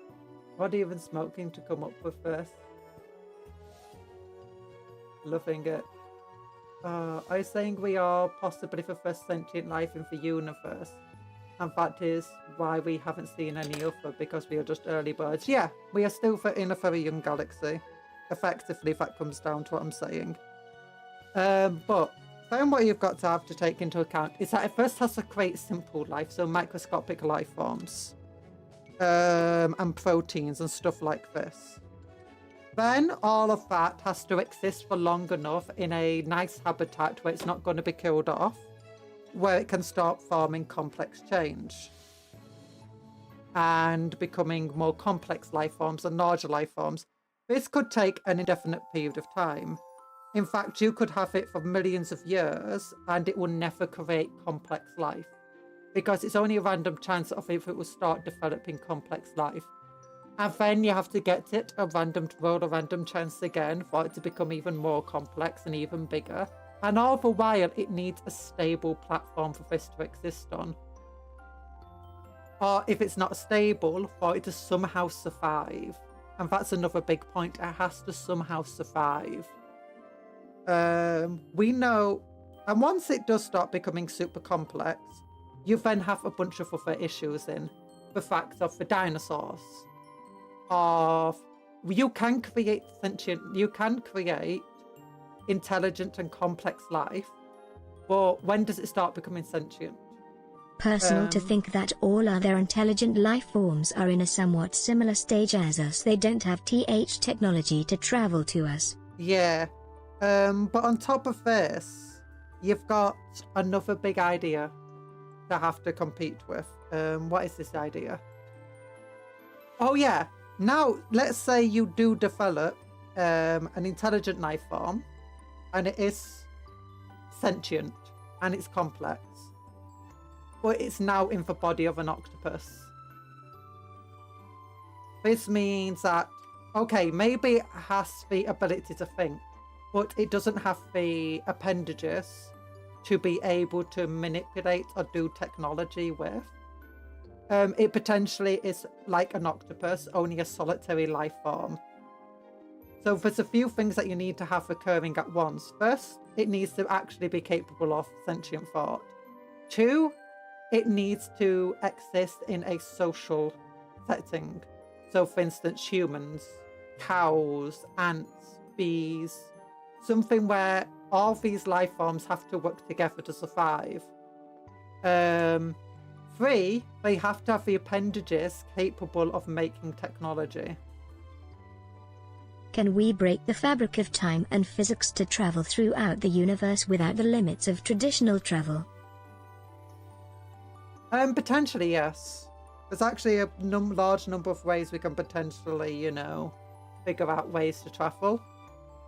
What even smoking to come up with this? Loving it. I was saying we are possibly the first sentient life in the universe. And that is why we haven't seen any other, because we are just early birds. Yeah, we are still in a very young galaxy. Effectively, that comes down to what I'm saying. But then what you've got to have to take into account is that it first has to create simple life, so microscopic life forms, and proteins and stuff like this. Then all of that has to exist for long enough in a nice habitat where it's not going to be killed off, where it can start forming complex change and becoming more complex life forms and larger life forms. This could take an indefinite period of time. In fact, you could have it for millions of years and it will never create complex life, because it's only a random chance of if it will start developing complex life. And then you have to get it a random chance again for it to become even more complex and even bigger. And all the while, it needs a stable platform for this to exist on. Or if it's not stable, for it to somehow survive. And that's another big point. It has to somehow survive. We know, and once it does start becoming super complex, you then have a bunch of other issues in the fact of the dinosaurs. Of you can create intelligent and complex life, but when does it start becoming sentient? Personal to think that all other intelligent life forms are in a somewhat similar stage as us. They don't have technology to travel to us. Yeah. But on top of this, you've got another big idea to have to compete with. What is this idea? Oh yeah. Now, let's say you do develop an intelligent life form, and it is sentient, and it's complex, but it's now in the body of an octopus. This means that, okay, maybe it has the ability to think, but it doesn't have the appendages to be able to manipulate or do technology with. It potentially is like an octopus, only a solitary life form. So there's a few things that you need to have occurring at once. First, it needs to actually be capable of sentient thought. Two, it needs to exist in a social setting. So for instance, humans, cows, ants, bees, something where all these life forms have to work together to survive. Three, they have to have the appendages capable of making technology. Can we break the fabric of time and physics to travel throughout the universe without the limits of traditional travel? Potentially, yes. There's actually a large number of ways we can potentially, figure out ways to travel.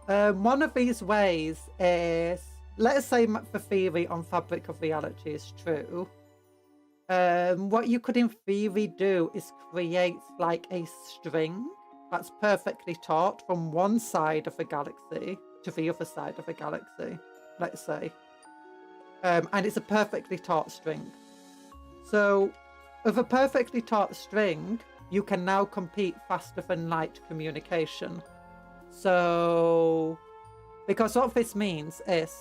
One of these ways is, let's say the theory on fabric of reality is true. What you could in theory do is create like a string that's perfectly taut from one side of a galaxy to the other side of a galaxy, let's say. And it's a perfectly taut string. So with a perfectly taut string, you can now compete faster than light communication. So, because what this means is,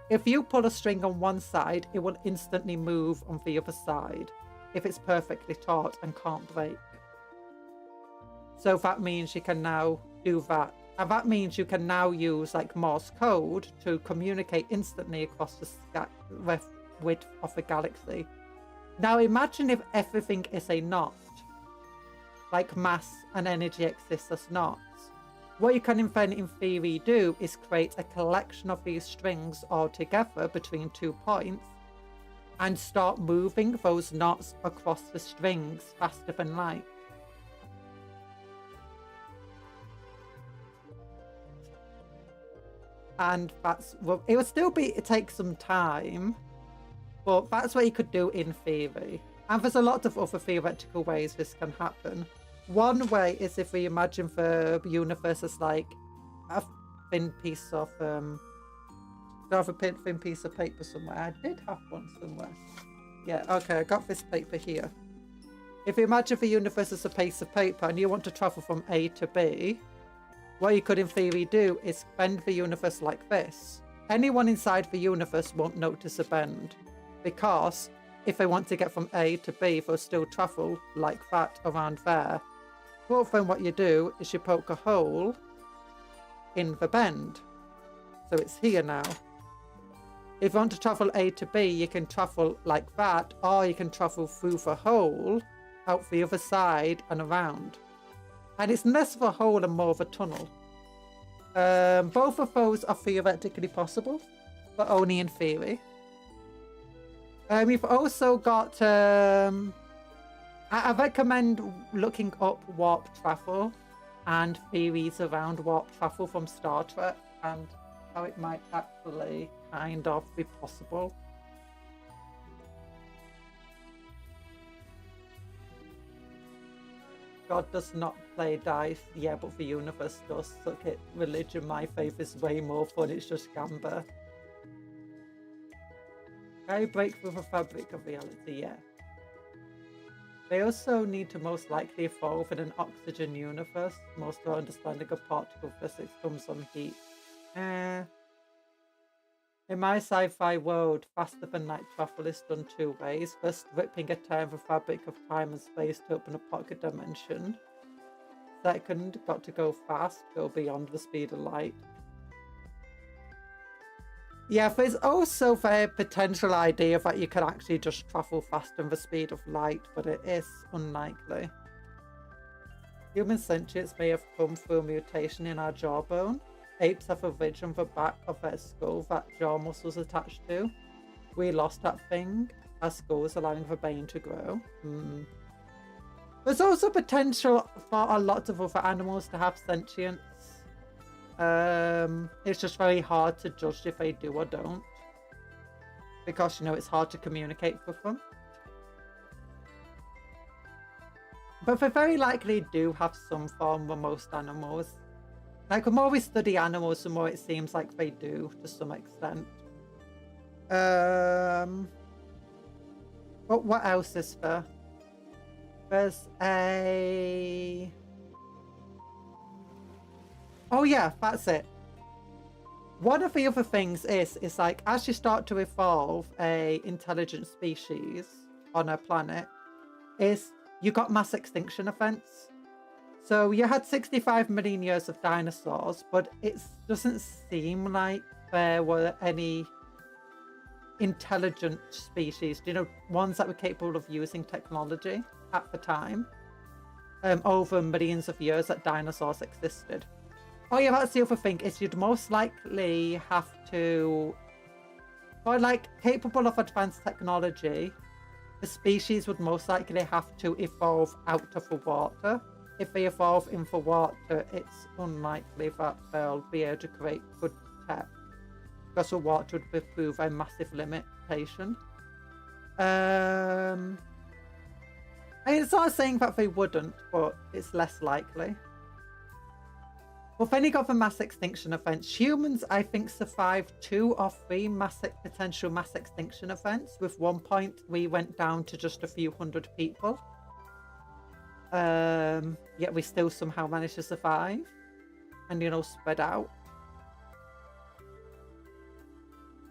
if you pull a string on one side, it will instantly move on the other side if it's perfectly taut and can't break. So that means you can now do that And that means you can now use like Morse code to communicate instantly across the width of the galaxy. Now imagine if everything is a knot, like mass and energy exists as knots. What you can then in theory do is create a collection of these strings all together between 2 points and start moving those knots across the strings faster than light. And that's, well, it would still be, it takes some time, but that's what you could do in theory. And there's a lot of other theoretical ways this can happen. One way is if we imagine the universe as like a thin piece of, I have a thin piece of paper somewhere. I did have one somewhere. Yeah, okay, I got this paper here. If you imagine the universe as a piece of paper and you want to travel from A to B, what you could in theory do is bend the universe like this. Anyone inside the universe won't notice a bend, because if they want to get from A to B, they'll still travel like that around there. But then what you do is you poke a hole in the bend. So it's here now. If you want to travel A to B, you can travel like that, or you can travel through the hole, out the other side and around. And it's less of a hole and more of a tunnel. Both of those are theoretically possible, but only in theory. We've also got... I recommend looking up warp travel and theories around warp travel from Star Trek and how it might actually kind of be possible. God does not play dice. Yeah, but the universe does. Suck it. Religion, my faith is way more fun. It's just gamba. Can I break through the fabric of reality? Yeah. They also need to most likely evolve in an oxygen universe. Most of our understanding of particle physics comes on heat. In my sci-fi world, faster than light travel is done 2 ways. First, ripping a tear in the fabric of time and space to open a pocket dimension. Second, got to go fast, go beyond the speed of light. Yeah, there's also the potential idea that you can actually just travel faster than the speed of light, but it is unlikely. Human sentience may have come through a mutation in our jawbone. Apes have a ridge on the back of their skull that jaw muscles attached to. We lost that thing. Our skulls allowing the brain to grow. There's also potential for a lot of other animals to have sentience. It's just very hard to judge if they do or don't. Because, you know, it's hard to communicate with them. But they very likely do have some form with most animals. Like, the more we study animals, the more it seems like they do, to some extent. But what else is there? There's a... Oh yeah, that's it. One of the other things is like, as you start to evolve a intelligent species on a planet, is you got mass extinction events. So you had 65 million years of dinosaurs, but it doesn't seem like there were any intelligent species, you know, ones that were capable of using technology at the time, over millions of years that dinosaurs existed. Oh yeah, that's the other thing, is you'd most likely have to, for like capable of advanced technology, the species would most likely have to evolve out of the water. If they evolve in the water, it's unlikely that they'll be able to create good tech, because the water would prove a massive limitation. I mean, it's not saying that they wouldn't, but it's less likely. Well, then you got the mass extinction events. Humans, I think, survived 2 or 3 potential mass extinction events. With one point, we went down to just a few hundred people. Yet we still somehow managed to survive and, you know, spread out.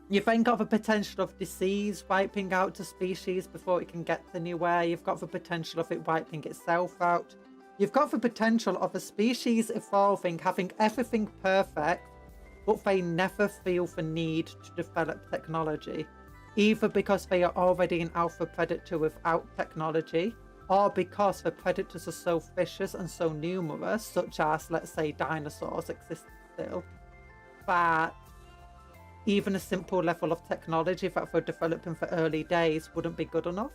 You then got the potential of disease wiping out a species before it can get anywhere. You've got the potential of it wiping itself out. You've got the potential of a species evolving, having everything perfect, but they never feel the need to develop technology, either because they are already an alpha predator without technology, or because the predators are so vicious and so numerous, such as, let's say, dinosaurs exist still, that even a simple level of technology that they're developing for early days wouldn't be good enough.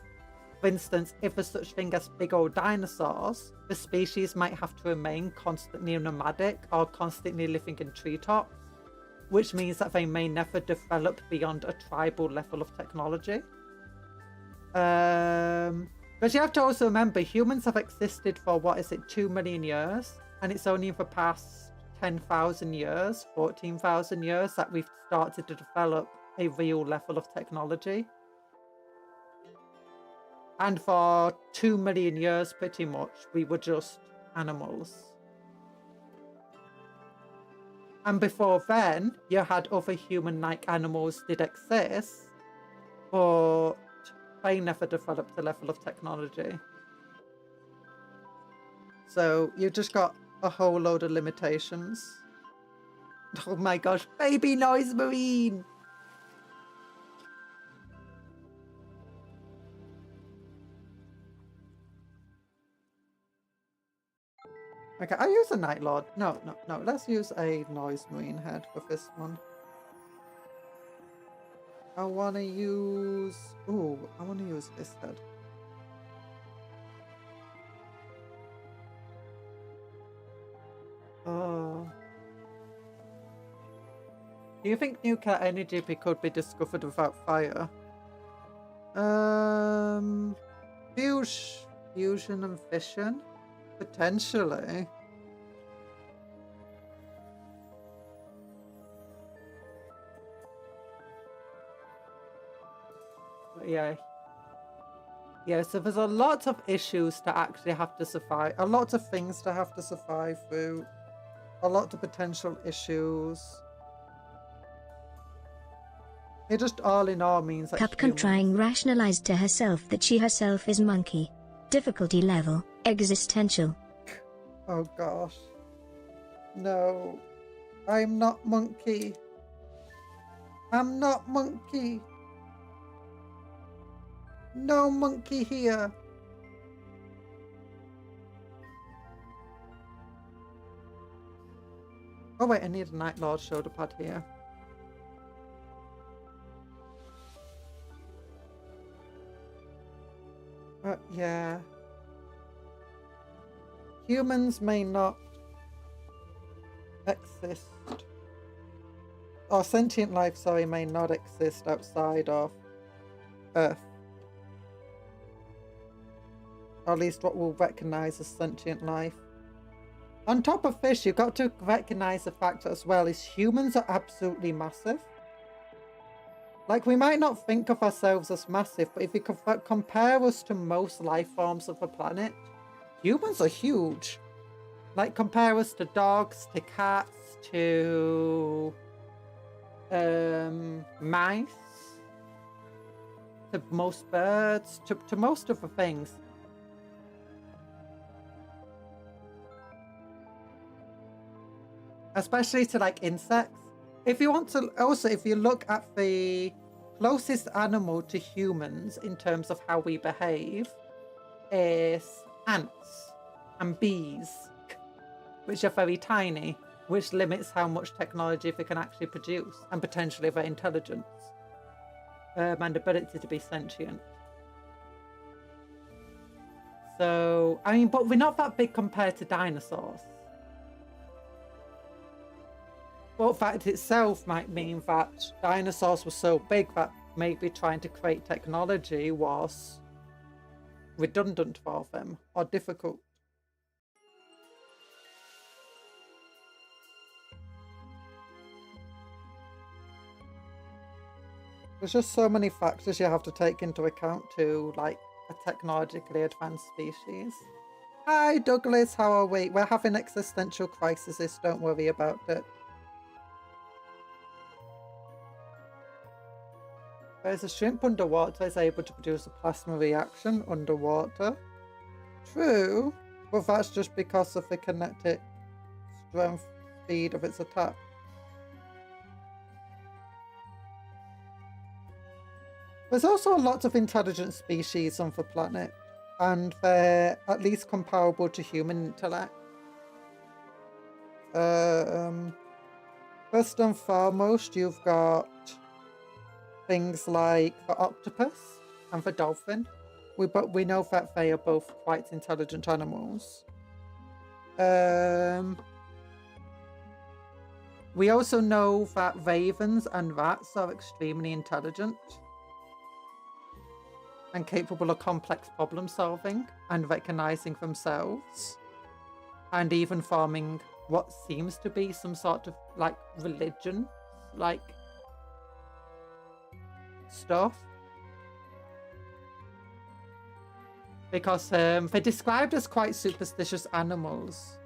For instance, if there's such thing as big old dinosaurs, the species might have to remain constantly nomadic or constantly living in treetops, which means that they may never develop beyond a tribal level of technology. But you have to also remember, humans have existed for, 2 million years? And it's only in the past 10,000 years, 14,000 years that we've started to develop a real level of technology. And for 2 million years, pretty much, we were just animals. And before then, you had other human-like animals did exist, but they never developed a level of technology. So you just got a whole load of limitations. Oh my gosh, baby noise marine! Okay, I use a Night Lord. No. Let's use a Noise Marine head for this one. I want to use this head. Oh. Do you think nuclear energy could be discovered without fire? Fusion and fission? Potentially. But yeah, so there's a lot of issues to actually have to survive, a lot of things to have to survive through, a lot of potential issues. It just all in all means that Cupcake trying rationalized to herself that she herself is monkey. Difficulty level, existential. Oh gosh. No. I'm not monkey. I'm not monkey. No monkey here. Oh wait, I need a Night Lord shoulder pad here. Yeah. Humans may not exist, or sentient life, sorry, may not exist outside of Earth. Or at least what we'll recognize as sentient life. On top of fish, you've got to recognize the fact as well is humans are absolutely massive. Like, we might not think of ourselves as massive, but if you compare us to most life forms of the planet, humans are huge. Like, compare us to dogs, to cats, to mice, to most birds, to most of the things. Especially to, like, insects. If you want to, also, if you look at the closest animal to humans in terms of how we behave, is ants and bees, which are very tiny, which limits how much technology they can actually produce, and potentially their intelligence and ability to be sentient. So, I mean, but we're not that big compared to dinosaurs. But fact itself might mean that dinosaurs were so big that maybe trying to create technology was redundant for them or difficult. There's just so many factors you have to take into account to, like, a technologically advanced species. Hi Douglas, how are we? We're having existential crises, don't worry about it. There's a shrimp underwater is able to produce a plasma reaction underwater. True, But that's just because of the kinetic strength speed of its attack. There's also a lot of intelligent species on the planet, and they're at least comparable to human intellect. First and foremost, you've got things like the octopus and the dolphin. We know that they are both quite intelligent animals. We also know that ravens and rats are extremely intelligent and capable of complex problem solving and recognizing themselves, and even forming what seems to be some sort of like religion, like stuff. Because they're described as quite superstitious animals.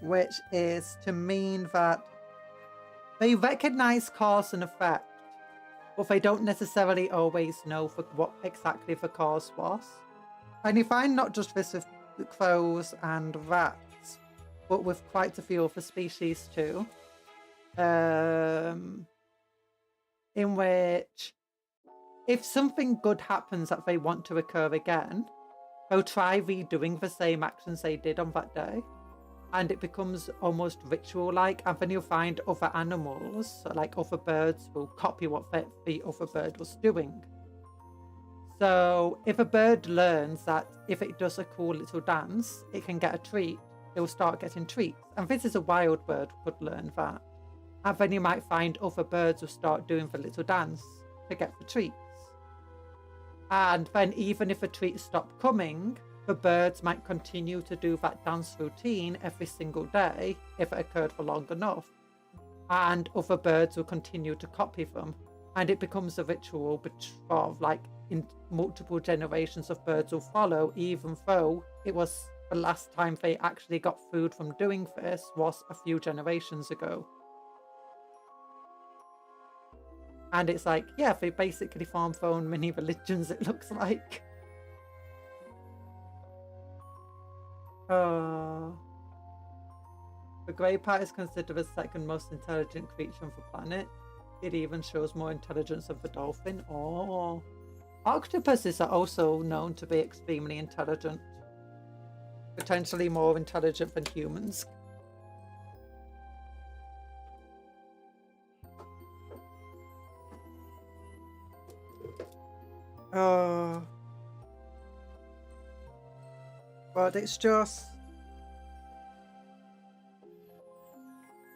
Which is to mean that they recognize cause and effect, but they don't necessarily always know for what exactly the cause was. And you find not just this with crows and rats, but with quite a few other species too. In which, if something good happens that they want to occur again, they'll try redoing the same actions they did on that day. And it becomes almost ritual-like, and then you'll find other animals, like other birds, will copy what the other bird was doing. So if a bird learns that if it does a cool little dance, it can get a treat, it will start getting treats. And this is a wild bird could learn that. And then you might find other birds will start doing the little dance to get the treats. And then even if the treats stop coming, the birds might continue to do that dance routine every single day if it occurred for long enough. And other birds will continue to copy them. And it becomes a ritual, but of like in multiple generations of birds will follow, even though it was the last time they actually got food from doing this was a few generations ago. And it's like, yeah, they basically form their own mini religions, it looks like. The grey parrot is considered the second most intelligent creature on the planet. It even shows more intelligence than the dolphin. Oh. Octopuses are also known to be extremely intelligent. Potentially more intelligent than humans. But it's just...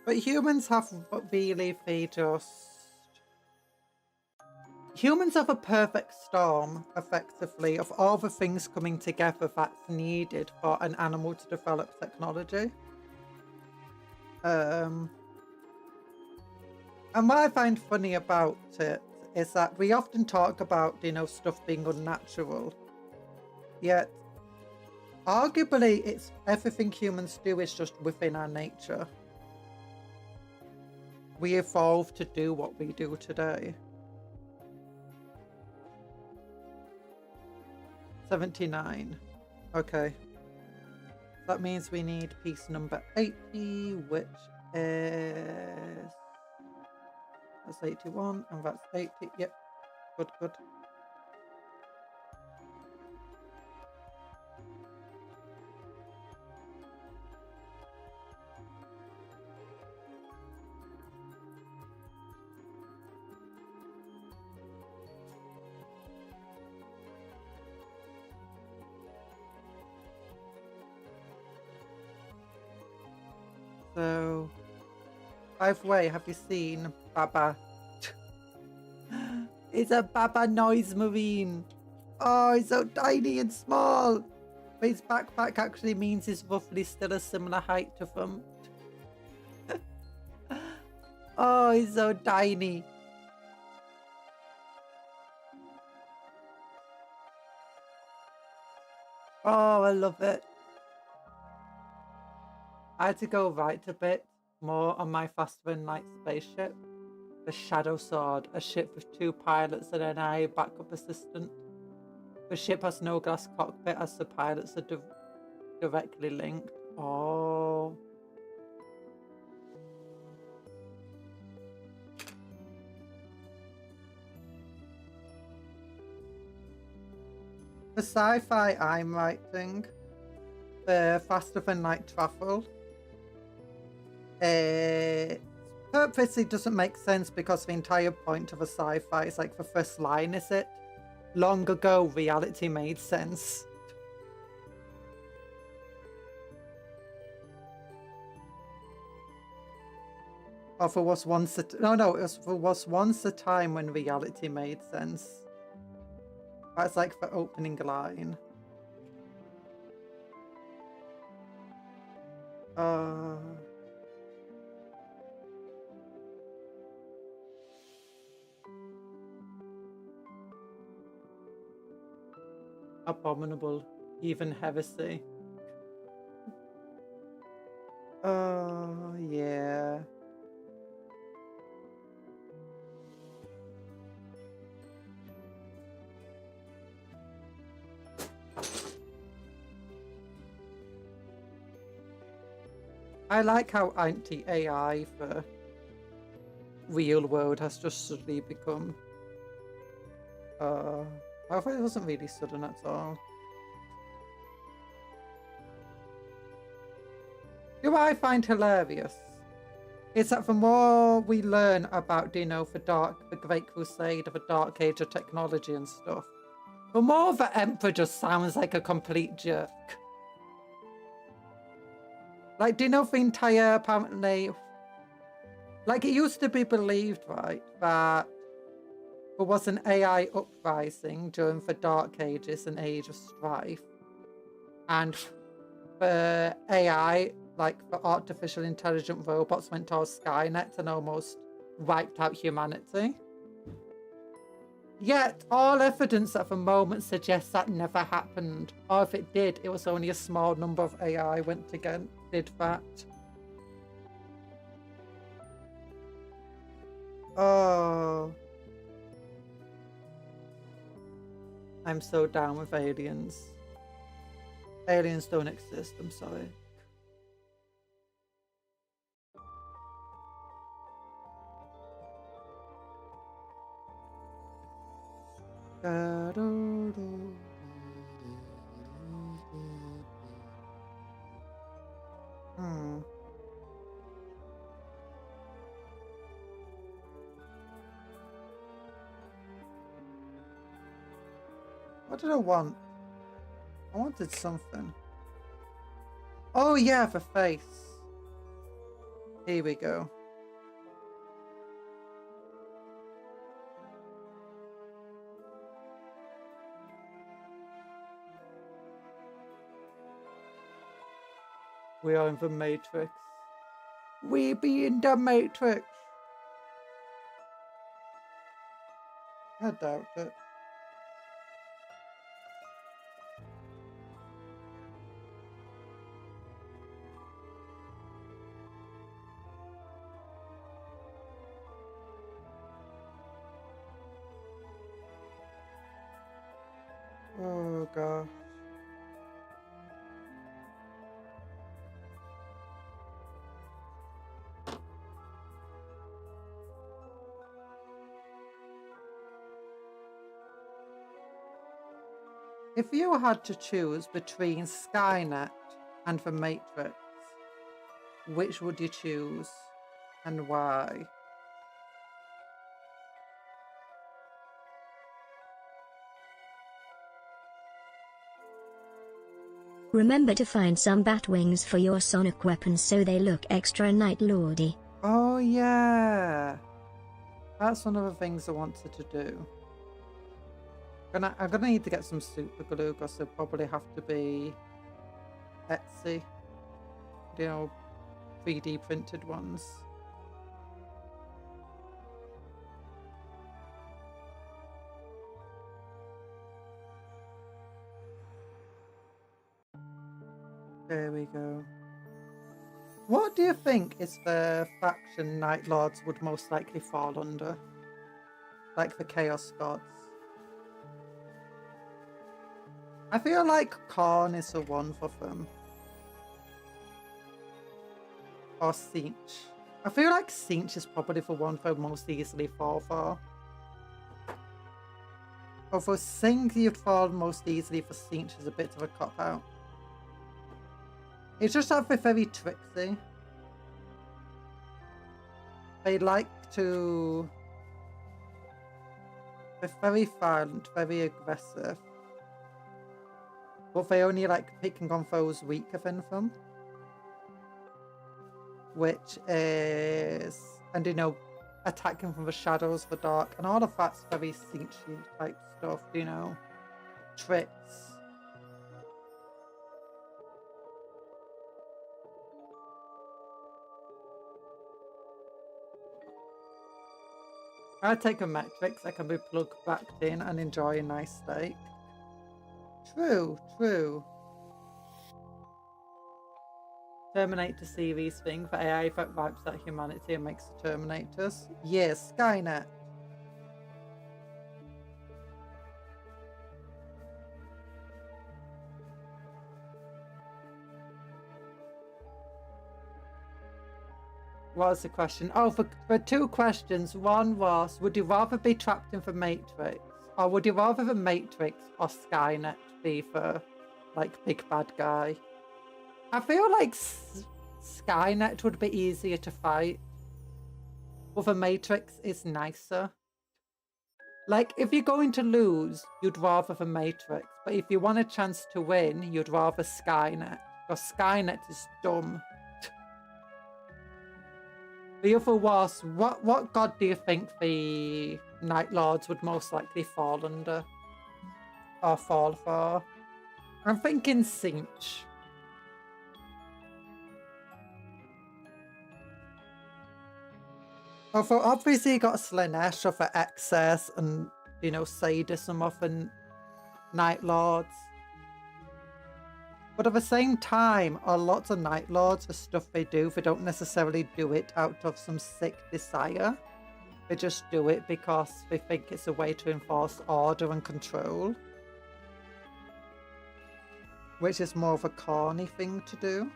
But humans have really, they just... Humans have a perfect storm, effectively, of all the things coming together that's needed for an animal to develop technology. And what I find funny about it is that we often talk about, you know, stuff being unnatural. Yet, arguably, it's everything humans do is just within our nature. We evolved to do what we do today. 79. Okay. That means we need piece number 80, which is... That's 81, and that's 80. Yep. Good, good. So, by the way, have you seen Baba? It's a Baba noise marine. Oh, he's so tiny and small. But his backpack actually means he's roughly still a similar height to them. Oh, he's so tiny. Oh, I love it. I had to go right a bit more on my faster than light spaceship The Shadow Sword, a ship with 2 pilots and an AI backup assistant. The ship has no glass cockpit as the pilots are directly linked. Oh. The sci-fi I'm writing, faster than light travel, purposely doesn't make sense because the entire point of a sci-fi is like the first line, is it? Long ago, reality made sense. Or there was once a there was once a time when reality made sense. That's like the opening line. Abominable, even heresy. Oh, yeah. I like how anti-AI for real world has just suddenly become... I thought it wasn't really sudden at all. What I find hilarious is that the more we learn about, you know, the Great Crusade of the Dark Age of technology and stuff, the more the Emperor just sounds like a complete jerk. Like, do you know the entire, apparently... Like, it used to be believed, right, that there was an AI uprising during the Dark Ages and Age of Strife. And the AI, like the artificial intelligent robots, went towards Skynet and almost wiped out humanity. Yet, all evidence at the moment suggests that never happened. Or if it did, it was only a small number of AI did that. Oh. I'm so down with aliens. Aliens don't exist, I'm sorry. What did I want? I wanted something. Oh yeah, the face. Here we go. We are in the Matrix. We be in the Matrix. I doubt it. Oh gosh. If you had to choose between Skynet and the Matrix, which would you choose and why? Remember to find some bat wings for your sonic weapons so they look extra Night Lordy. Oh yeah. That's one of the things I wanted to do. I'm gonna need to get some super glue because they'll probably have to be Etsy. You know, 3D printed ones. There we go. What do you think is the faction Night Lords would most likely fall under? Like the Chaos Gods? I feel like Khorne is the one for them. Or Tzeentch. I feel like Tzeentch is probably the one they most easily fall for. Although Sing you'd fall most easily for Tzeentch is a bit of a cop-out. It's just that they're very tricksy. They like to... They're very violent, very aggressive. But they only like picking on those weaker than them. Which is... And you know, attacking from the shadows, the dark, and all of that's very Tzeentchy type stuff, you know. Tricks. I take a metrics, I can be plugged back in and enjoy a nice steak. True, true. Terminator series thing, the AI that wipes out humanity and makes the Terminators. Yes, Skynet. What was the question? Oh, for two questions. One was, would you rather be trapped in the Matrix? Or would you rather the Matrix or Skynet be the, like, big bad guy? I feel like Skynet would be easier to fight. But the Matrix is nicer. Like, if you're going to lose, you'd rather the Matrix. But if you want a chance to win, you'd rather Skynet. Because Skynet is dumb. The other was, what god do you think the Night Lords would most likely fall under? Or fall for? I'm thinking Tzeentch. Although obviously you got Slaanesh for excess and, you know, sadism of the Night Lords. But at the same time, a lot of Night Lords, the stuff they do, they don't necessarily do it out of some sick desire. They just do it because they think it's a way to enforce order and control. Which is more of a corny thing to do.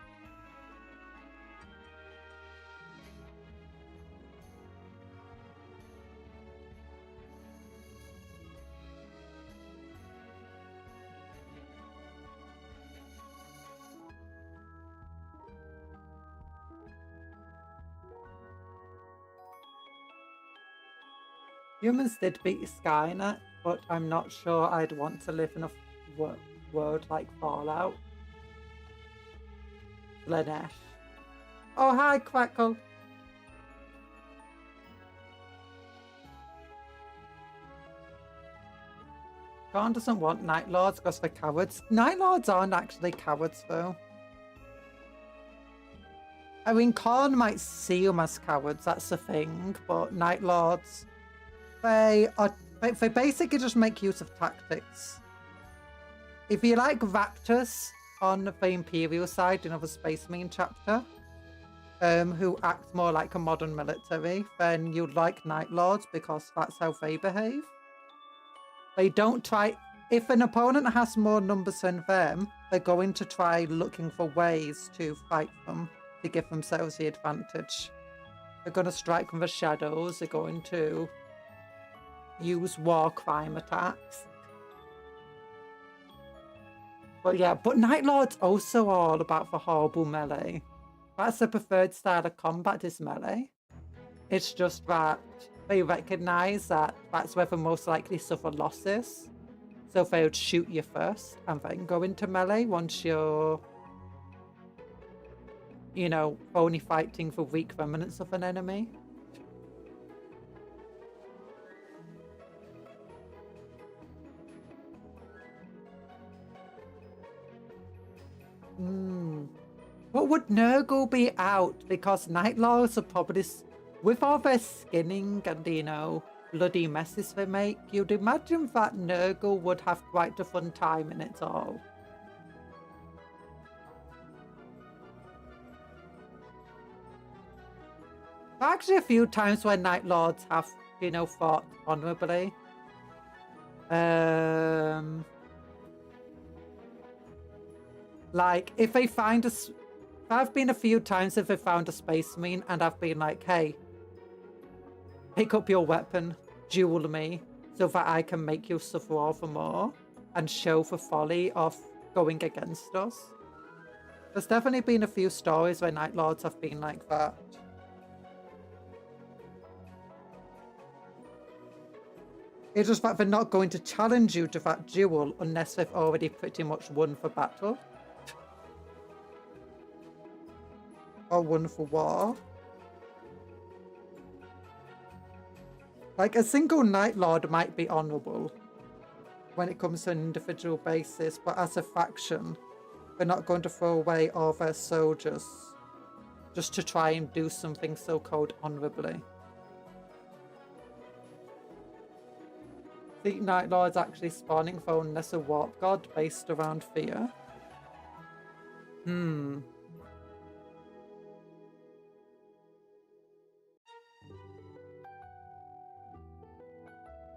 Humans did beat Skynet, but I'm not sure I'd want to live in a world like Fallout. Slaanesh. Oh, hi, Crackle. Khorne doesn't want Night Lords because they're cowards. Night Lords aren't actually cowards, though. I mean, Khorne might see them as cowards, that's the thing, but Night Lords... They basically just make use of tactics. If you like Raptors on the Imperial side, you know, the Space Marine chapter, who act more like a modern military, then you'd like Night Lords because that's how they behave. They don't try... If an opponent has more numbers than them, they're going to try looking for ways to fight them to give themselves the advantage. They're going to strike from the shadows, they're going to use war crime attacks. But yeah, but Night Lord's also all about the horrible melee. That's the preferred style of combat, is melee. It's just that they recognise that that's where they most likely suffer losses. So they would shoot you first and then go into melee once you're, you know, only fighting for weak remnants of an enemy. But would Nurgle be out? Because Night Lords are probably, with all their skinning and, you know, bloody messes they make, you'd imagine that Nurgle would have quite a fun time in it all. Actually, a few times where Night Lords have, you know, fought honorably. Like, if they find a... I've been a few times if they found a Space Marine and I've been like, hey, pick up your weapon, duel me, so that I can make you suffer all the more and show the folly of going against us. There's definitely been a few stories where Night Lords have been like that. It's just that they're not going to challenge you to that duel unless they've already pretty much won the battle. Or won for war. Like, a single Night Lord might be honourable when it comes to an individual basis, but as a faction, they're not going to throw away all their soldiers just to try and do something so-called honourably. The Night Lord's actually spawning their own lesser warp god based around fear.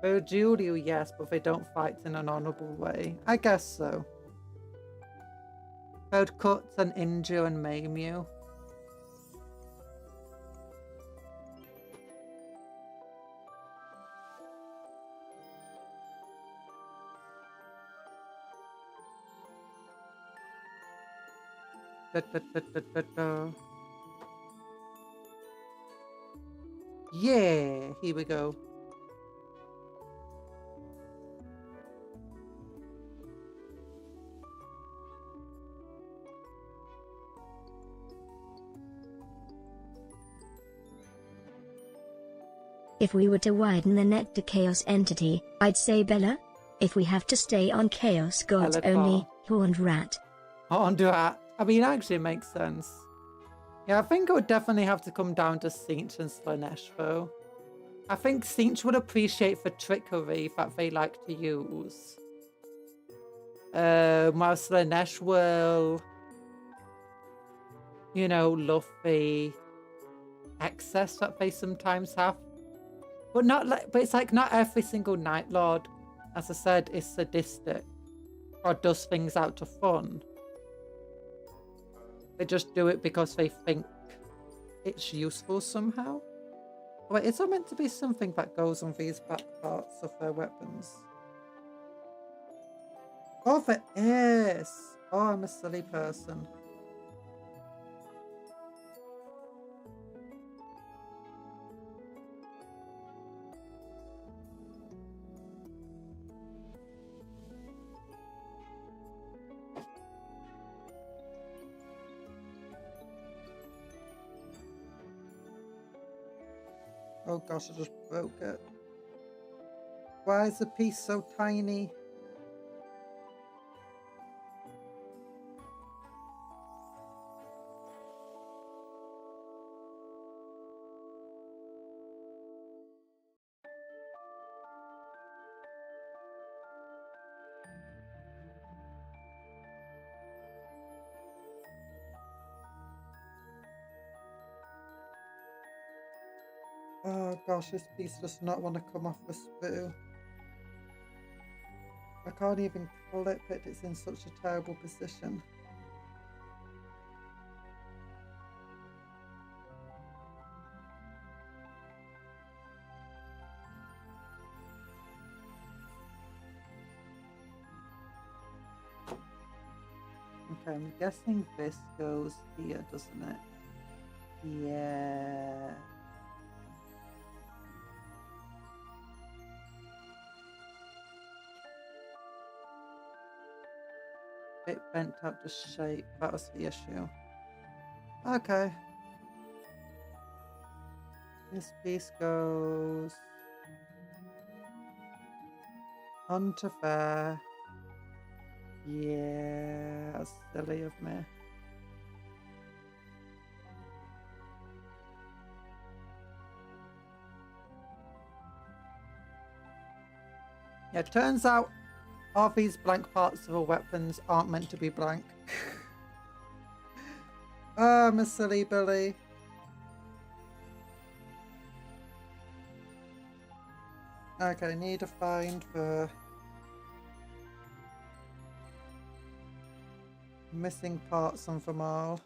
They'll duel you, yes, but they don't fight in an honourable way. I guess so. They'd cut and injure and maim you. Yeah, here we go. If we were to widen the net to Chaos Entity, I'd say Bella. If we have to stay on Chaos Gods only, Horned Rat. Horned Rat. I mean, actually it makes sense. Yeah, I think it would definitely have to come down to Sinch and Slanesh, though. I think Sinch would appreciate the trickery that they like to use. While Slanesh will, you know, love the excess that they sometimes have. But it's like not every single Night Lord, as I said, is sadistic or does things out of fun. They just do it because they think it's useful somehow. Wait, is there meant to be something that goes on these back parts of their weapons? Oh, there is! Oh, I'm a silly person. Oh gosh, I just broke it. Why is the piece so tiny? Oh gosh, this piece does not want to come off the spool. I can't even clip it, it's in such a terrible position. Okay, I'm guessing this goes here, doesn't it? Yeah. It bent out the shape, that was the issue. Okay. This piece goes onto there. Yeah, that's silly of me. Yeah, it turns out all these blank parts of our weapons aren't meant to be blank. Oh, Miss Silly Billy. Okay, need to find the missing parts on them all.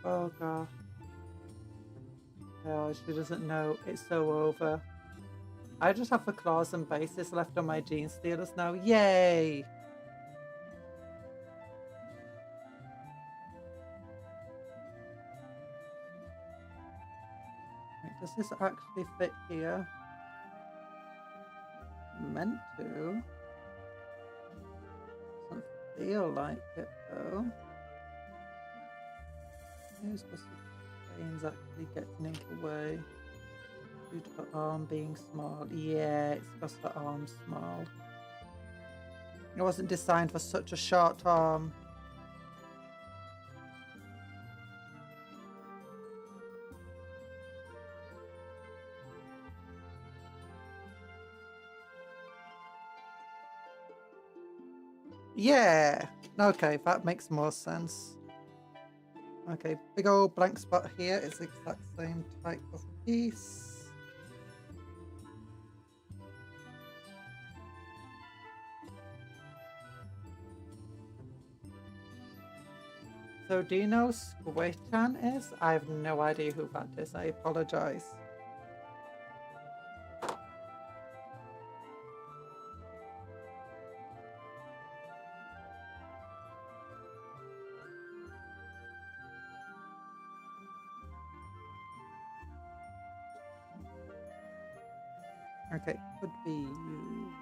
Oh god. Oh, she doesn't know. It's so over. I just have the claws and bases left on my gene stealers now. Yay! Does this actually fit here? Meant to. Doesn't feel like it though. Who's the veins actually getting in the way? Due to the arm being small. Yeah, it's because the arm's small. It wasn't designed for such a short arm. Yeah! Okay, that makes more sense. Okay, big old blank spot here is the exact same type of piece. So do you know Squirtan is? I have no idea who that is. I apologize. Okay, could be used.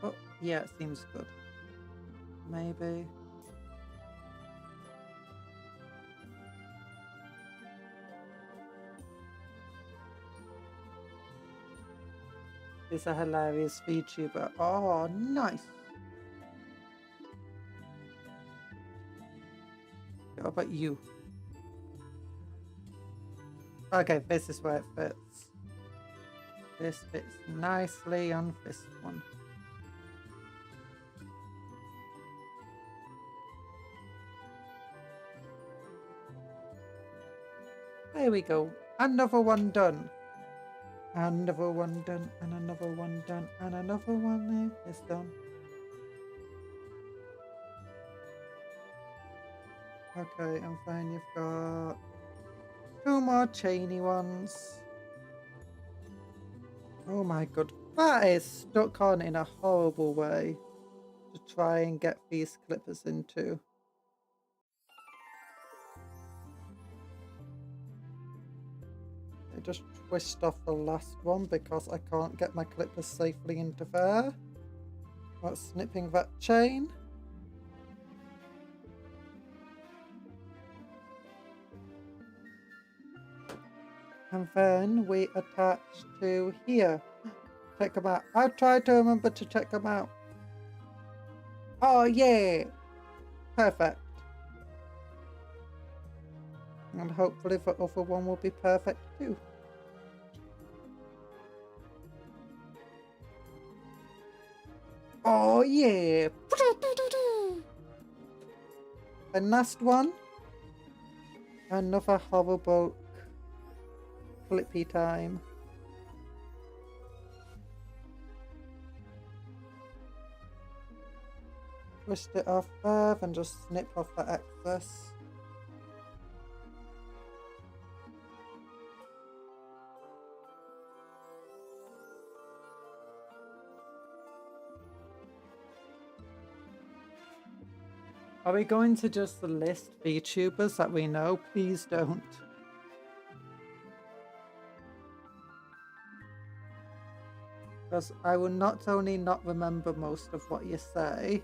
Oh, yeah, it seems good. Maybe. It's a hilarious VTuber. Oh, nice. How about you? Okay, this is where it fits. This fits nicely on this one. There we go. Another one done. Another one done, and another one done, and another one is done. Okay, and then you've got 2 more chainy ones. Oh my god, that is stuck on in a horrible way to try and get these clippers into. I just twist off the last one because I can't get my clippers safely into there. Without snipping that chain. And then we attach to here. Check them out. I'll try to remember to check them out. Oh yeah! Perfect. And hopefully the other one will be perfect too. Oh yeah! And last one. Another horrible flippy time. Twist it off there and just snip off the excess. Are we going to just list VTubers that we know? Please don't. Because I will not only not remember most of what you say,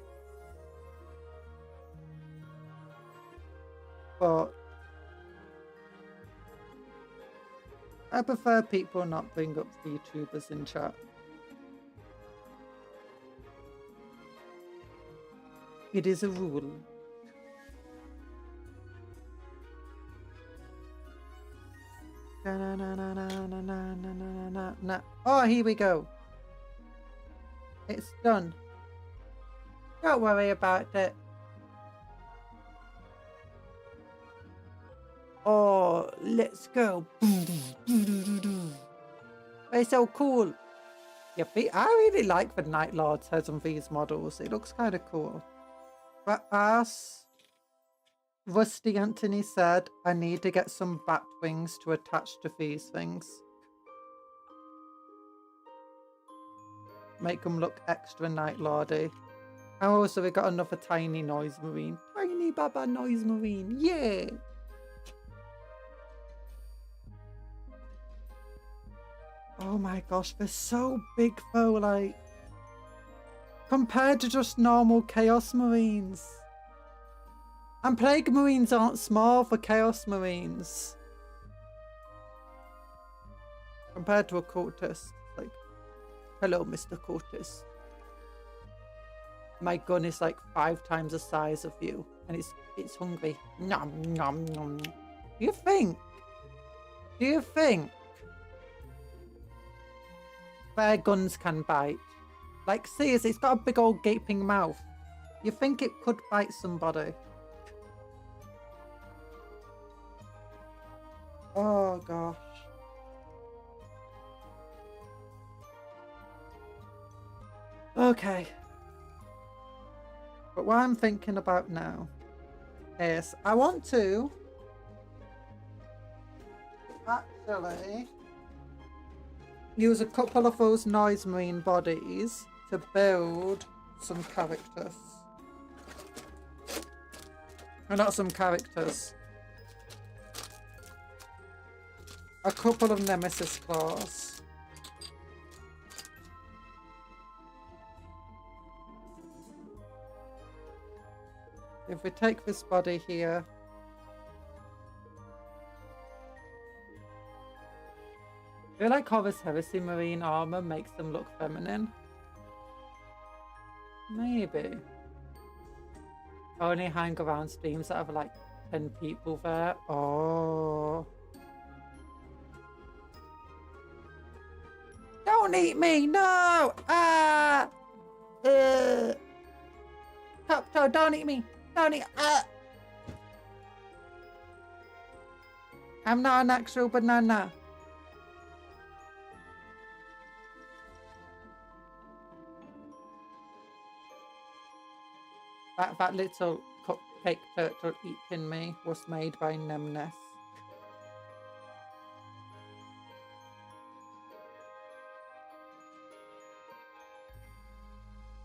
but I prefer people not bring up VTubers in chat. It is a rule. Na, na, na, na, na, na, na, na, na, na. Oh, here we go. It's done. Don't worry about it. Oh, let's go. It's so cool. Yeah, I really like the Night Lord's heads on these models. It looks kind of cool. But as Rusty Anthony said, I need to get some bat wings to attach to these things. Make them look extra Night Lordy. And also we got another tiny noise marine. Tiny Baba noise marine. Yeah! Oh my gosh, they're so big though, like, compared to just normal Chaos Marines. And Plague Marines aren't small for Chaos Marines. Compared to a Cultist. Like, hello, Mr. Cultist. My gun is like 5 times the size of you. And it's hungry. Nom, nom, nom. Do you think their guns can bite? Like, seriously, it's got a big old gaping mouth. You think it could bite somebody? Oh gosh. Okay. But what I'm thinking about now is I want to actually use a couple of those noise marine bodies to build some characters. Or not some characters. A couple of Nemesis claws. If we take this body here, I feel like how this Heresy Marine armor makes them look feminine. Maybe. I only hang around streams that have like 10 people there. Oh. Don't eat me! No! Ah! Cuptle, don't eat me! Don't eat! I'm not an actual banana. That little cupcake turtle eating me was made by Nemness.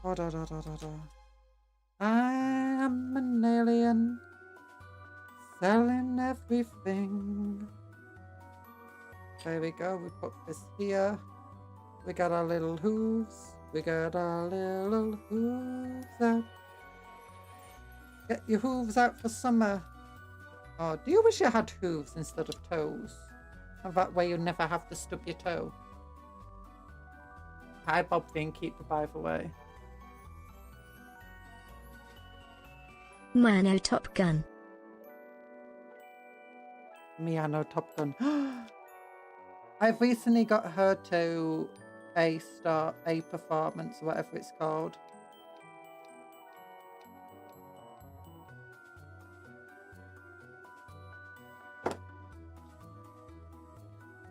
Oh, da, da, da, da, da. I'm an alien, selling everything. There we go, we put this here. We got our little hooves. We got our little hooves out. Get your hooves out for summer. Oh, do you wish you had hooves instead of toes? And that way you never have to stub your toe. Hi, Bob Keeper, by the way. Mano Top Gun. Miano Top Gun. I've recently got her to A performance, whatever it's called.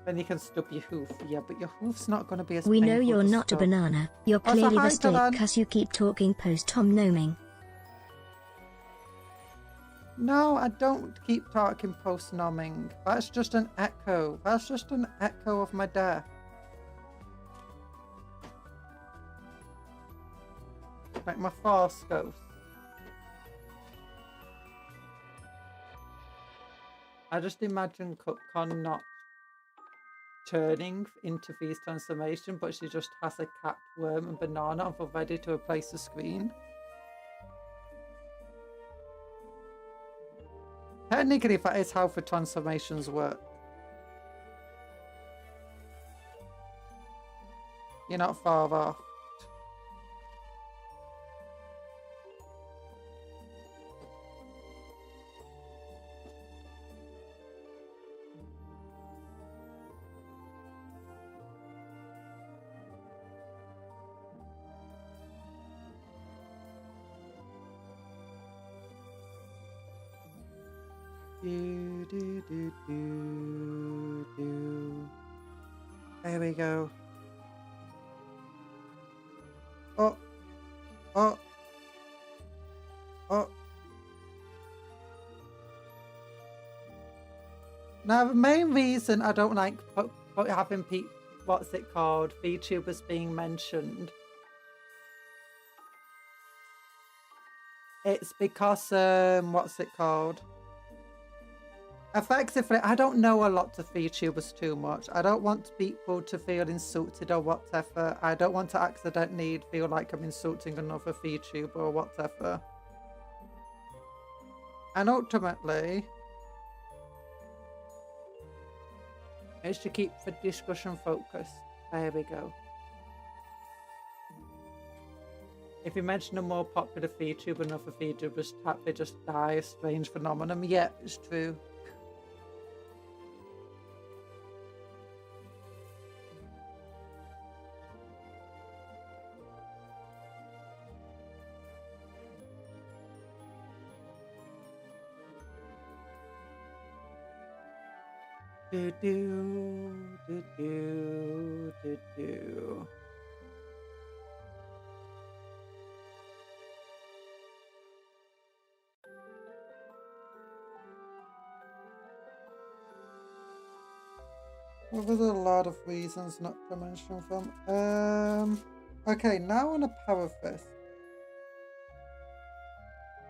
Then you can stub your hoof. Yeah, but your hoof's not going to be as We know painful you're to not a stub. banana. You're Also, clearly hi, the steak Dylan. because you keep talking post-Tom Noming. No, I don't keep talking post-nomming. That's just an echo. That's just an echo of my death. Like my force ghost. I just imagine Cupcon not turning into these transformation, but she just has a cat, worm and banana and for ready to replace the screen. Technically, that is how the transformations work. You're not far off. Do, do, do, do, do. There we go. Oh. Oh. Oh. Now, the main reason I don't like having what's it called, VTubers being mentioned, it's because, what's it called? Effectively, I don't know a lot of VTubers too much. I don't want people to feel insulted or whatever. I don't want to accidentally feel like I'm insulting another VTuber or whatever. And ultimately, it's to keep the discussion focused. There we go. If you mention a more popular VTuber and other VTubers tap, they just die. A strange phenomenon. Yeah, it's true. Do do do do do do. Well, there's a lot of reasons not to mention them. Okay, now on a power fist.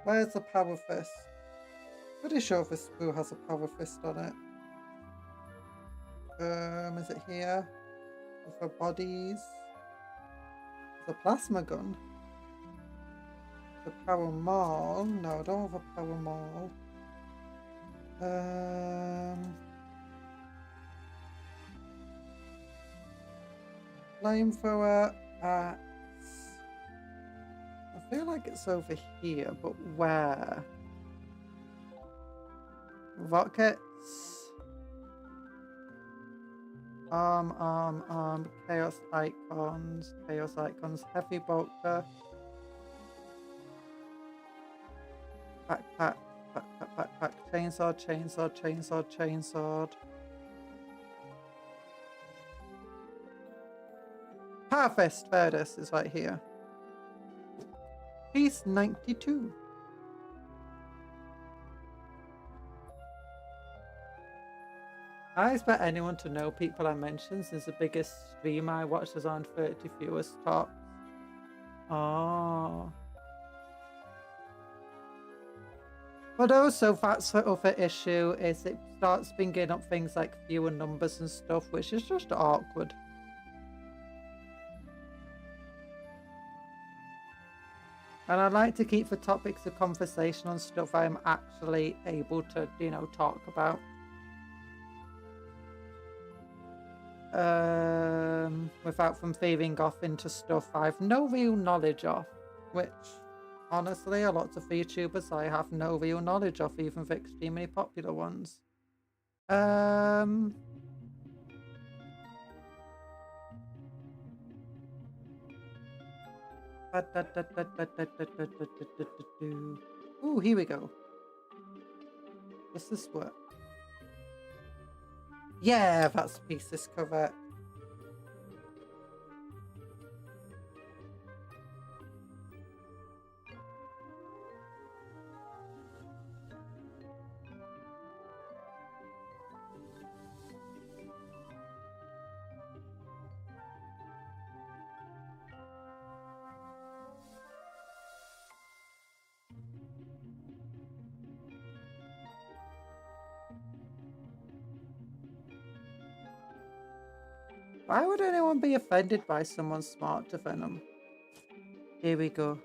Where's the power fist? Pretty sure this brew has a power fist on it. Is it here? For bodies. The plasma gun. The power maul. No, I don't have a power maul. Flamethrower, axe. I feel like it's over here, but where? Rockets. Chaos icons, heavy bolter. Backpack, chainsaw. Power fist, there it is, it's right here. Piece 92. I expect anyone to know people I mentioned since the biggest stream I watched is on 30 viewers top. Oh. But also that's the other issue is it starts bringing up things like viewer numbers and stuff, which is just awkward. And I like to keep the topics of conversation on stuff I'm actually able to, you know, talk about. Without them veering off into stuff I've no real knowledge of, which honestly a lot of VTubers I have no real knowledge of, even the extremely popular ones. Ooh, here we go. Does this work? Yeah, that's pieces correct. Why would anyone be offended by someone smart to Venom? Here we go.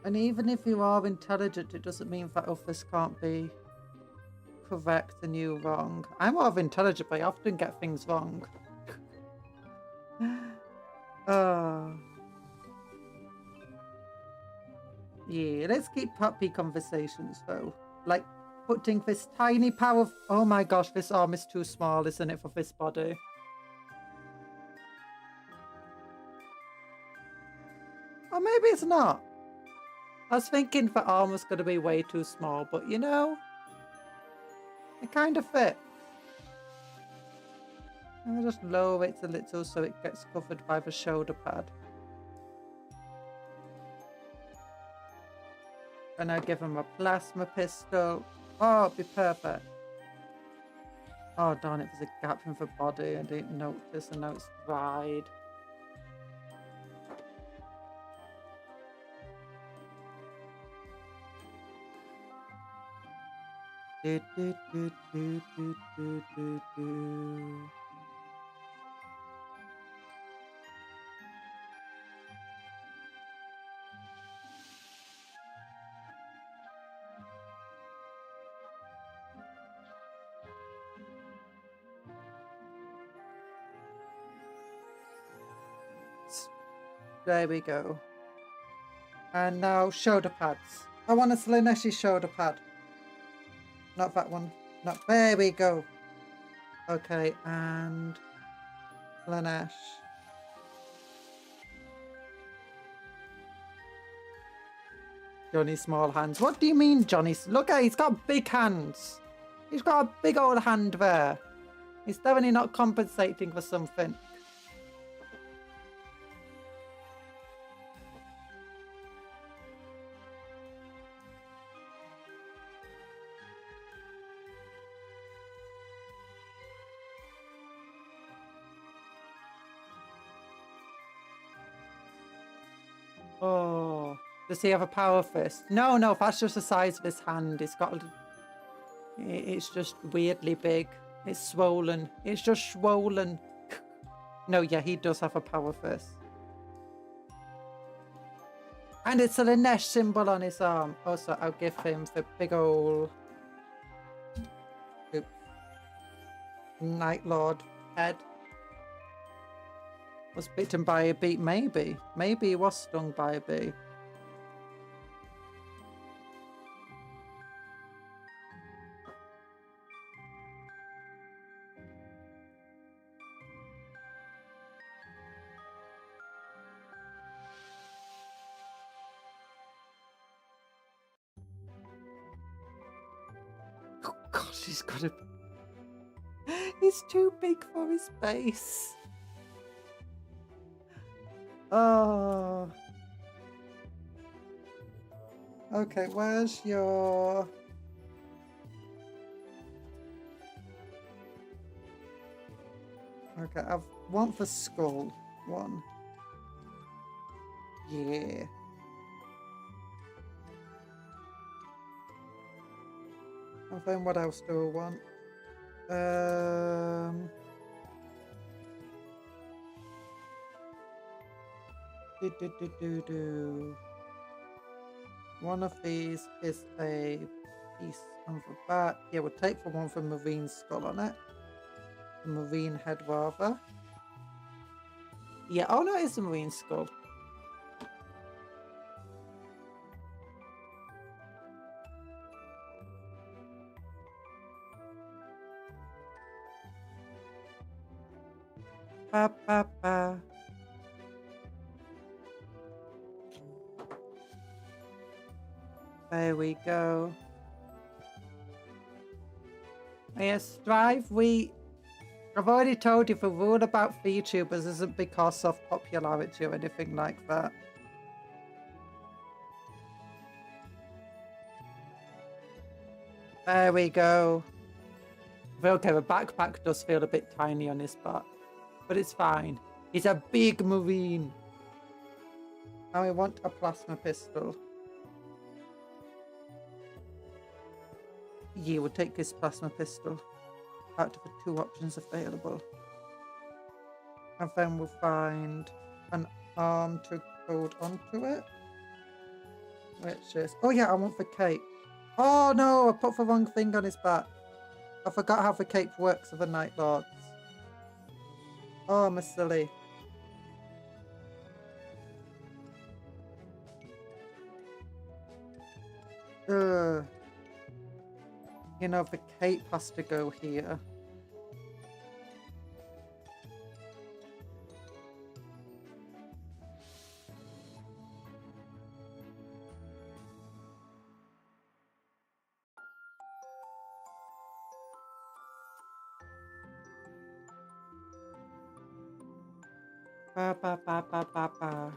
And even if you are intelligent, it doesn't mean that others can't be correct and you wrong. I'm more of intelligent, but I often get things wrong. Yeah, let's keep happy conversations though. Like, putting this tiny power... Oh my gosh, this arm is too small, isn't it, for this body? Or maybe it's not. I was thinking the arm was going to be way too small, but you know, it kind of fits. I'll just lower it a little so it gets covered by the shoulder pad. And I'll give him a plasma pistol. Oh, it'd be perfect. Oh, darn it, there's a gap in the body. I didn't notice, and now it's dried. Do, do, do, do, do, do, do, do. There we go. And now shoulder pads. I want a Slaneshi shoulder pad. Not that one. Not there we go. Okay, and Slanesh. Johnny small hands. What do you mean, Johnny? Look at, he's got big hands. He's got a big old hand there. He's definitely not compensating for something. Oh, does he have a power fist? No, no, that's just the size of his hand. It's just weirdly big. It's swollen. It's just swollen. No, yeah, he does have a power fist. And it's a Lanesh symbol on his arm. Also, I'll give him the big old Night Lord head. Was bitten by a bee, maybe. Maybe he was stung by a bee. Oh gosh, he's got a... He's too big for his face. Oh. Okay, where's your... Okay, I've one for skull. One. Yeah. And then what else do I want? One of these is a piece on the back. Yeah, we'll take the one for Marine skull on it. The Marine head rather. Yeah, oh no, it's a Marine skull. Ba ba ba. There we go. Yes, Strive, I've already told you the rule about VTubers isn't because of popularity or anything like that. There we go. Okay, the backpack does feel a bit tiny on his back, but it's fine. He's a big Marine. And we want a plasma pistol. Yeah, we'll take this plasma pistol out of the two options available. And then we'll find an arm to hold onto it. Which is... Oh yeah, I want the cape. Oh no, I put the wrong thing on his back. I forgot how the cape works for the Night Lords. Oh, I'm silly. Ugh. You know, the cape has to go here. Ba ba ba ba ba ba.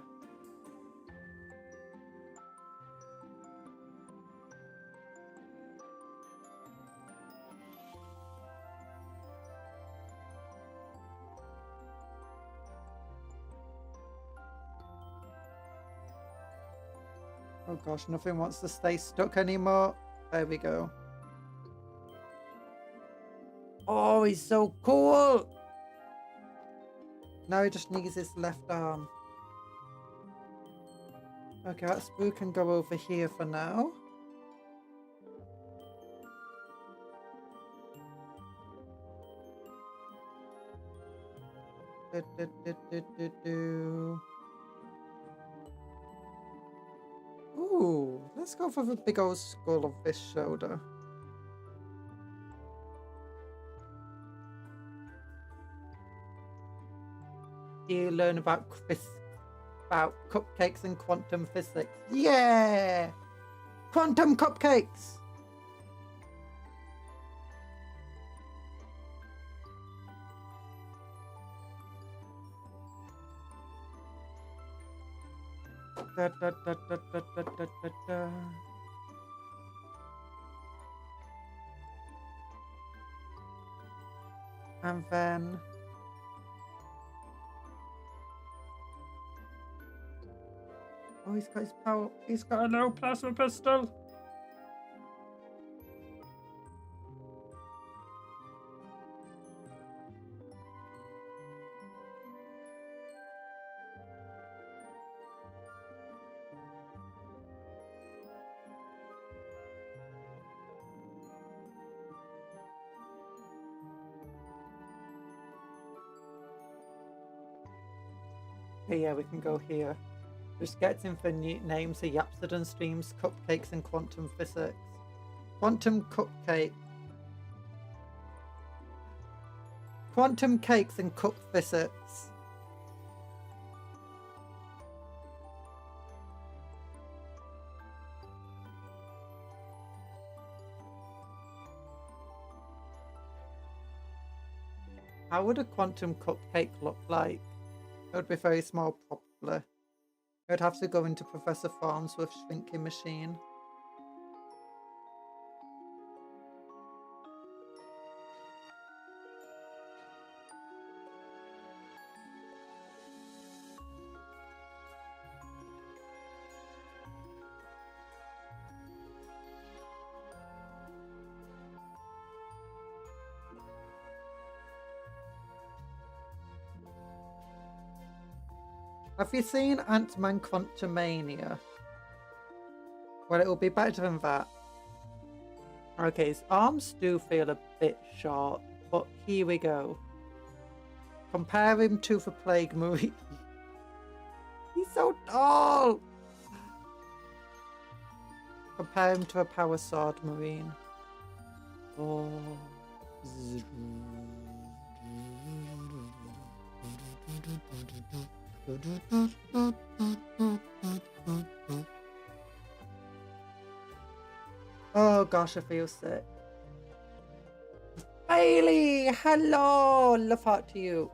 Oh gosh, nothing wants to stay stuck anymore. There we go. Oh, he's so cool! Now he just needs his left arm. Okay, that Spoo can go over here for now. Ooh, let's go for the big old skull of this shoulder. You learn about cupcakes and quantum physics. Yeah! Quantum cupcakes! Da, da, da, da, da, da, da, da, da. And then oh, he's got his power. He's got a no plasma pistol. Okay, yeah, we can go here. Which gets in for new names of Yapsidon streams, cupcakes, and quantum physics. Quantum cupcake. Quantum cakes and cup physics. How would a quantum cupcake look like? It would be very small, probably. I'd have to go into Professor Farnsworth's shrinking machine. Have you seen Ant-Man Quantumania? Well, it will be better than that. Okay, his arms do feel a bit short, but here we go. Compare him to the Plague Marine. He's so tall! Compare him to a Power Sword Marine. Oh. Oh gosh, I feel sick. Bailey, hello! Love heart to you.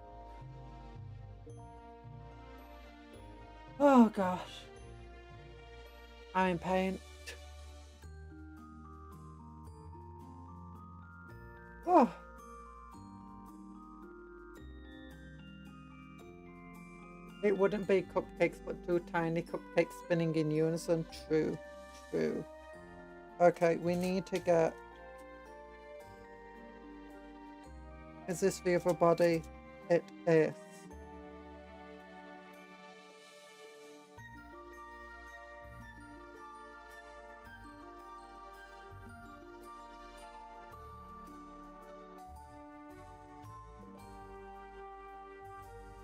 Oh gosh. I'm in pain. Oh. It wouldn't be cupcakes, but two tiny cupcakes spinning in unison. True, true. Okay, we need to get... Is this the other body? It is.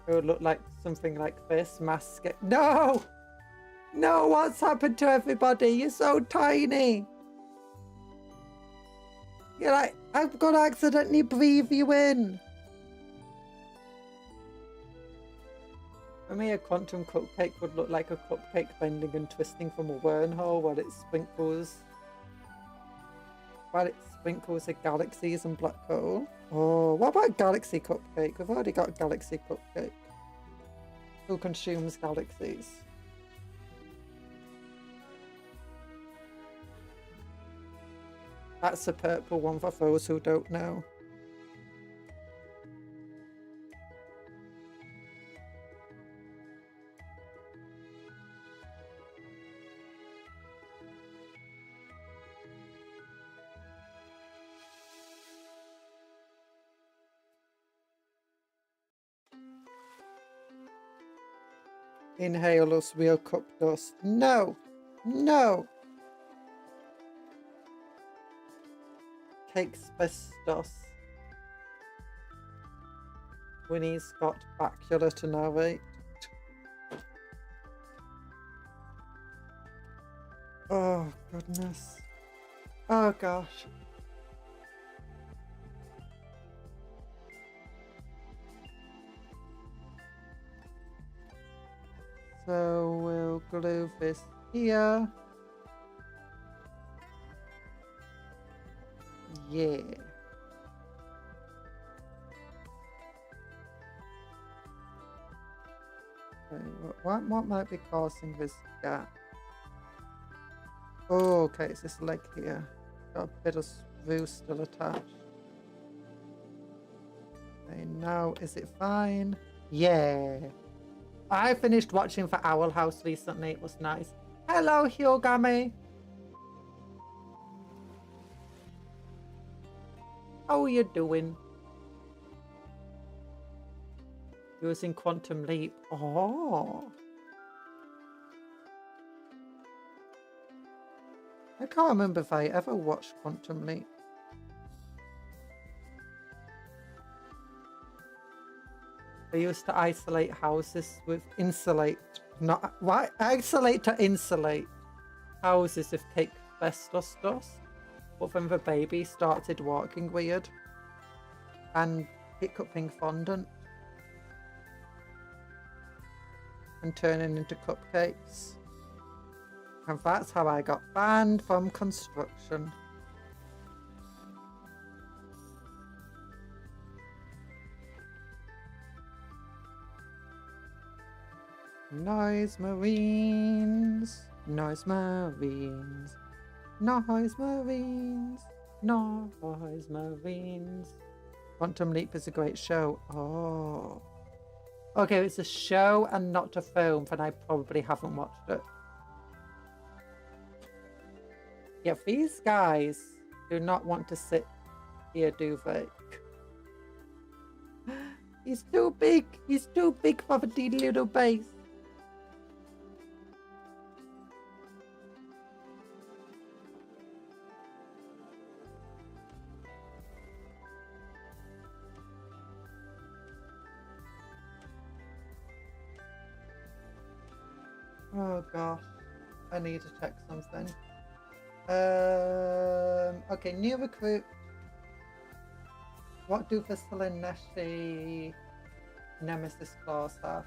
It would look like something like this. Mask it. No! No, what's happened to everybody? You're so tiny. You're like, I've got to accidentally breathe you in. For me, a quantum cupcake would look like a cupcake bending and twisting from a wormhole while it sprinkles the galaxies and black hole. Oh, what about galaxy cupcake? We've already got galaxy cupcake. who consumes galaxies. That's the purple one for those who don't know. Inhale us real cup dust. No! No! Cake asbestos. Winnie's got bacula to narrate. Oh, goodness. Oh, gosh. So we'll glue this here. Yeah. Okay, what might be causing this gap? Oh, okay, it's this leg here. Got a bit of screw still attached. Okay, now is it fine? Yeah. I finished watching for Owl House recently. It was nice. Hello, Hyogami. How are you doing? Using Quantum Leap. Oh. I can't remember if I ever watched Quantum Leap. They used to isolate houses with insulate, not why isolate to insulate houses with cake asbestos dust. But then the baby started walking weird and hiccuping fondant and turning into cupcakes. And that's how I got banned from construction. Noise Marines, Noise Marines, Noise Marines, Noise Marines. Quantum Leap is a great show. Oh. Okay, it's a show and not a film, then I probably haven't watched it. Yeah, these guys do not want to sit here, do they? He's too big. He's too big for the little base. Oh gosh, I need to check something. Okay, new recruit. What do Vasily Neshi Nemesis class have?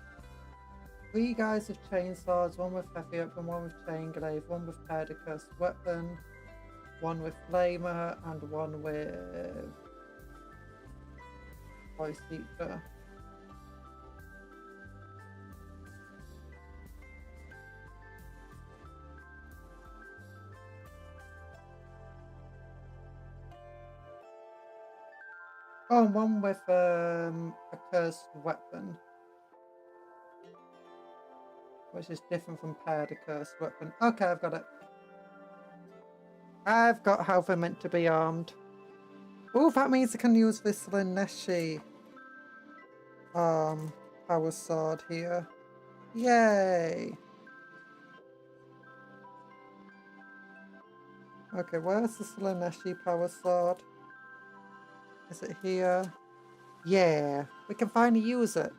3 guys with chainsaws, 1 with heavy weapon, 1 with chain glaive, 1 with Perdicus weapon, 1 with flamer, and 1 with voice teacher. Oh, and 1 with a cursed weapon, which is different from paired a cursed weapon. Okay, I've got it. I've got how they're meant to be armed. Oh, that means I can use this Lineshi power sword here. Yay! Okay, where's the Lineshi power sword? Is it here? Yeah, we can finally use it.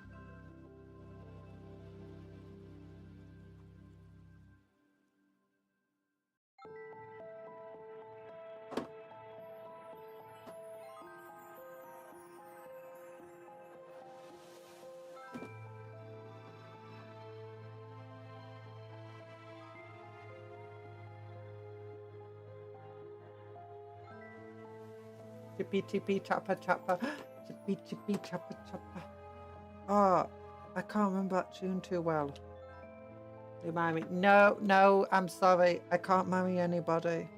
Chippy chippy choppa choppa. Chippy chippy choppa choppa. Ah, I can't remember that tune too well. Remind me. No, I'm sorry. I can't marry anybody.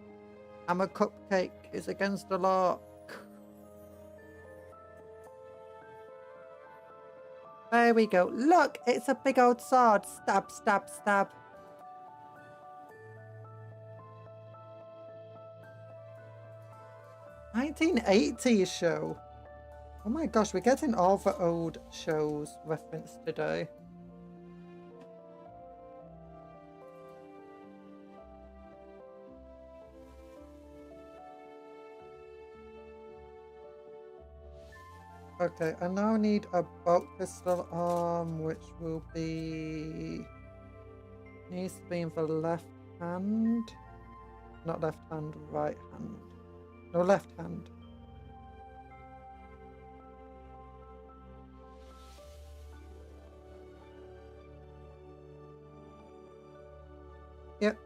I'm a cupcake. It's against the law. There we go. Look, it's a big old sword. Stab, stab, stab. '80s show. Oh my gosh, we're getting all the old shows referenced today. Okay, I now need a bolt pistol arm, which will be... needs to be in the left hand. Not left hand, right hand. No, left hand. Yep.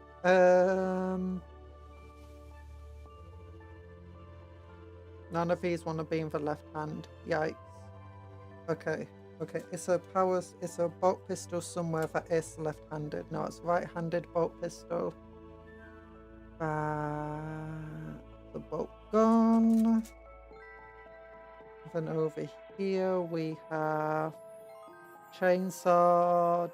None of these want to be in the left hand. Yikes. Okay. Okay. It's a bolt pistol somewhere that is left-handed. No, it's right-handed bolt pistol. The bolt gun. Then over here we have chainsaw.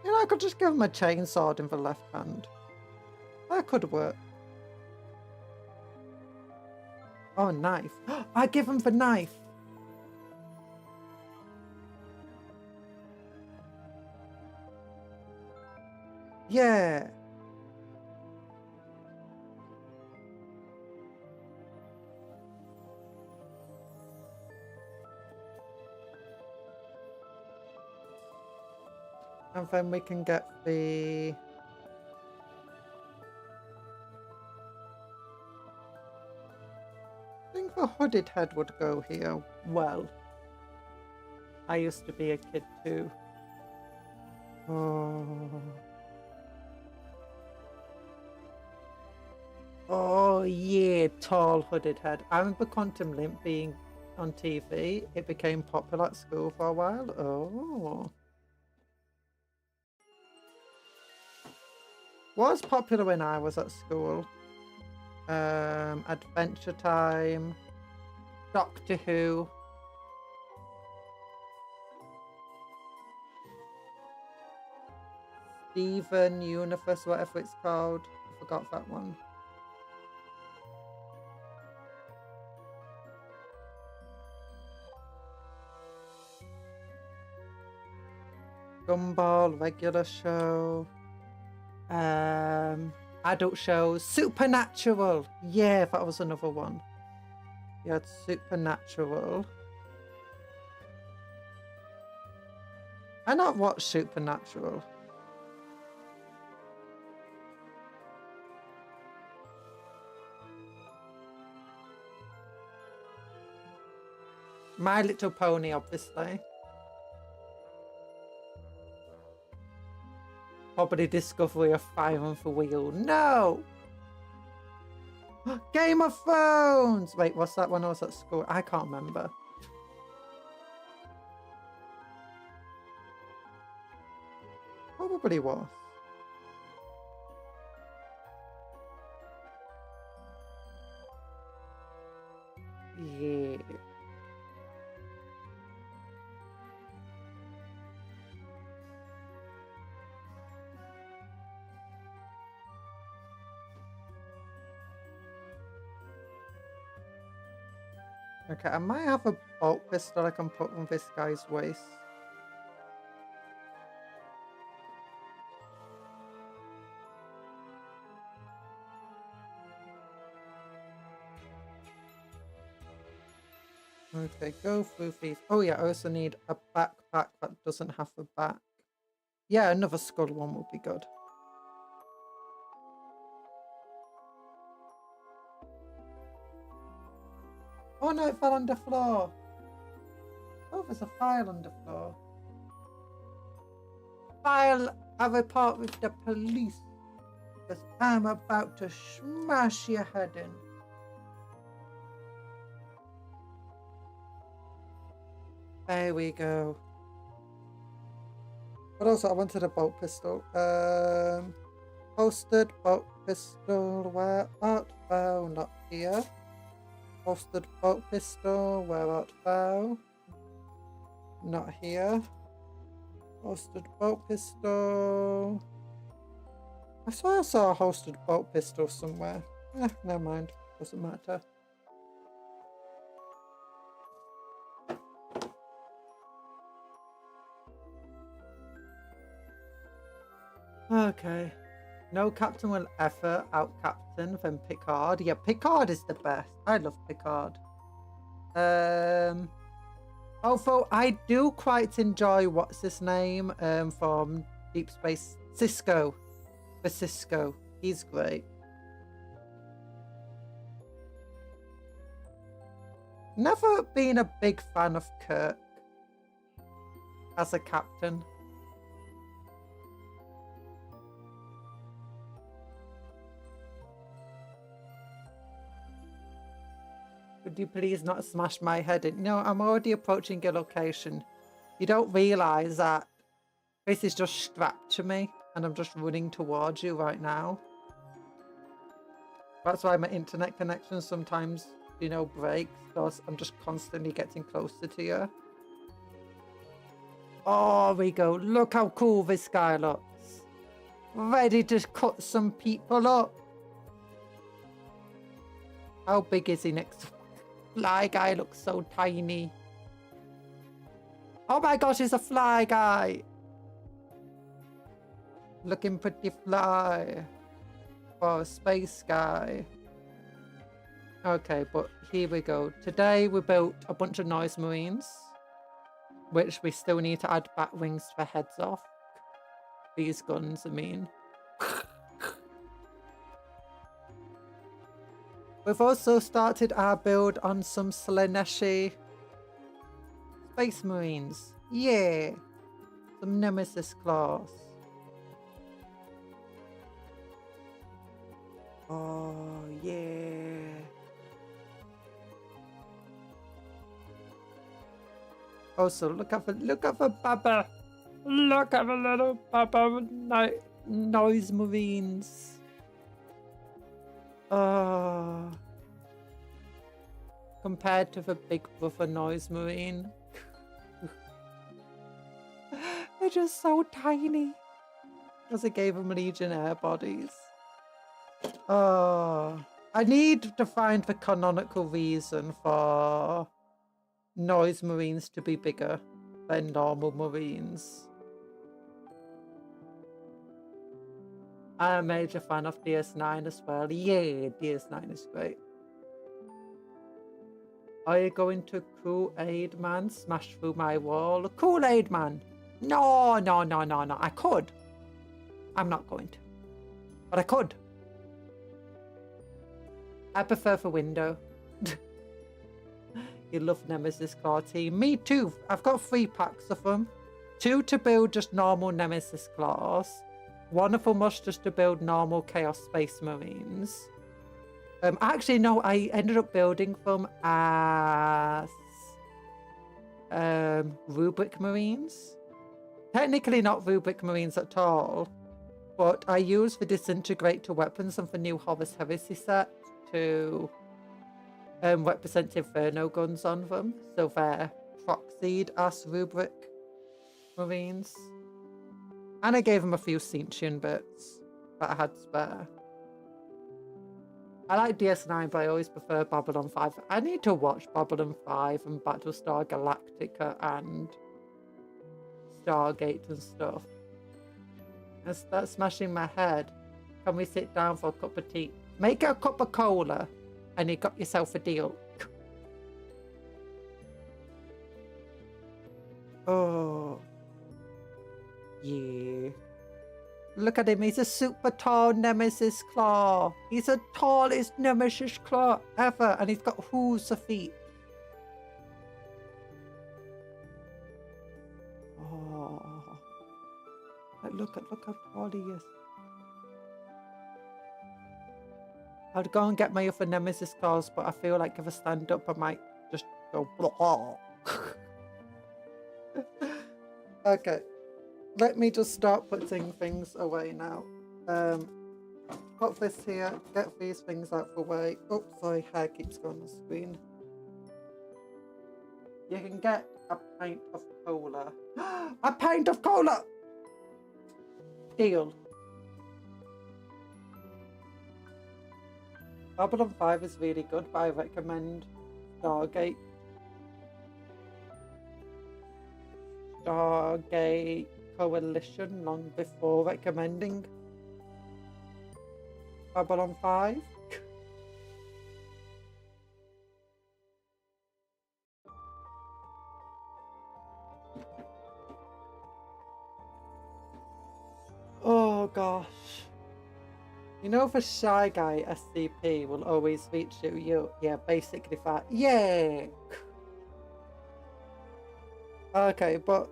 You know, I could just give him a chainsaw in the left hand. That could work. Oh, a knife. I give him the knife. Yeah. And then we can get the... I think the hooded head would go here. Well, I used to be a kid too. Oh yeah, tall hooded head. I remember Quantum Limp being on TV. It became popular at school for a while. Oh. What was popular when I was at school? Adventure Time, Doctor Who. Steven Universe, whatever it's called. I forgot that one. Gumball, regular show. Adult shows. Supernatural. Yeah, that was another one. You had Supernatural. I not watched Supernatural. My Little Pony, obviously. Probably Discovery of Fire and the Wheel. No! Game of Thrones! Wait, what's that when I was at school? I can't remember. Probably was. Yeah. Okay, I might have a bolt pistol I can put on this guy's waist. Okay, go through these. Oh yeah, I also need a backpack that doesn't have a back. Yeah, another skull one would be good. Oh no, it fell on the floor. Oh, there's a file on the floor. File a report with the police. Because I'm about to smash your head in. There we go. But also, I wanted a bolt pistol. Posted bolt pistol, where art thou? Not here. Posted bolt pistol, where art thou? Not here. Posted bolt pistol. I swear I saw a holstered bolt pistol somewhere. Never mind. Doesn't matter. Okay. No captain will ever out-captain than Picard. Yeah, Picard is the best. I love Picard. Although I do quite enjoy what's his name from Deep Space, Cisco. For Cisco, he's great. Never been a big fan of Kirk as a captain. Would you please not smash my head in? No, I'm already approaching your location. You don't realise that this is just strapped to me and I'm just running towards you right now. That's why my internet connection sometimes, you know, breaks, because I'm just constantly getting closer to you. Oh, we go. Look how cool this guy looks. Ready to cut some people up. How big is he next? Fly guy looks so tiny. Oh my gosh, he's a fly guy. Looking pretty fly for a space guy. Okay, but here we go. Today we built a bunch of noise marines, which we still need to add bat wings for heads off. These guns, I mean. We've also started our build on some Slaaneshi Space Marines. Yeah! Some Nemesis class. Oh, yeah. Also, look at the Baba. Look at the little Baba noise marines. Compared to the big brother noise marine. They're just so tiny. Because I gave them Legionnaire bodies. I need to find the canonical reason for noise marines to be bigger than normal marines. I'm a major fan of DS9 as well. Yeah, DS9 is great. Are you going to Kool-Aid Man smash through my wall? Kool-Aid Man! No. I could. I'm not going to. But I could. I prefer the window. You love Nemesis Claw team. Me too. I've got 3 packs of them. 2 to build just normal Nemesis Claws. 1 of them was just to build normal Chaos Space Marines. Actually, no, I ended up building them as Rubric Marines. Technically not Rubric Marines at all, but I used the Disintegrate to Weapons and the new Horus Heresy set to represent Inferno guns on them, so they're proxied as Rubric Marines. And I gave them a few Cinchian bits that I had spare. I like DS9, but I always prefer Babylon 5. I need to watch Babylon 5 and Battlestar Galactica and Stargate and stuff. I start smashing my head. Can we sit down for a cup of tea? Make a cup of cola and you got yourself a deal. Oh. Yeah. Look at him, he's a super tall Nemesis Claw. He's the tallest Nemesis Claw ever, and he's got hooves of feet. Oh. Look how tall he is. I'd go and get my other Nemesis Claws, but I feel like if I stand up, I might just go blah. Okay. Let me just start putting things away now. Put this here, get these things out the way. Oops, sorry, hair keeps going on the screen. You can get a pint of cola. A pint of cola! Deal. Babylon 5 is really good, but I recommend Stargate Coalition long before recommending Babylon 5. Oh gosh. You know, for Shy Guy, SCP will always reach you. Yeah, basically that. Yeah. Okay, but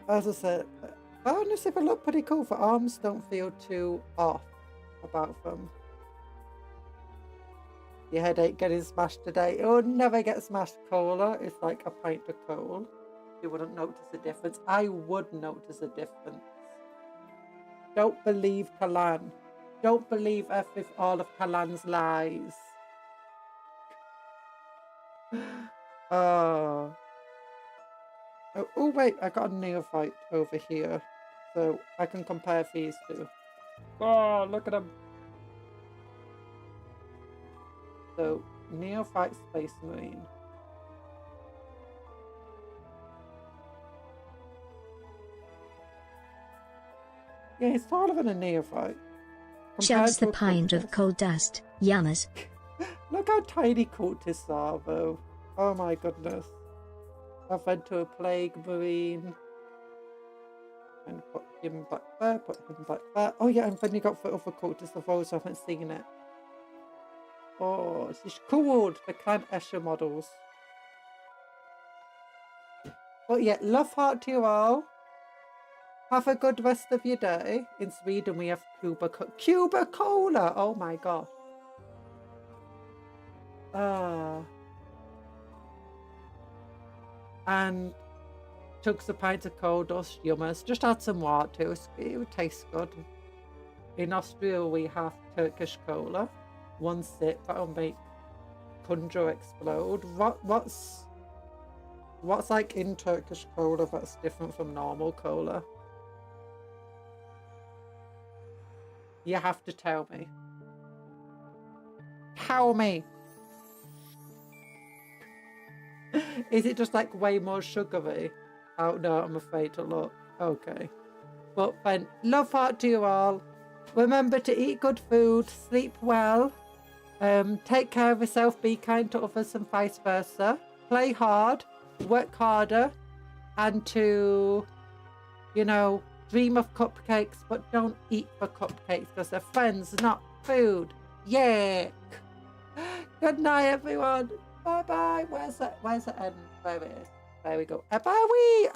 as I said, honestly, they look pretty cool. The arms don't feel too off about them. Your head ain't getting smashed today. It will never get smashed. Cola is like a pint of coal. You wouldn't notice a difference. I would notice a difference. Don't believe Kalan. Don't believe all of Kalan's lies. Oh, wait, I got a neophyte over here. So I can compare these two. Oh, look at them. So, neophyte space marine. Yeah, he's taller than a neophyte. Shoves the pint of coal dust. Yummers. Look how tiny cultists are, though. Oh my goodness. I've went to a plague marine. And put him back there, put him back there. Oh yeah, and then you got for other cultists of those, I haven't seen it. Oh, this is cool. The Clan Escher models. But yeah, love heart to you all. Have a good rest of your day. In Sweden, we have Cuba Cola. Oh my gosh. And chunks of pints of coal dust, yummers. Just add some water to it. It would taste good. In Austria, we have Turkish cola. One sip, that'll make Conjuror explode. What's like in Turkish cola that's different from normal cola? You have to tell me. Tell me. Is it just like way more sugary? Oh no, I'm afraid to look. Okay. But then, love heart to you all. Remember to eat good food, sleep well, take care of yourself, be kind to others and vice versa. Play hard, work harder, and to, you know, dream of cupcakes, but don't eat for cupcakes because they're friends, not food. Yuck. Good night, everyone. Bye bye. Where's the end? There it is. There we go. Bye.